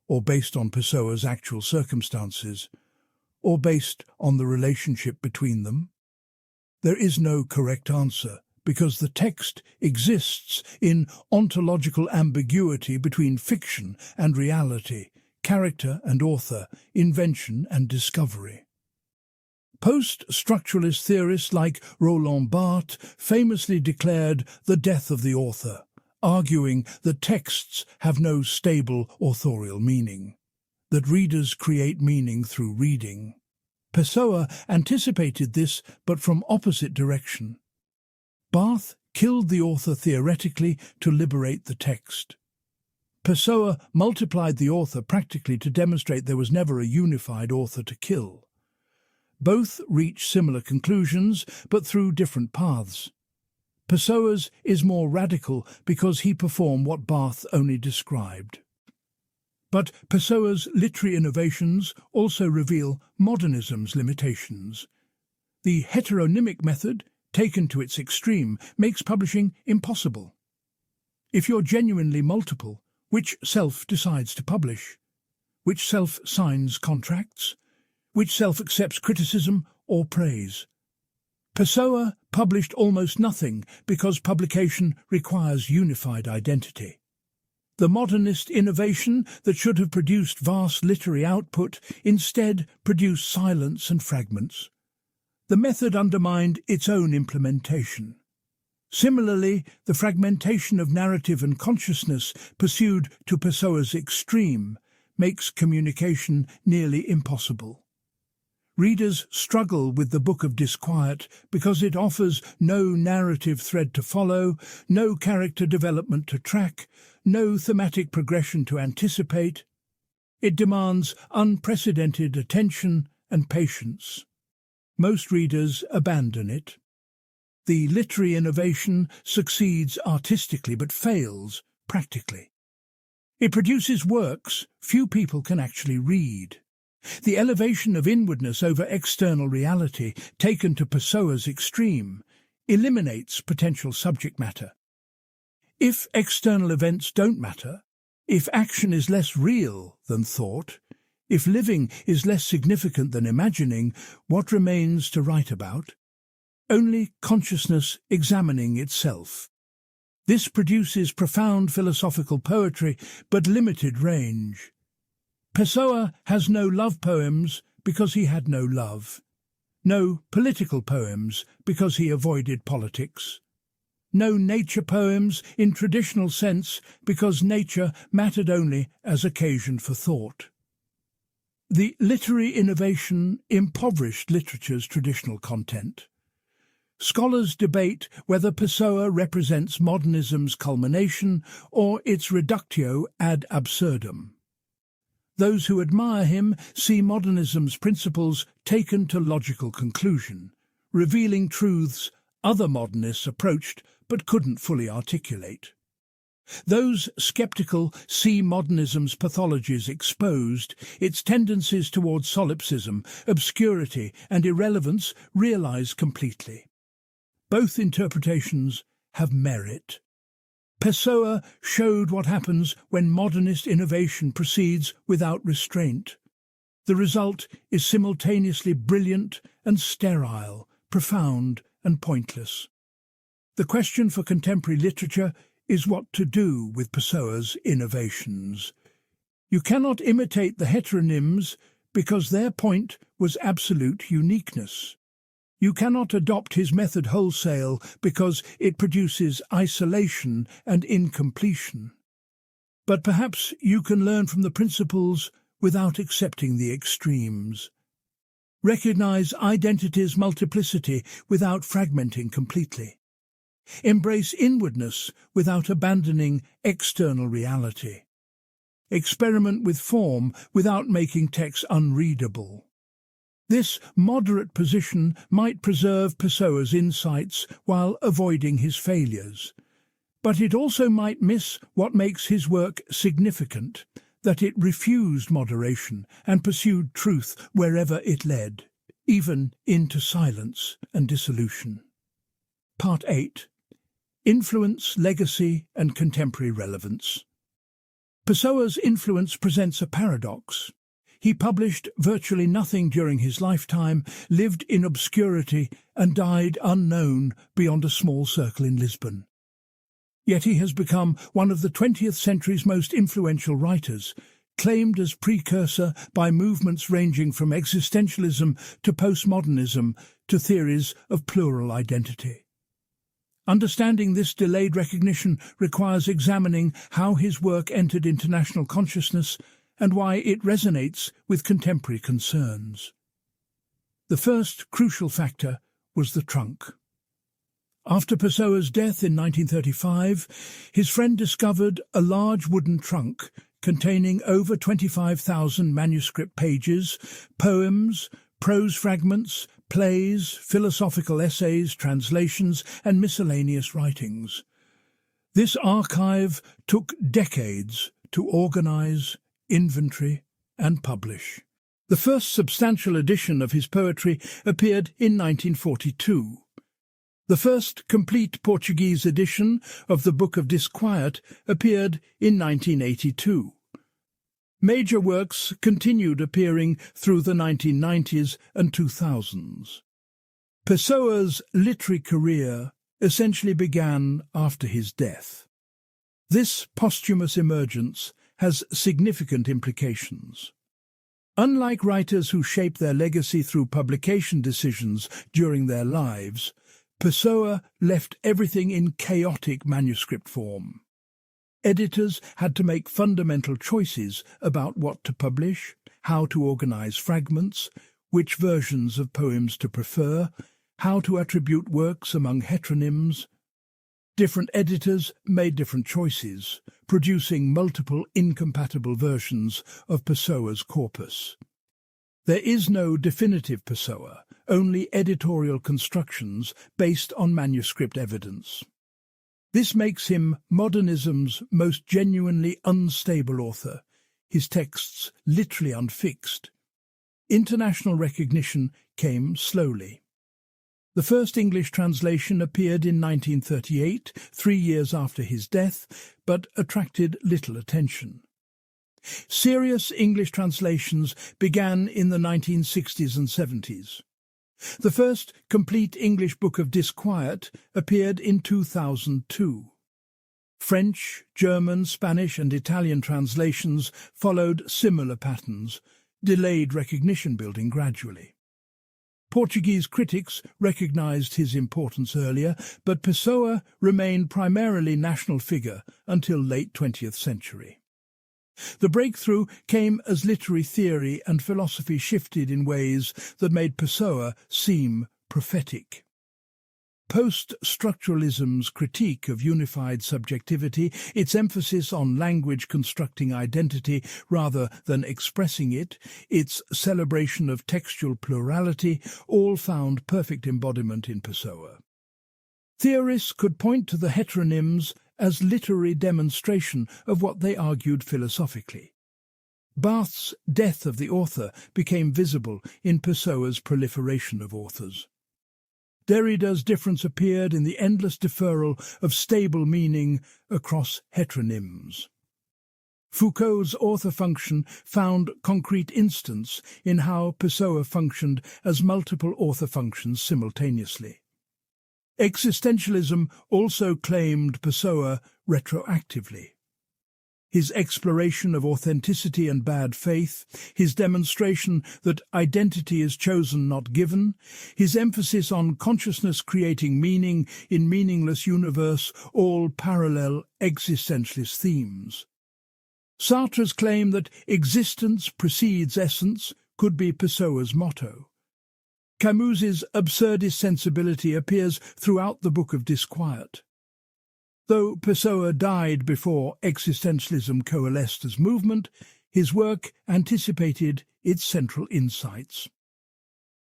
[SPEAKER 1] or based on Pessoa's actual circumstances, or based on the relationship between them? There is no correct answer, because the text exists in ontological ambiguity between fiction and reality, character and author, invention and discovery. Post-structuralist theorists like Roland Barthes famously declared the death of the author, arguing that texts have no stable authorial meaning, that readers create meaning through reading. Pessoa anticipated this, but from opposite direction. Barthes killed the author theoretically to liberate the text. Pessoa multiplied the author practically to demonstrate there was never a unified author to kill. Both reach similar conclusions, but through different paths. Pessoa's is more radical because he performed what Barthes only described. But Pessoa's literary innovations also reveal modernism's limitations. The heteronymic method, taken to its extreme, makes publishing impossible. If you're genuinely multiple, which self decides to publish? Which self signs contracts? Which self accepts criticism or praise? Pessoa published almost nothing because publication requires unified identity. The modernist innovation that should have produced vast literary output instead produced silence and fragments. The method undermined its own implementation. Similarly, the fragmentation of narrative and consciousness pursued to Pessoa's extreme makes communication nearly impossible. Readers struggle with the Book of Disquiet because it offers no narrative thread to follow, no character development to track, no thematic progression to anticipate. It demands unprecedented attention and patience. Most readers abandon it. The literary innovation succeeds artistically but fails practically. It produces works few people can actually read. The elevation of inwardness over external reality, taken to Pessoa's extreme, eliminates potential subject matter. If external events don't matter, if action is less real than thought, if living is less significant than imagining, what remains to write about? Only consciousness examining itself. This produces profound philosophical poetry, but limited range. Pessoa has no love poems because he had no love, no political poems because he avoided politics, no nature poems in traditional sense because nature mattered only as occasion for thought. The literary innovation impoverished literature's traditional content. Scholars debate whether Pessoa represents modernism's culmination or its reductio ad absurdum. Those who admire him see modernism's principles taken to logical conclusion, revealing truths other modernists approached but couldn't fully articulate. Those skeptical see modernism's pathologies exposed, its tendencies towards solipsism, obscurity and irrelevance realized completely. Both interpretations have merit. Pessoa showed what happens when modernist innovation proceeds without restraint. The result is simultaneously brilliant and sterile, profound and pointless. The question for contemporary literature is what to do with Pessoa's innovations. You cannot imitate the heteronyms because their point was absolute uniqueness. You cannot adopt his method wholesale because it produces isolation and incompletion. But perhaps you can learn from the principles without accepting the extremes. Recognize identity's multiplicity without fragmenting completely. Embrace inwardness without abandoning external reality. Experiment with form without making text unreadable. This moderate position might preserve Pessoa's insights while avoiding his failures. But it also might miss what makes his work significant, that it refused moderation and pursued truth wherever it led, even into silence and dissolution. Part 8. Influence, legacy, and contemporary relevance. Pessoa's influence presents a paradox. He published virtually nothing during his lifetime, lived in obscurity, and died unknown beyond a small circle in Lisbon. Yet he has become one of the 20th century's most influential writers, claimed as precursor by movements ranging from existentialism to postmodernism to theories of plural identity. Understanding this delayed recognition requires examining how his work entered international consciousness and why it resonates with contemporary concerns. The first crucial factor was the trunk. After Pessoa's death in 1935, his friend discovered a large wooden trunk containing over 25,000 manuscript pages, poems, prose fragments, plays, philosophical essays, translations, and miscellaneous writings. This archive took decades to organize, inventory, and publish. The first substantial edition of his poetry appeared in 1942. The first complete Portuguese edition of the Book of Disquiet appeared in 1982. Major works continued appearing through the 1990s and 2000s. Pessoa's literary career essentially began after his death. This posthumous emergence has significant implications. Unlike writers who shape their legacy through publication decisions during their lives, Pessoa left everything in chaotic manuscript form. Editors had to make fundamental choices about what to publish, how to organize fragments, which versions of poems to prefer, how to attribute works among heteronyms. Different editors made different choices, producing multiple incompatible versions of Pessoa's corpus. There is no definitive Pessoa, only editorial constructions based on manuscript evidence. This makes him modernism's most genuinely unstable author, his texts literally unfixed. International recognition came slowly. The first English translation appeared in 1938, 3 years after his death, but attracted little attention. Serious English translations began in the 1960s and 70s. The first complete English book of Disquiet appeared in 2002. French, German, Spanish and Italian translations followed similar patterns, delayed recognition building gradually. Portuguese critics recognized his importance earlier, but Pessoa remained primarily national figure until late 20th century. The breakthrough came as literary theory and philosophy shifted in ways that made Pessoa seem prophetic. Post-structuralism's critique of unified subjectivity, its emphasis on language constructing identity rather than expressing it, its celebration of textual plurality, all found perfect embodiment in Pessoa. Theorists could point to the heteronyms as literary demonstration of what they argued philosophically. Barthes' death of the author became visible in Pessoa's proliferation of authors. Derrida's difference appeared in the endless deferral of stable meaning across heteronyms. Foucault's author function found concrete instance in how Pessoa functioned as multiple author functions simultaneously. Existentialism also claimed Pessoa retroactively. His exploration of authenticity and bad faith, his demonstration that identity is chosen not given, his emphasis on consciousness creating meaning in meaningless universe, all parallel existentialist themes. Sartre's claim that existence precedes essence could be Pessoa's motto. Camus's absurdist sensibility appears throughout the Book of Disquiet. Though Pessoa died before existentialism coalesced as movement, his work anticipated its central insights.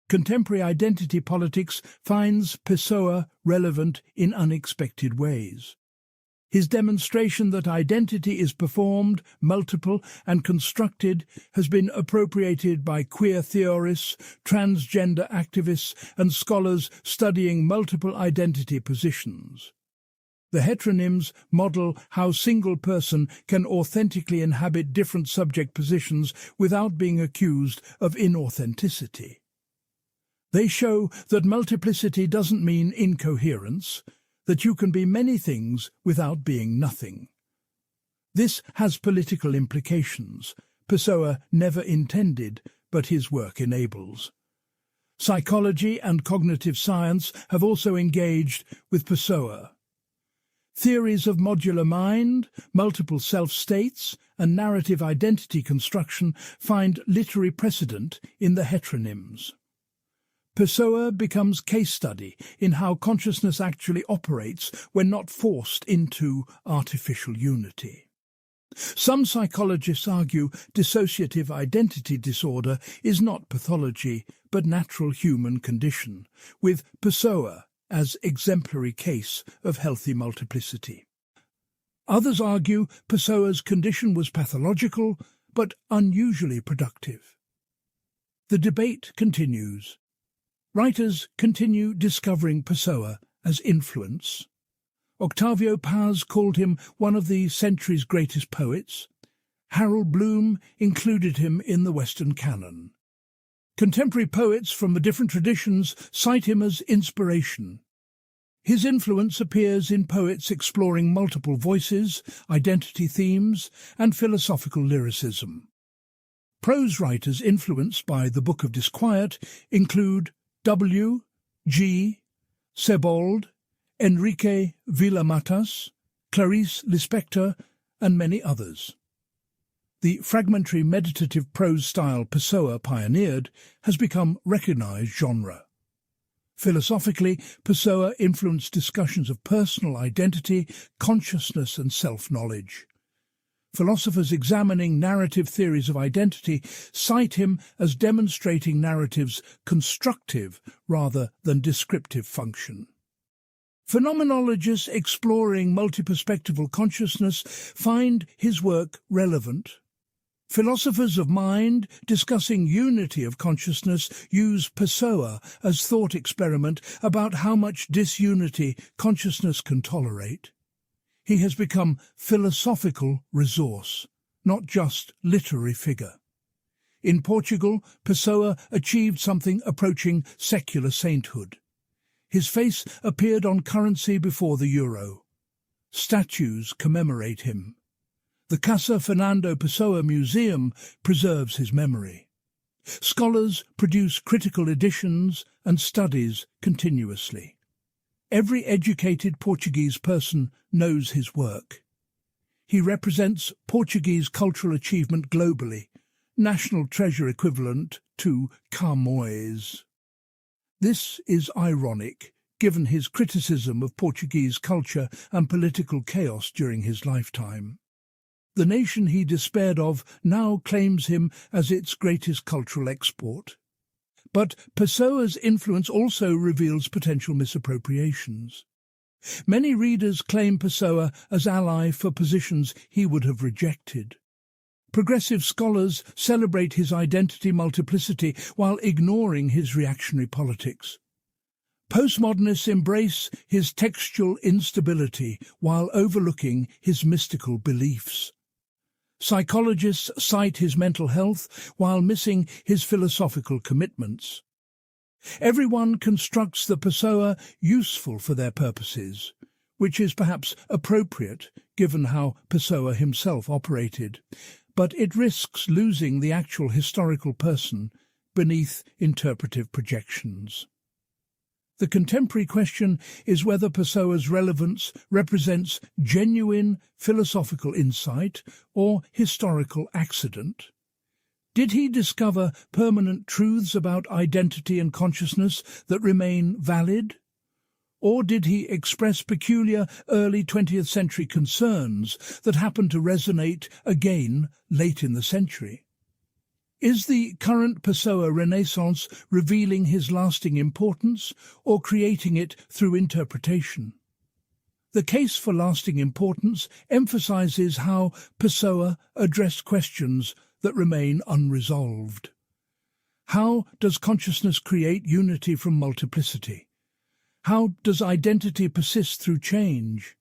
[SPEAKER 1] Contemporary identity politics finds Pessoa relevant in unexpected ways. His demonstration that identity is performed, multiple, and constructed has been appropriated by queer theorists, transgender activists, and scholars studying multiple identity positions. The heteronyms model how single person can authentically inhabit different subject positions without being accused of inauthenticity. They show that multiplicity doesn't mean incoherence, that you can be many things without being nothing. This has political implications. Pessoa never intended, but his work enables. Psychology and cognitive science have also engaged with Pessoa. Theories of modular mind, multiple self-states, and narrative identity construction find literary precedent in the heteronyms. Pessoa becomes case study in how consciousness actually operates when not forced into artificial unity. Some psychologists argue dissociative identity disorder is not pathology, but natural human condition, with Pessoa as exemplary case of healthy multiplicity. Others argue Pessoa's condition was pathological, but unusually productive. The debate continues. Writers continue discovering Pessoa as influence. Octavio Paz called him one of the century's greatest poets. Harold Bloom included him in the Western canon. Contemporary poets from the different traditions cite him as inspiration. His influence appears in poets exploring multiple voices, identity themes, and philosophical lyricism. Prose writers influenced by the Book of Disquiet include W. G. Sebald, Enrique Villamatas, Clarice Lispector, and many others. The fragmentary meditative prose style Pessoa pioneered has become recognized genre. Philosophically, Pessoa influenced discussions of personal identity, consciousness, and self-knowledge. Philosophers examining narrative theories of identity cite him as demonstrating narrative's constructive rather than descriptive function. Phenomenologists exploring multiperspectival consciousness find his work relevant. Philosophers of mind discussing unity of consciousness use Pessoa as thought experiment about how much disunity consciousness can tolerate. He has become philosophical resource, not just literary figure. In Portugal, Pessoa achieved something approaching secular sainthood. His face appeared on currency before the euro. Statues commemorate him. The Casa Fernando Pessoa Museum preserves his memory. Scholars produce critical editions and studies continuously. Every educated Portuguese person knows his work. He represents Portuguese cultural achievement globally, national treasure equivalent to Camões. This is ironic, given his criticism of Portuguese culture and political chaos during his lifetime. The nation he despaired of now claims him as its greatest cultural export. But Pessoa's influence also reveals potential misappropriations. Many readers claim Pessoa as ally for positions he would have rejected. Progressive scholars celebrate his identity multiplicity while ignoring his reactionary politics. Postmodernists embrace his textual instability while overlooking his mystical beliefs. Psychologists cite his mental health while missing his philosophical commitments. Everyone constructs the Pessoa useful for their purposes, which is perhaps appropriate given how Pessoa himself operated, but it risks losing the actual historical person beneath interpretive projections. The contemporary question is whether Pessoa's relevance represents genuine philosophical insight or historical accident. Did he discover permanent truths about identity and consciousness that remain valid? Or did he express peculiar early 20th century concerns that happened to resonate again late in the century? Is the current Pessoa Renaissance revealing his lasting importance or creating it through interpretation? The case for lasting importance emphasizes how Pessoa addressed questions that remain unresolved. How does consciousness create unity from multiplicity? How does identity persist through change?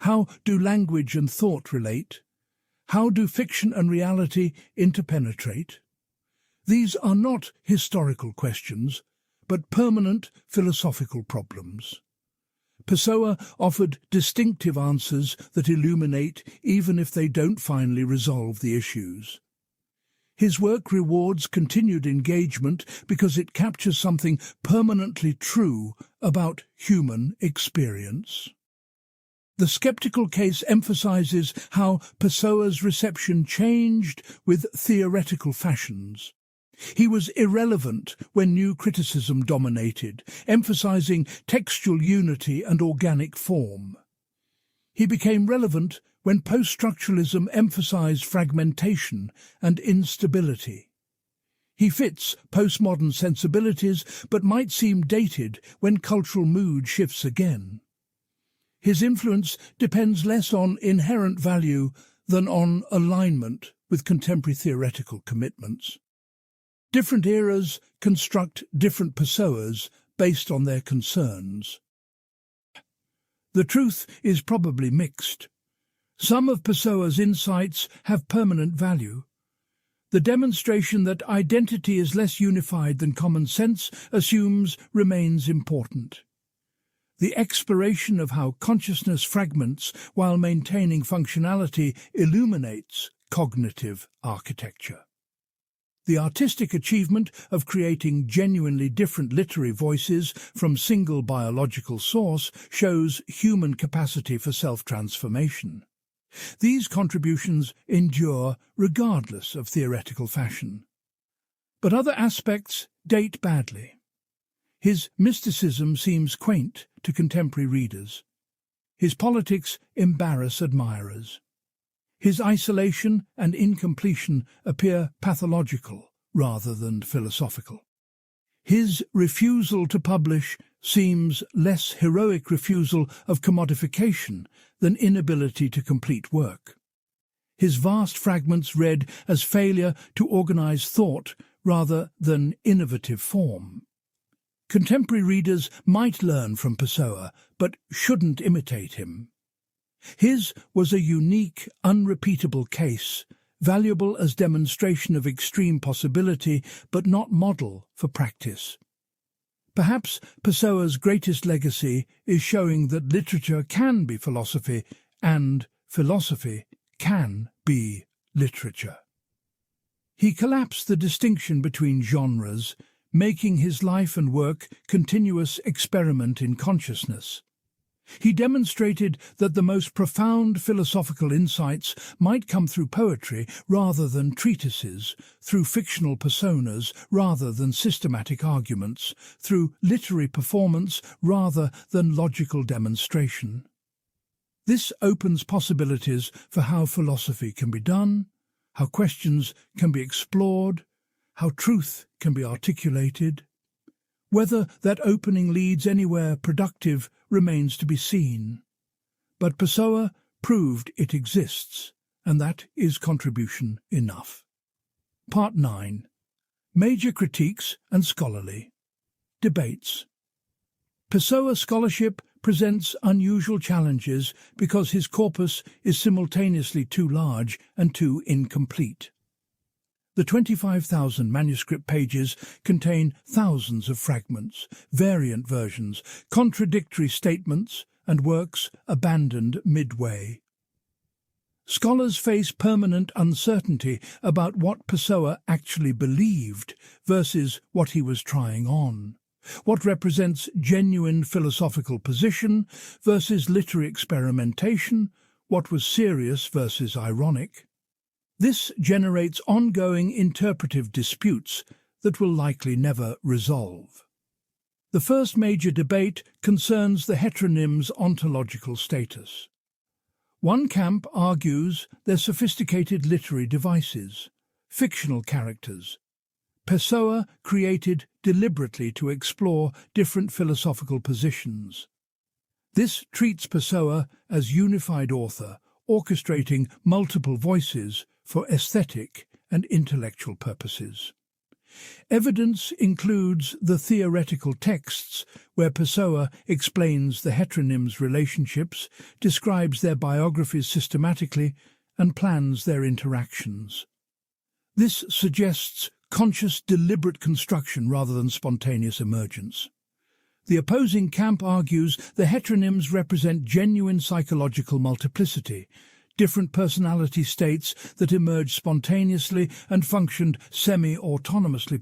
[SPEAKER 1] How do language and thought relate? How do fiction and reality interpenetrate? These are not historical questions, but permanent philosophical problems. Pessoa offered distinctive answers that illuminate even if they don't finally resolve the issues. His work rewards continued engagement because it captures something permanently true about human experience. The skeptical case emphasizes how Pessoa's reception changed with theoretical fashions. He was irrelevant when new criticism dominated, emphasizing textual unity and organic form. He became relevant when post-structuralism emphasized fragmentation and instability. He fits postmodern sensibilities but might seem dated when cultural mood shifts again. His influence depends less on inherent value than on alignment with contemporary theoretical commitments. Different eras construct different Pessoas based on their concerns. The truth is probably mixed. Some of Pessoa's insights have permanent value. The demonstration that identity is less unified than common sense assumes remains important. The exploration of how consciousness fragments while maintaining functionality illuminates cognitive architecture. The artistic achievement of creating genuinely different literary voices from single biological source shows human capacity for self-transformation. These contributions endure regardless of theoretical fashion. But other aspects date badly. His mysticism seems quaint to contemporary readers. His politics embarrass admirers. His isolation and incompletion appear pathological rather than philosophical. His refusal to publish seems less heroic refusal of commodification than inability to complete work. His vast fragments read as failure to organize thought rather than innovative form. Contemporary readers might learn from Pessoa, but shouldn't imitate him. His was a unique, unrepeatable case, valuable as demonstration of extreme possibility, but not model for practice. Perhaps Pessoa's greatest legacy is showing that literature can be philosophy and philosophy can be literature. He collapsed the distinction between genres, making his life and work continuous experiment in consciousness. He demonstrated that the most profound philosophical insights might come through poetry rather than treatises, through fictional personas rather than systematic arguments, through literary performance rather than logical demonstration. This opens possibilities for how philosophy can be done, how questions can be explored, how truth can be articulated. Whether that opening leads anywhere productive remains to be seen. But Pessoa proved it exists, and that is contribution enough. Part 9. Major critiques and scholarly debates. Pessoa scholarship presents unusual challenges because his corpus is simultaneously too large and too incomplete. The 25,000 manuscript pages contain thousands of fragments, variant versions, contradictory statements, and works abandoned midway. Scholars face permanent uncertainty about what Pessoa actually believed versus what he was trying on, what represents genuine philosophical position versus literary experimentation, what was serious versus ironic. This generates ongoing interpretive disputes that will likely never resolve. The first major debate concerns the heteronym's ontological status. One camp argues they're sophisticated literary devices, fictional characters. Pessoa created deliberately to explore different philosophical positions. This treats Pessoa as unified author, orchestrating multiple voices for aesthetic and intellectual purposes. Evidence includes the theoretical texts where Pessoa explains the heteronyms' relationships, describes their biographies systematically, and plans their interactions. This suggests conscious, deliberate construction rather than spontaneous emergence. The opposing camp argues the heteronyms represent genuine psychological multiplicity, different personality states that emerged spontaneously and functioned semi-autonomously.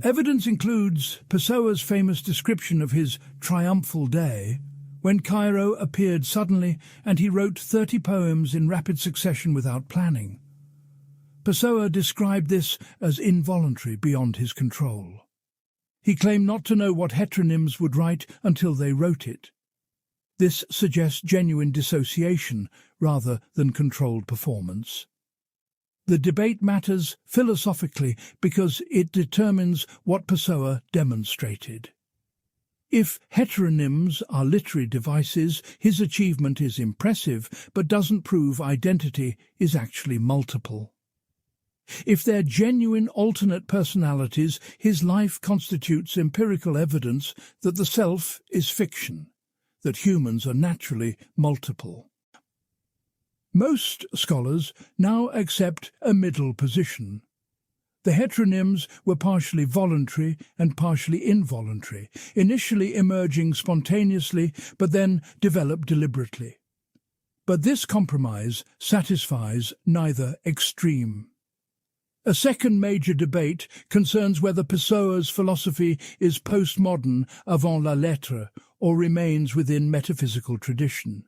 [SPEAKER 1] Evidence includes Pessoa's famous description of his triumphal day, when Cairo appeared suddenly and he wrote 30 poems in rapid succession without planning. Pessoa described this as involuntary, beyond his control. He claimed not to know what heteronyms would write until they wrote it. This suggests genuine dissociation rather than controlled performance. The debate matters philosophically because it determines what Pessoa demonstrated. If heteronyms are literary devices, his achievement is impressive but doesn't prove identity is actually multiple. If they're genuine alternate personalities, his life constitutes empirical evidence that the self is fiction, that humans are naturally multiple. Most scholars now accept a middle position. The heteronyms were partially voluntary and partially involuntary, initially emerging spontaneously but then developed deliberately. But this compromise satisfies neither extreme. A second major debate concerns whether Pessoa's philosophy is postmodern avant la lettre or remains within metaphysical tradition.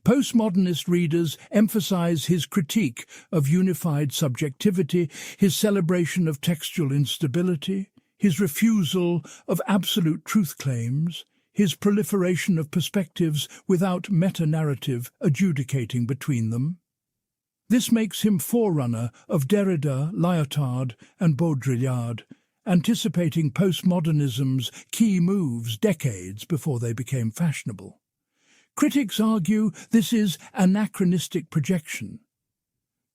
[SPEAKER 1] Postmodernist readers emphasize his critique of unified subjectivity, his celebration of textual instability, his refusal of absolute truth claims, his proliferation of perspectives without meta-narrative adjudicating between them. This makes him forerunner of Derrida, Lyotard, and Baudrillard, anticipating postmodernism's key moves decades before they became fashionable. Critics argue this is anachronistic projection.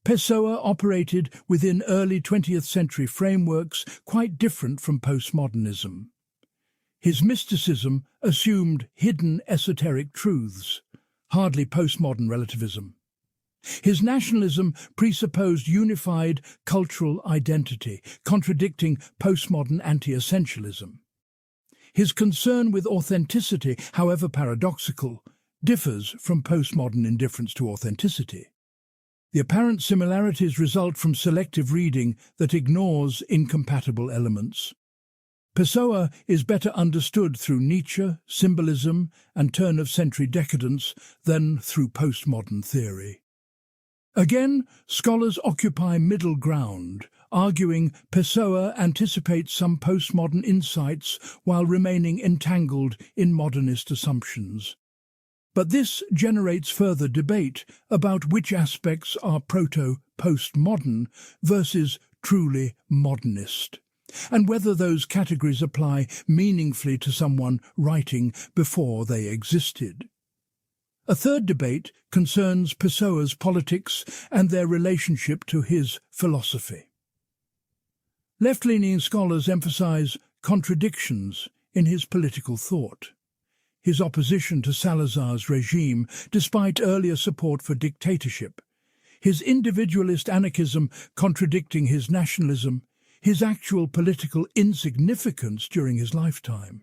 [SPEAKER 1] Pessoa operated within early 20th century frameworks quite different from postmodernism. His mysticism assumed hidden esoteric truths, hardly postmodern relativism. His nationalism presupposed unified cultural identity, contradicting postmodern anti-essentialism. His concern with authenticity, however paradoxical, differs from postmodern indifference to authenticity. The apparent similarities result from selective reading that ignores incompatible elements. Pessoa is better understood through Nietzsche, symbolism, and turn-of-century decadence than through postmodern theory. Again, scholars occupy middle ground, arguing Pessoa anticipates some postmodern insights while remaining entangled in modernist assumptions. But this generates further debate about which aspects are proto-postmodern versus truly modernist, and whether those categories apply meaningfully to someone writing before they existed. A third debate concerns Pessoa's politics and their relationship to his philosophy. Left-leaning scholars emphasize contradictions in his political thought. His opposition to Salazar's regime, despite earlier support for dictatorship, his individualist anarchism contradicting his nationalism, his actual political insignificance during his lifetime.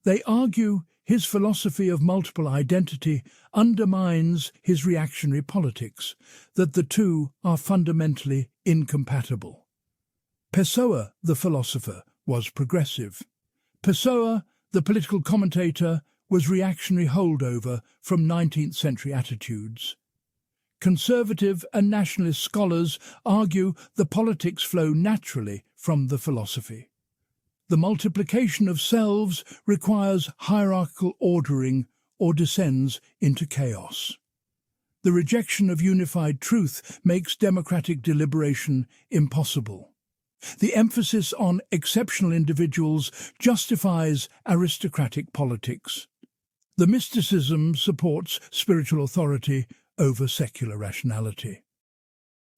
[SPEAKER 1] They argue his philosophy of multiple identity undermines his reactionary politics, that the two are fundamentally incompatible. Pessoa, the philosopher, was progressive. Pessoa, the political commentator, was reactionary holdover from 19th century attitudes. Conservative and nationalist scholars argue the politics flow naturally from the philosophy. The multiplication of selves requires hierarchical ordering or descends into chaos. The rejection of unified truth makes democratic deliberation impossible. The emphasis on exceptional individuals justifies aristocratic politics. The mysticism supports spiritual authority over secular rationality.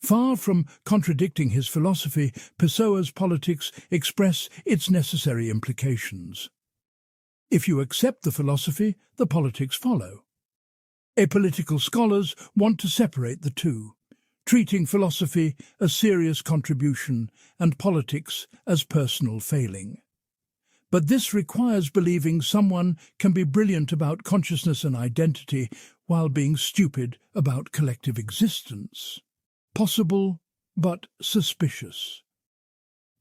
[SPEAKER 1] Far from contradicting his philosophy, Pessoa's politics express its necessary implications. If you accept the philosophy, the politics follow. Apolitical scholars want to separate the two, treating philosophy as serious contribution and politics as personal failing. But this requires believing someone can be brilliant about consciousness and identity while being stupid about collective existence. Possible, but suspicious.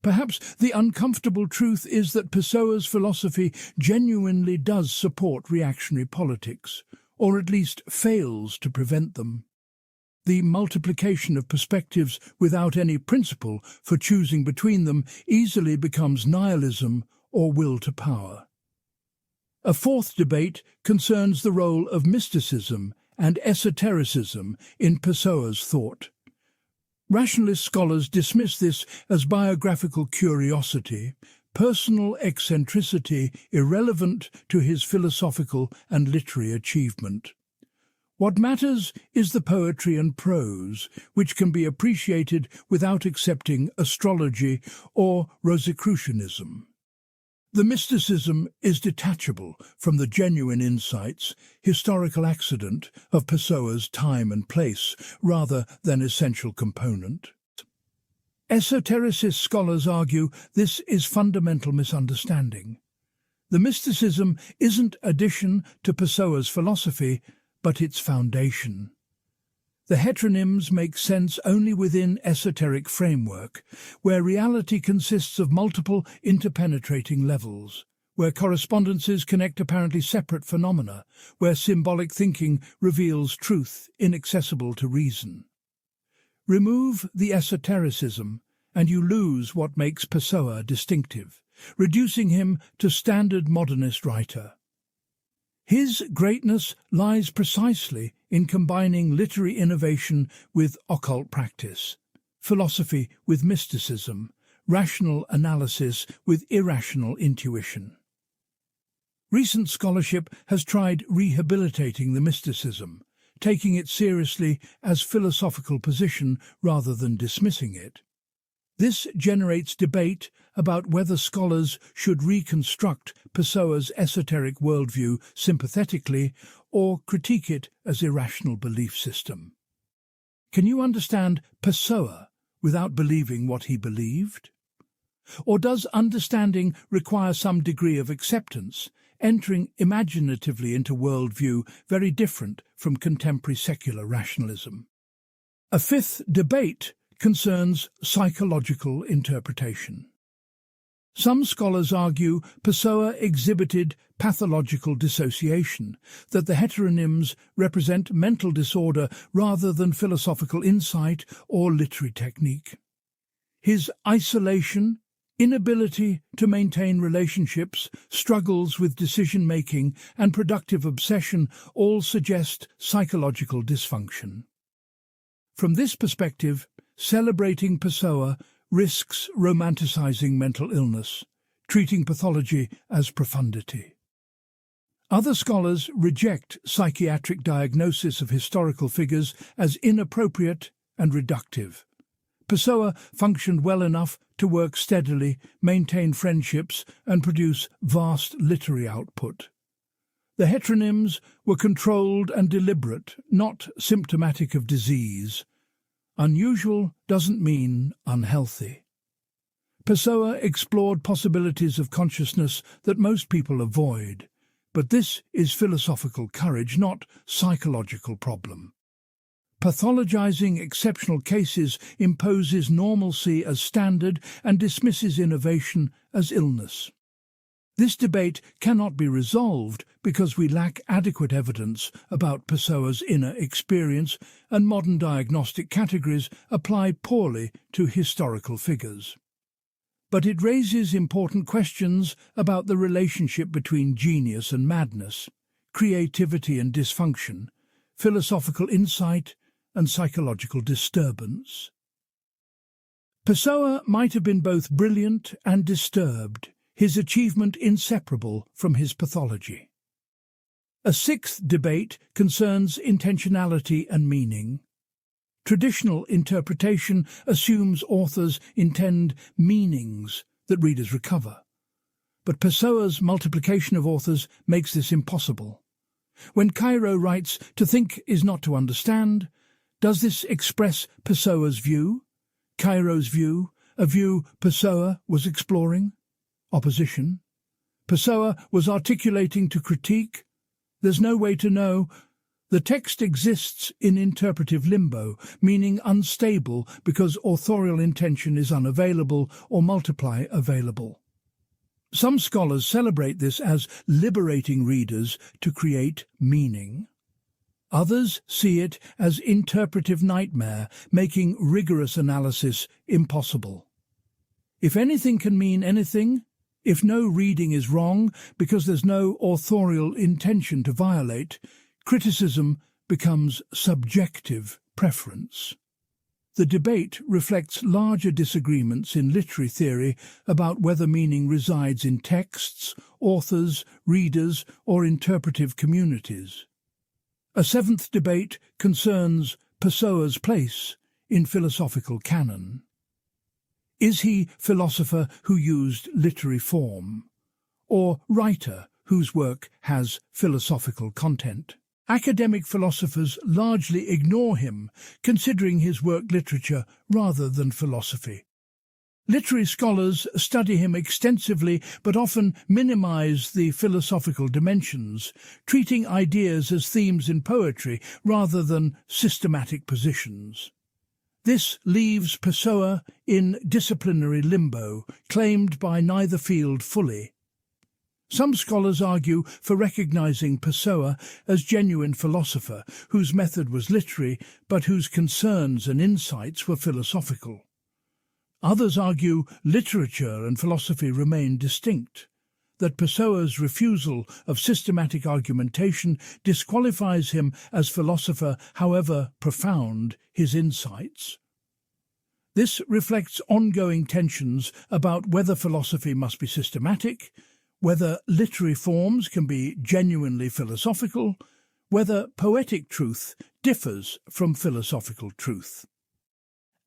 [SPEAKER 1] Perhaps the uncomfortable truth is that Pessoa's philosophy genuinely does support reactionary politics, or at least fails to prevent them. The multiplication of perspectives without any principle for choosing between them easily becomes nihilism or will to power. A fourth debate concerns the role of mysticism and esotericism in Pessoa's thought. Rationalist scholars dismiss this as biographical curiosity, personal eccentricity irrelevant to his philosophical and literary achievement. What matters is the poetry and prose, which can be appreciated without accepting astrology or Rosicrucianism. The mysticism is detachable from the genuine insights, historical accident of Pessoa's time and place, rather than essential component. Esotericist scholars argue this is fundamental misunderstanding. The mysticism isn't addition to Pessoa's philosophy, but its foundation. The heteronyms make sense only within esoteric framework, where reality consists of multiple interpenetrating levels, where correspondences connect apparently separate phenomena, where symbolic thinking reveals truth inaccessible to reason. Remove the esotericism, and you lose what makes Pessoa distinctive, reducing him to standard modernist writer. His greatness lies precisely in combining literary innovation with occult practice, philosophy with mysticism, rational analysis with irrational intuition. Recent scholarship has tried rehabilitating the mysticism, taking it seriously as philosophical position rather than dismissing it. This generates debate about whether scholars should reconstruct Pessoa's esoteric worldview sympathetically or critique it as irrational belief system. Can you understand Pessoa without believing what he believed? Or does understanding require some degree of acceptance, entering imaginatively into worldview very different from contemporary secular rationalism? A fifth debate concerns psychological interpretation. Some scholars argue Pessoa exhibited pathological dissociation, that the heteronyms represent mental disorder rather than philosophical insight or literary technique. His isolation, inability to maintain relationships, struggles with decision-making, and productive obsession all suggest psychological dysfunction. From this perspective, celebrating Pessoa risks romanticizing mental illness, treating pathology as profundity. Other scholars reject psychiatric diagnosis of historical figures as inappropriate and reductive. Pessoa functioned well enough to work steadily, maintain friendships, and produce vast literary output. The heteronyms were controlled and deliberate, not symptomatic of disease. Unusual doesn't mean unhealthy. Pessoa explored possibilities of consciousness that most people avoid, but this is philosophical courage, not psychological problem. Pathologizing exceptional cases imposes normalcy as standard and dismisses innovation as illness. This debate cannot be resolved because we lack adequate evidence about Pessoa's inner experience, and modern diagnostic categories apply poorly to historical figures. But it raises important questions about the relationship between genius and madness, creativity and dysfunction, philosophical insight and psychological disturbance. Pessoa might have been both brilliant and disturbed, his achievement inseparable from his pathology. A sixth debate concerns intentionality and meaning. Traditional interpretation assumes authors intend meanings that readers recover. But Pessoa's multiplication of authors makes this impossible. When Cairo writes, "To think is not to understand," does this express Pessoa's view? Cairo's view? A view Pessoa was exploring? Opposition? Pessoa was articulating to critique? There's no way to know. The text exists in interpretive limbo, meaning unstable because authorial intention is unavailable or multiply available. Some scholars celebrate this as liberating readers to create meaning. Others see it as interpretive nightmare, making rigorous analysis impossible. If anything can mean anything, if no reading is wrong because there's no authorial intention to violate, criticism becomes subjective preference. The debate reflects larger disagreements in literary theory about whether meaning resides in texts, authors, readers, or interpretive communities. A seventh debate concerns Pessoa's place in philosophical canon. Is he philosopher who used literary form, or writer whose work has philosophical content? Academic philosophers largely ignore him, considering his work literature rather than philosophy. Literary scholars study him extensively but often minimize the philosophical dimensions, treating ideas as themes in poetry rather than systematic positions. This leaves Pessoa in disciplinary limbo, claimed by neither field fully. Some scholars argue for recognizing Pessoa as genuine philosopher, whose method was literary, but whose concerns and insights were philosophical. Others argue literature and philosophy remain distinct, that Pessoa's refusal of systematic argumentation disqualifies him as philosopher, however profound his insights. This reflects ongoing tensions about whether philosophy must be systematic, whether literary forms can be genuinely philosophical, whether poetic truth differs from philosophical truth.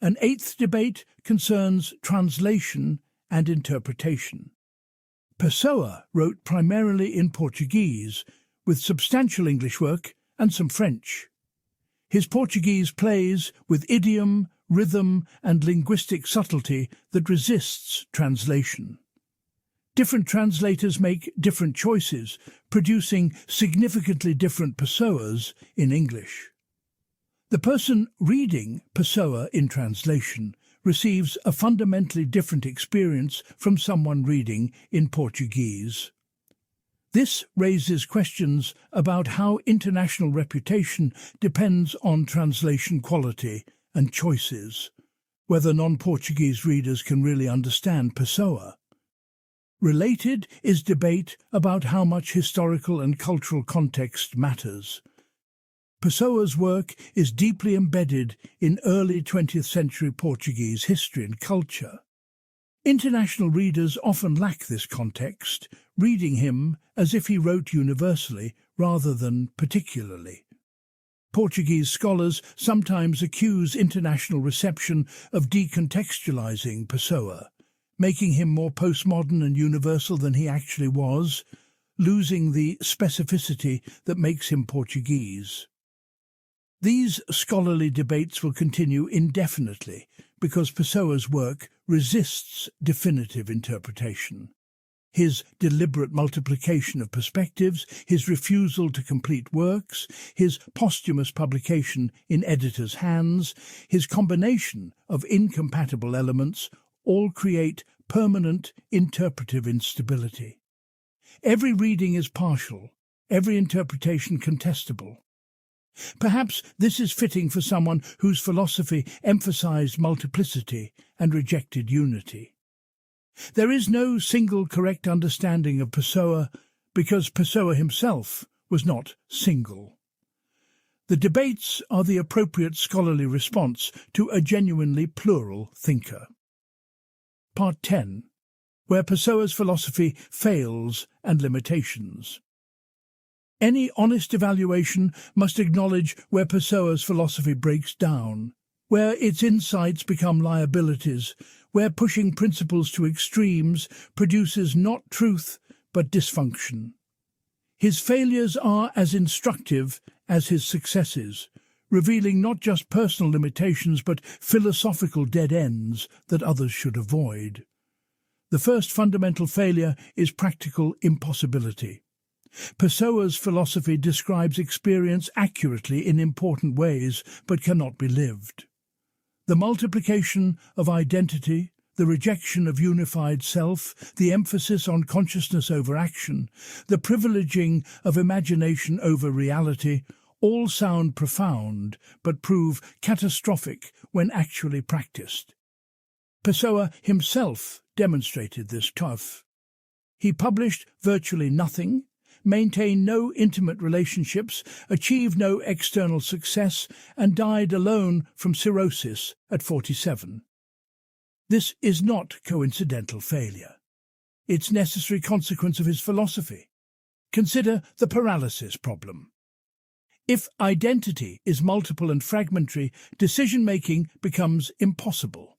[SPEAKER 1] An eighth debate concerns translation and interpretation. Pessoa wrote primarily in Portuguese, with substantial English work and some French. His Portuguese plays with idiom, rhythm, and linguistic subtlety that resists translation. Different translators make different choices, producing significantly different Pessoas in English. The person reading Pessoa in translation receives a fundamentally different experience from someone reading in Portuguese. This raises questions about how international reputation depends on translation quality and choices, whether non-Portuguese readers can really understand Pessoa. Related is debate about how much historical and cultural context matters. Pessoa's work is deeply embedded in early 20th century Portuguese history and culture. International readers often lack this context, reading him as if he wrote universally rather than particularly. Portuguese scholars sometimes accuse international reception of decontextualizing Pessoa, making him more postmodern and universal than he actually was, losing the specificity that makes him Portuguese. These scholarly debates will continue indefinitely because Pessoa's work resists definitive interpretation. His deliberate multiplication of perspectives, his refusal to complete works, his posthumous publication in editors' hands, his combination of incompatible elements all create permanent interpretive instability. Every reading is partial, every interpretation contestable. Perhaps this is fitting for someone whose philosophy emphasized multiplicity and rejected unity. There is no single correct understanding of Pessoa because Pessoa himself was not single. The debates are the appropriate scholarly response to a genuinely plural thinker. Part 10, where Pessoa's philosophy fails and limitations. Any honest evaluation must acknowledge where Pessoa's philosophy breaks down, where its insights become liabilities, where pushing principles to extremes produces not truth but dysfunction. His failures are as instructive as his successes, revealing not just personal limitations but philosophical dead ends that others should avoid. The first fundamental failure is practical impossibility. Pessoa's philosophy describes experience accurately in important ways but cannot be lived. The multiplication of identity, the rejection of unified self, the emphasis on consciousness over action, the privileging of imagination over reality, all sound profound but prove catastrophic when actually practiced. Pessoa himself demonstrated this tough. He published virtually nothing, maintained no intimate relationships, achieved no external success, and died alone from cirrhosis at 47. This is not coincidental failure. It's necessary consequence of his philosophy. Consider the paralysis problem. If identity is multiple and fragmentary, decision-making becomes impossible.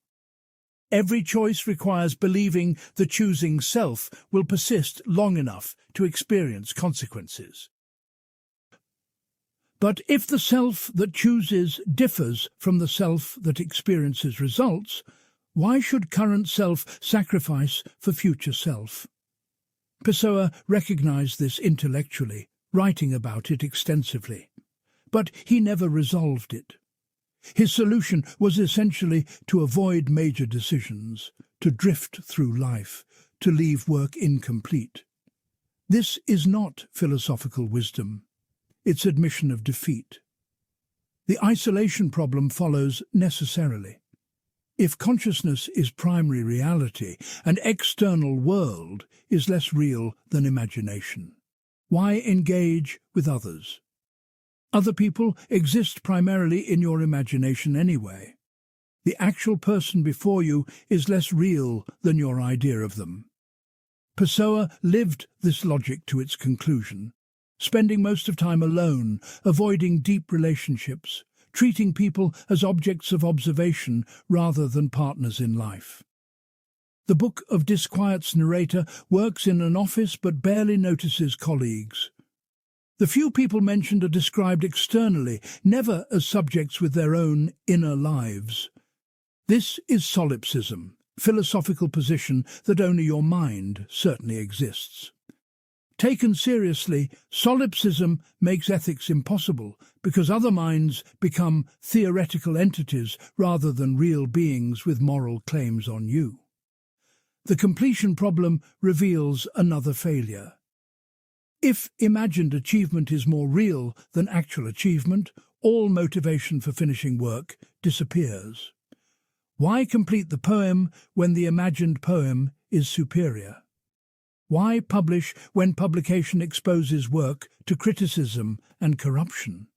[SPEAKER 1] Every choice requires believing the choosing self will persist long enough to experience consequences. But if the self that chooses differs from the self that experiences results, why should current self sacrifice for future self? Pessoa recognized this intellectually, writing about it extensively. But he never resolved it. His solution was essentially to avoid major decisions, to drift through life, to leave work incomplete. This is not philosophical wisdom. It's admission of defeat. The isolation problem follows necessarily. If consciousness is primary reality, an external world is less real than imagination. Why engage with others? Other people exist primarily in your imagination anyway. The actual person before you is less real than your idea of them. Pessoa lived this logic to its conclusion, spending most of time alone, avoiding deep relationships, treating people as objects of observation rather than partners in life. The Book of Disquiet's narrator works in an office but barely notices colleagues. The few people mentioned are described externally, never as subjects with their own inner lives. This is solipsism, philosophical position that only your mind certainly exists. Taken seriously, solipsism makes ethics impossible because other minds become theoretical entities rather than real beings with moral claims on you. The completion problem reveals another failure. If imagined achievement is more real than actual achievement, all motivation for finishing work disappears. Why complete the poem when the imagined poem is superior? Why publish when publication exposes work to criticism and corruption?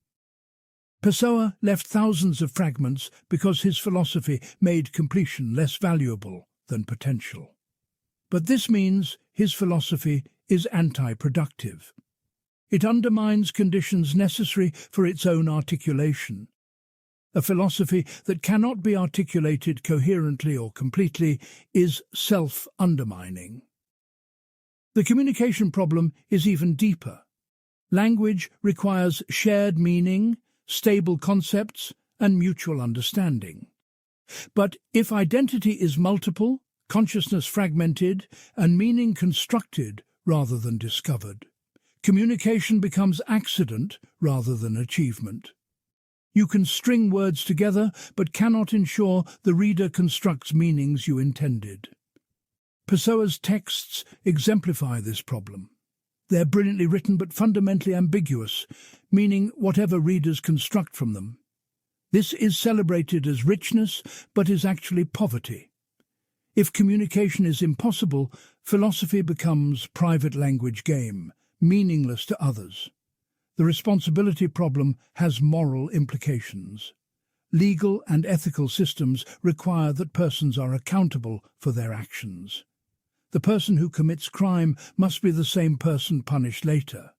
[SPEAKER 1] Pessoa left thousands of fragments because his philosophy made completion less valuable than potential. But this means his philosophy is anti-productive. It undermines conditions necessary for its own articulation. A philosophy that cannot be articulated coherently or completely is self-undermining. The communication problem is even deeper. Language requires shared meaning, stable concepts, and mutual understanding. But if identity is multiple, consciousness fragmented, and meaning constructed rather than discovered, communication becomes accident rather than achievement. You can string words together but cannot ensure the reader constructs meanings you intended. Pessoa's texts exemplify this problem. They're brilliantly written but fundamentally ambiguous, meaning whatever readers construct from them. This is celebrated as richness but is actually poverty. If communication is impossible, philosophy becomes private language game, meaningless to others. The responsibility problem has moral implications. Legal and ethical systems require that persons are accountable for their actions. The person who commits crime must be the same person punished later.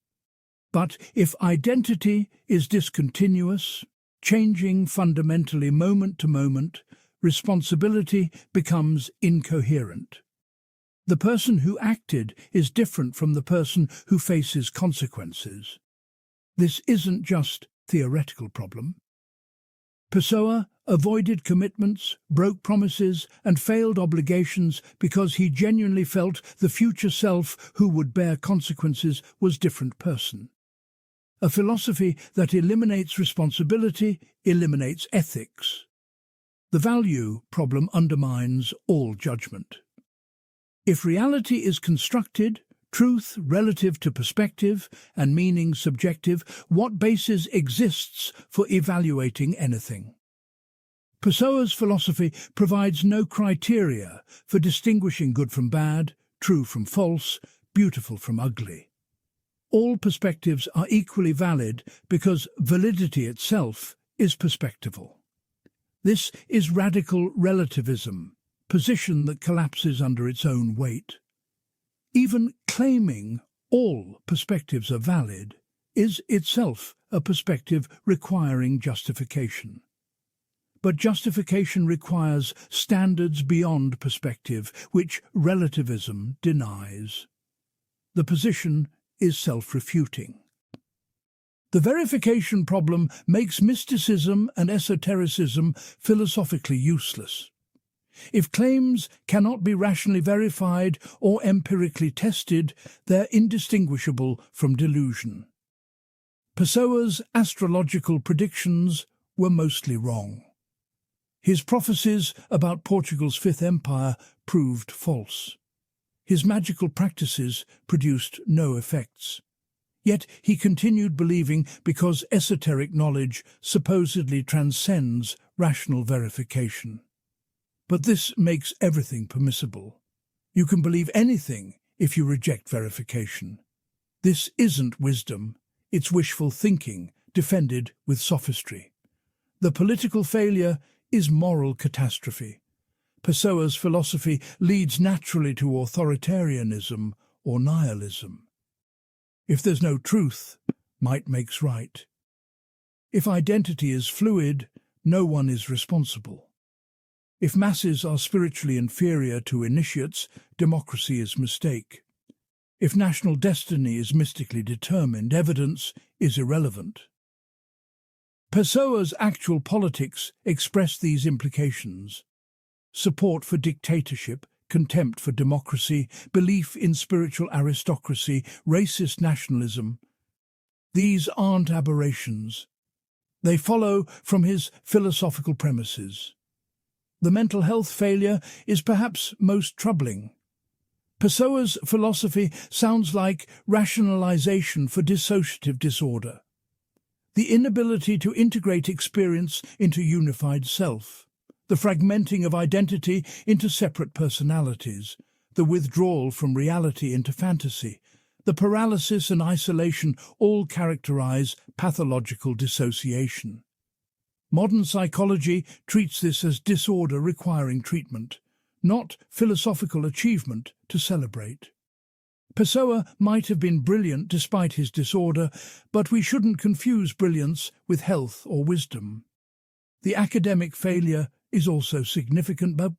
[SPEAKER 1] But if identity is discontinuous, changing fundamentally moment to moment, responsibility becomes incoherent. The person who acted is different from the person who faces consequences. This isn't just a theoretical problem. Pessoa avoided commitments, broke promises, and failed obligations because he genuinely felt the future self who would bear consequences was a different person. A philosophy that eliminates responsibility eliminates ethics. The value problem undermines all judgment. If reality is constructed, truth relative to perspective, and meaning subjective, what basis exists for evaluating anything? Pessoa's philosophy provides no criteria for distinguishing good from bad, true from false, beautiful from ugly. All perspectives are equally valid because validity itself is perspectival. This is radical relativism, position that collapses under its own weight. Even claiming all perspectives are valid is itself a perspective requiring justification. But justification requires standards beyond perspective, which relativism denies. The position is self-refuting. The verification problem makes mysticism and esotericism philosophically useless. If claims cannot be rationally verified or empirically tested, they're indistinguishable from delusion. Pessoa's astrological predictions were mostly wrong. His prophecies about Portugal's Fifth Empire proved false. His magical practices produced no effects. Yet he continued believing because esoteric knowledge supposedly transcends rational verification. But this makes everything permissible. You can believe anything if you reject verification. This isn't wisdom, it's wishful thinking, defended with sophistry. The political failure is moral catastrophe. Pessoa's philosophy leads naturally to authoritarianism or nihilism. If there's no truth, might makes right. If identity is fluid, no one is responsible. If masses are spiritually inferior to initiates, democracy is mistake. If national destiny is mystically determined, evidence is irrelevant. Pessoa's actual politics express these implications. Support for dictatorship, contempt for democracy, belief in spiritual aristocracy, racist nationalism. These aren't aberrations. They follow from his philosophical premises. The mental health failure is perhaps most troubling. Pessoa's philosophy sounds like rationalization for dissociative disorder. The inability to integrate experience into unified self, the fragmenting of identity into separate personalities, the withdrawal from reality into fantasy, the paralysis and isolation all characterize pathological dissociation. Modern psychology treats this as disorder requiring treatment, not philosophical achievement to celebrate. Pessoa might have been brilliant despite his disorder, but we shouldn't confuse brilliance with health or wisdom. The academic failure is also significant, but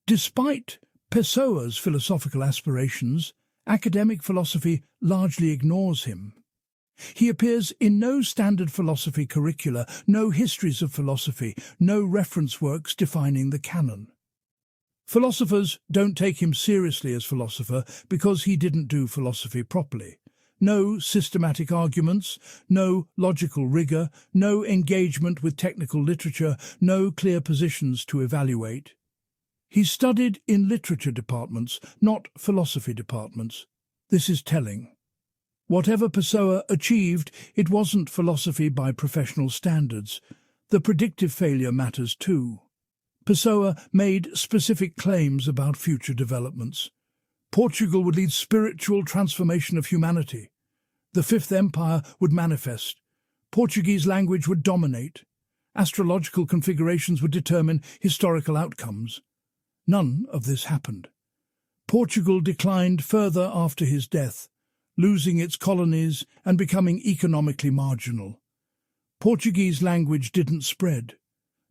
[SPEAKER 1] despite Pessoa's philosophical aspirations, academic philosophy largely ignores him. He appears in no standard philosophy curricula, no histories of philosophy, no reference works defining the canon. Philosophers don't take him seriously as philosopher because he didn't do philosophy properly. No systematic arguments, no logical rigor, no engagement with technical literature, no clear positions to evaluate. He studied in literature departments, not philosophy departments. This is telling. Whatever Pessoa achieved, it wasn't philosophy by professional standards. The predictive failure matters too. Pessoa made specific claims about future developments. Portugal would lead spiritual transformation of humanity. The Fifth Empire would manifest. Portuguese language would dominate. Astrological configurations would determine historical outcomes. None of this happened. Portugal declined further after his death, losing its colonies and becoming economically marginal. Portuguese language didn't spread.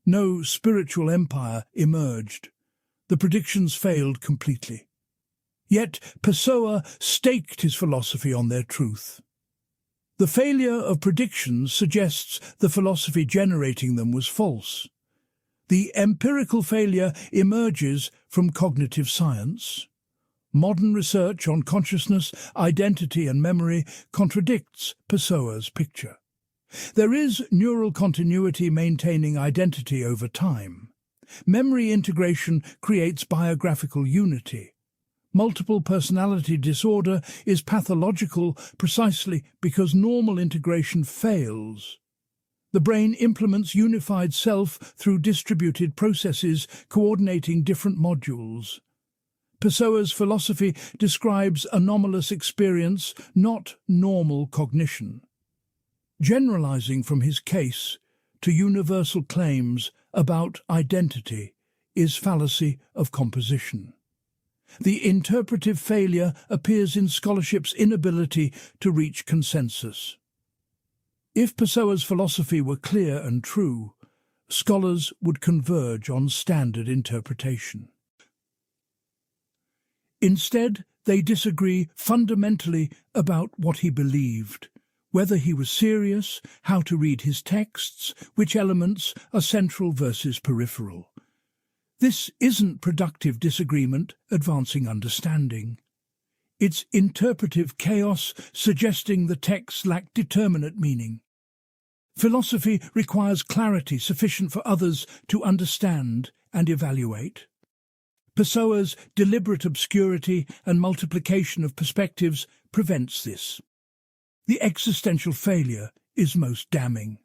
[SPEAKER 1] No spiritual empire emerged. The predictions failed completely. Yet Pessoa staked his philosophy on their truth. The failure of predictions suggests the philosophy generating them was false. The empirical failure emerges from cognitive science. Modern research on consciousness, identity and memory contradicts Pessoa's picture. There is neural continuity maintaining identity over time. Memory integration creates biographical unity. Multiple personality disorder is pathological precisely because normal integration fails. The brain implements unified self through distributed processes coordinating different modules. Pessoa's philosophy describes anomalous experience, not normal cognition. Generalizing from his case to universal claims about identity is fallacy of composition. The interpretive failure appears in scholarship's inability to reach consensus. If Pessoa's philosophy were clear and true, scholars would converge on standard interpretation. Instead, they disagree fundamentally about what he believed, whether he was serious, how to read his texts, which elements are central versus peripheral. This isn't productive disagreement advancing understanding. It's interpretive chaos suggesting the texts lack determinate meaning. Philosophy requires clarity sufficient for others to understand and evaluate. Pessoa's deliberate obscurity and multiplication of perspectives prevents this. The existential failure is most damning.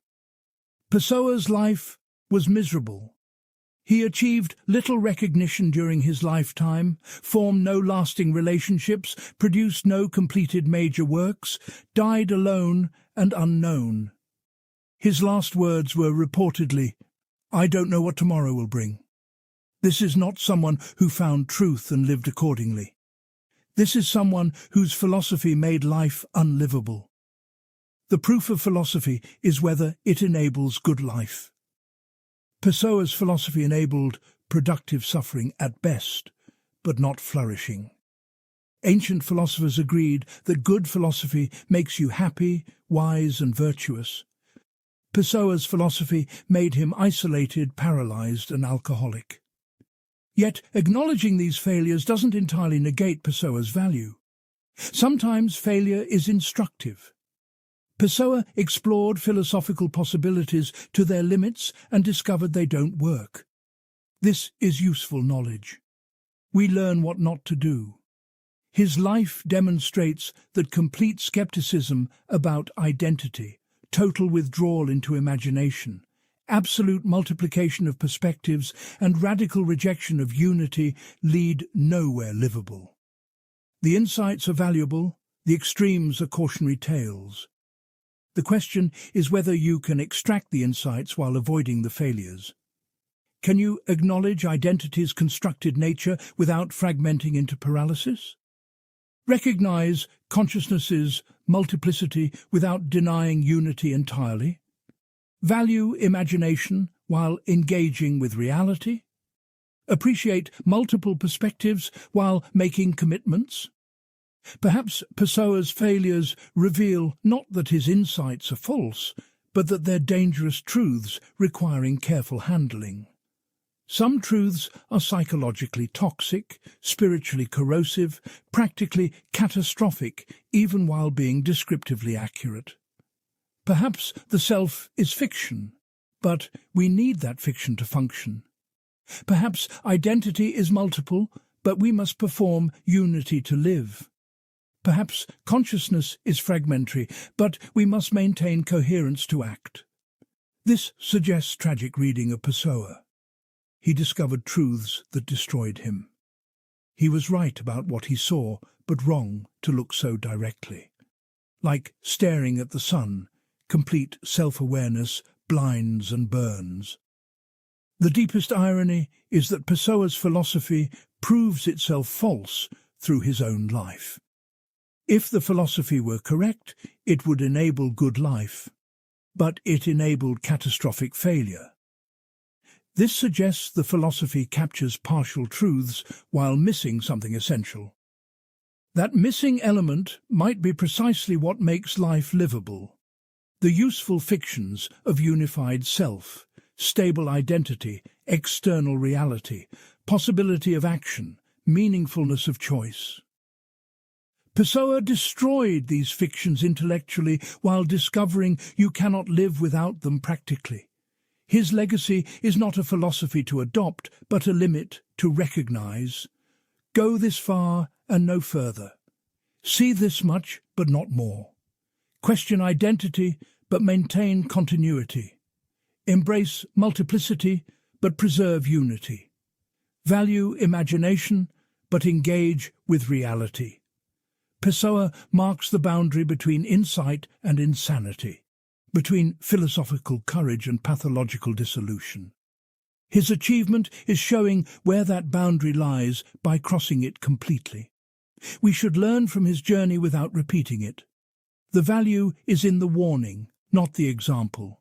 [SPEAKER 1] Pessoa's life was miserable. He achieved little recognition during his lifetime, formed no lasting relationships, produced no completed major works, died alone and unknown. His last words were reportedly, "I don't know what tomorrow will bring." This is not someone who found truth and lived accordingly. This is someone whose philosophy made life unlivable. The proof of philosophy is whether it enables good life. Pessoa's philosophy enabled productive suffering at best, but not flourishing. Ancient philosophers agreed that good philosophy makes you happy, wise and virtuous. Pessoa's philosophy made him isolated, paralyzed and alcoholic. Yet acknowledging these failures doesn't entirely negate Pessoa's value. Sometimes failure is instructive. Pessoa explored philosophical possibilities to their limits and discovered they don't work. This is useful knowledge. We learn what not to do. His life demonstrates that complete skepticism about identity, total withdrawal into imagination, absolute multiplication of perspectives and radical rejection of unity lead nowhere livable. The insights are valuable, the extremes are cautionary tales. The question is whether you can extract the insights while avoiding the failures. Can you acknowledge identity's constructed nature without fragmenting into paralysis? Recognize consciousness's multiplicity without denying unity entirely? Value imagination while engaging with reality? Appreciate multiple perspectives while making commitments? Perhaps Pessoa's failures reveal not that his insights are false, but that they're dangerous truths requiring careful handling. Some truths are psychologically toxic, spiritually corrosive, practically catastrophic, even while being descriptively accurate. Perhaps the self is fiction, but we need that fiction to function. Perhaps identity is multiple, but we must perform unity to live. Perhaps consciousness is fragmentary, but we must maintain coherence to act. This suggests tragic reading of Pessoa. He discovered truths that destroyed him. He was right about what he saw, but wrong to look so directly. Like staring at the sun, complete self-awareness blinds and burns. The deepest irony is that Pessoa's philosophy proves itself false through his own life. If the philosophy were correct, it would enable good life. but it enabled catastrophic failure. This suggests the philosophy captures partial truths while missing something essential. That missing element might be precisely what makes life livable. The useful fictions of unified self, stable identity, external reality, possibility of action, meaningfulness of choice. Pessoa destroyed these fictions intellectually while discovering you cannot live without them practically. His legacy is not a philosophy to adopt, but a limit to recognize. Go this far and no further. See this much, but not more. Question identity, but maintain continuity. Embrace multiplicity, but preserve unity. Value imagination, but engage with reality. Pessoa marks the boundary between insight and insanity, between philosophical courage and pathological dissolution. His achievement is showing where that boundary lies by crossing it completely. We should learn from his journey without repeating it. The value is in the warning, not the example.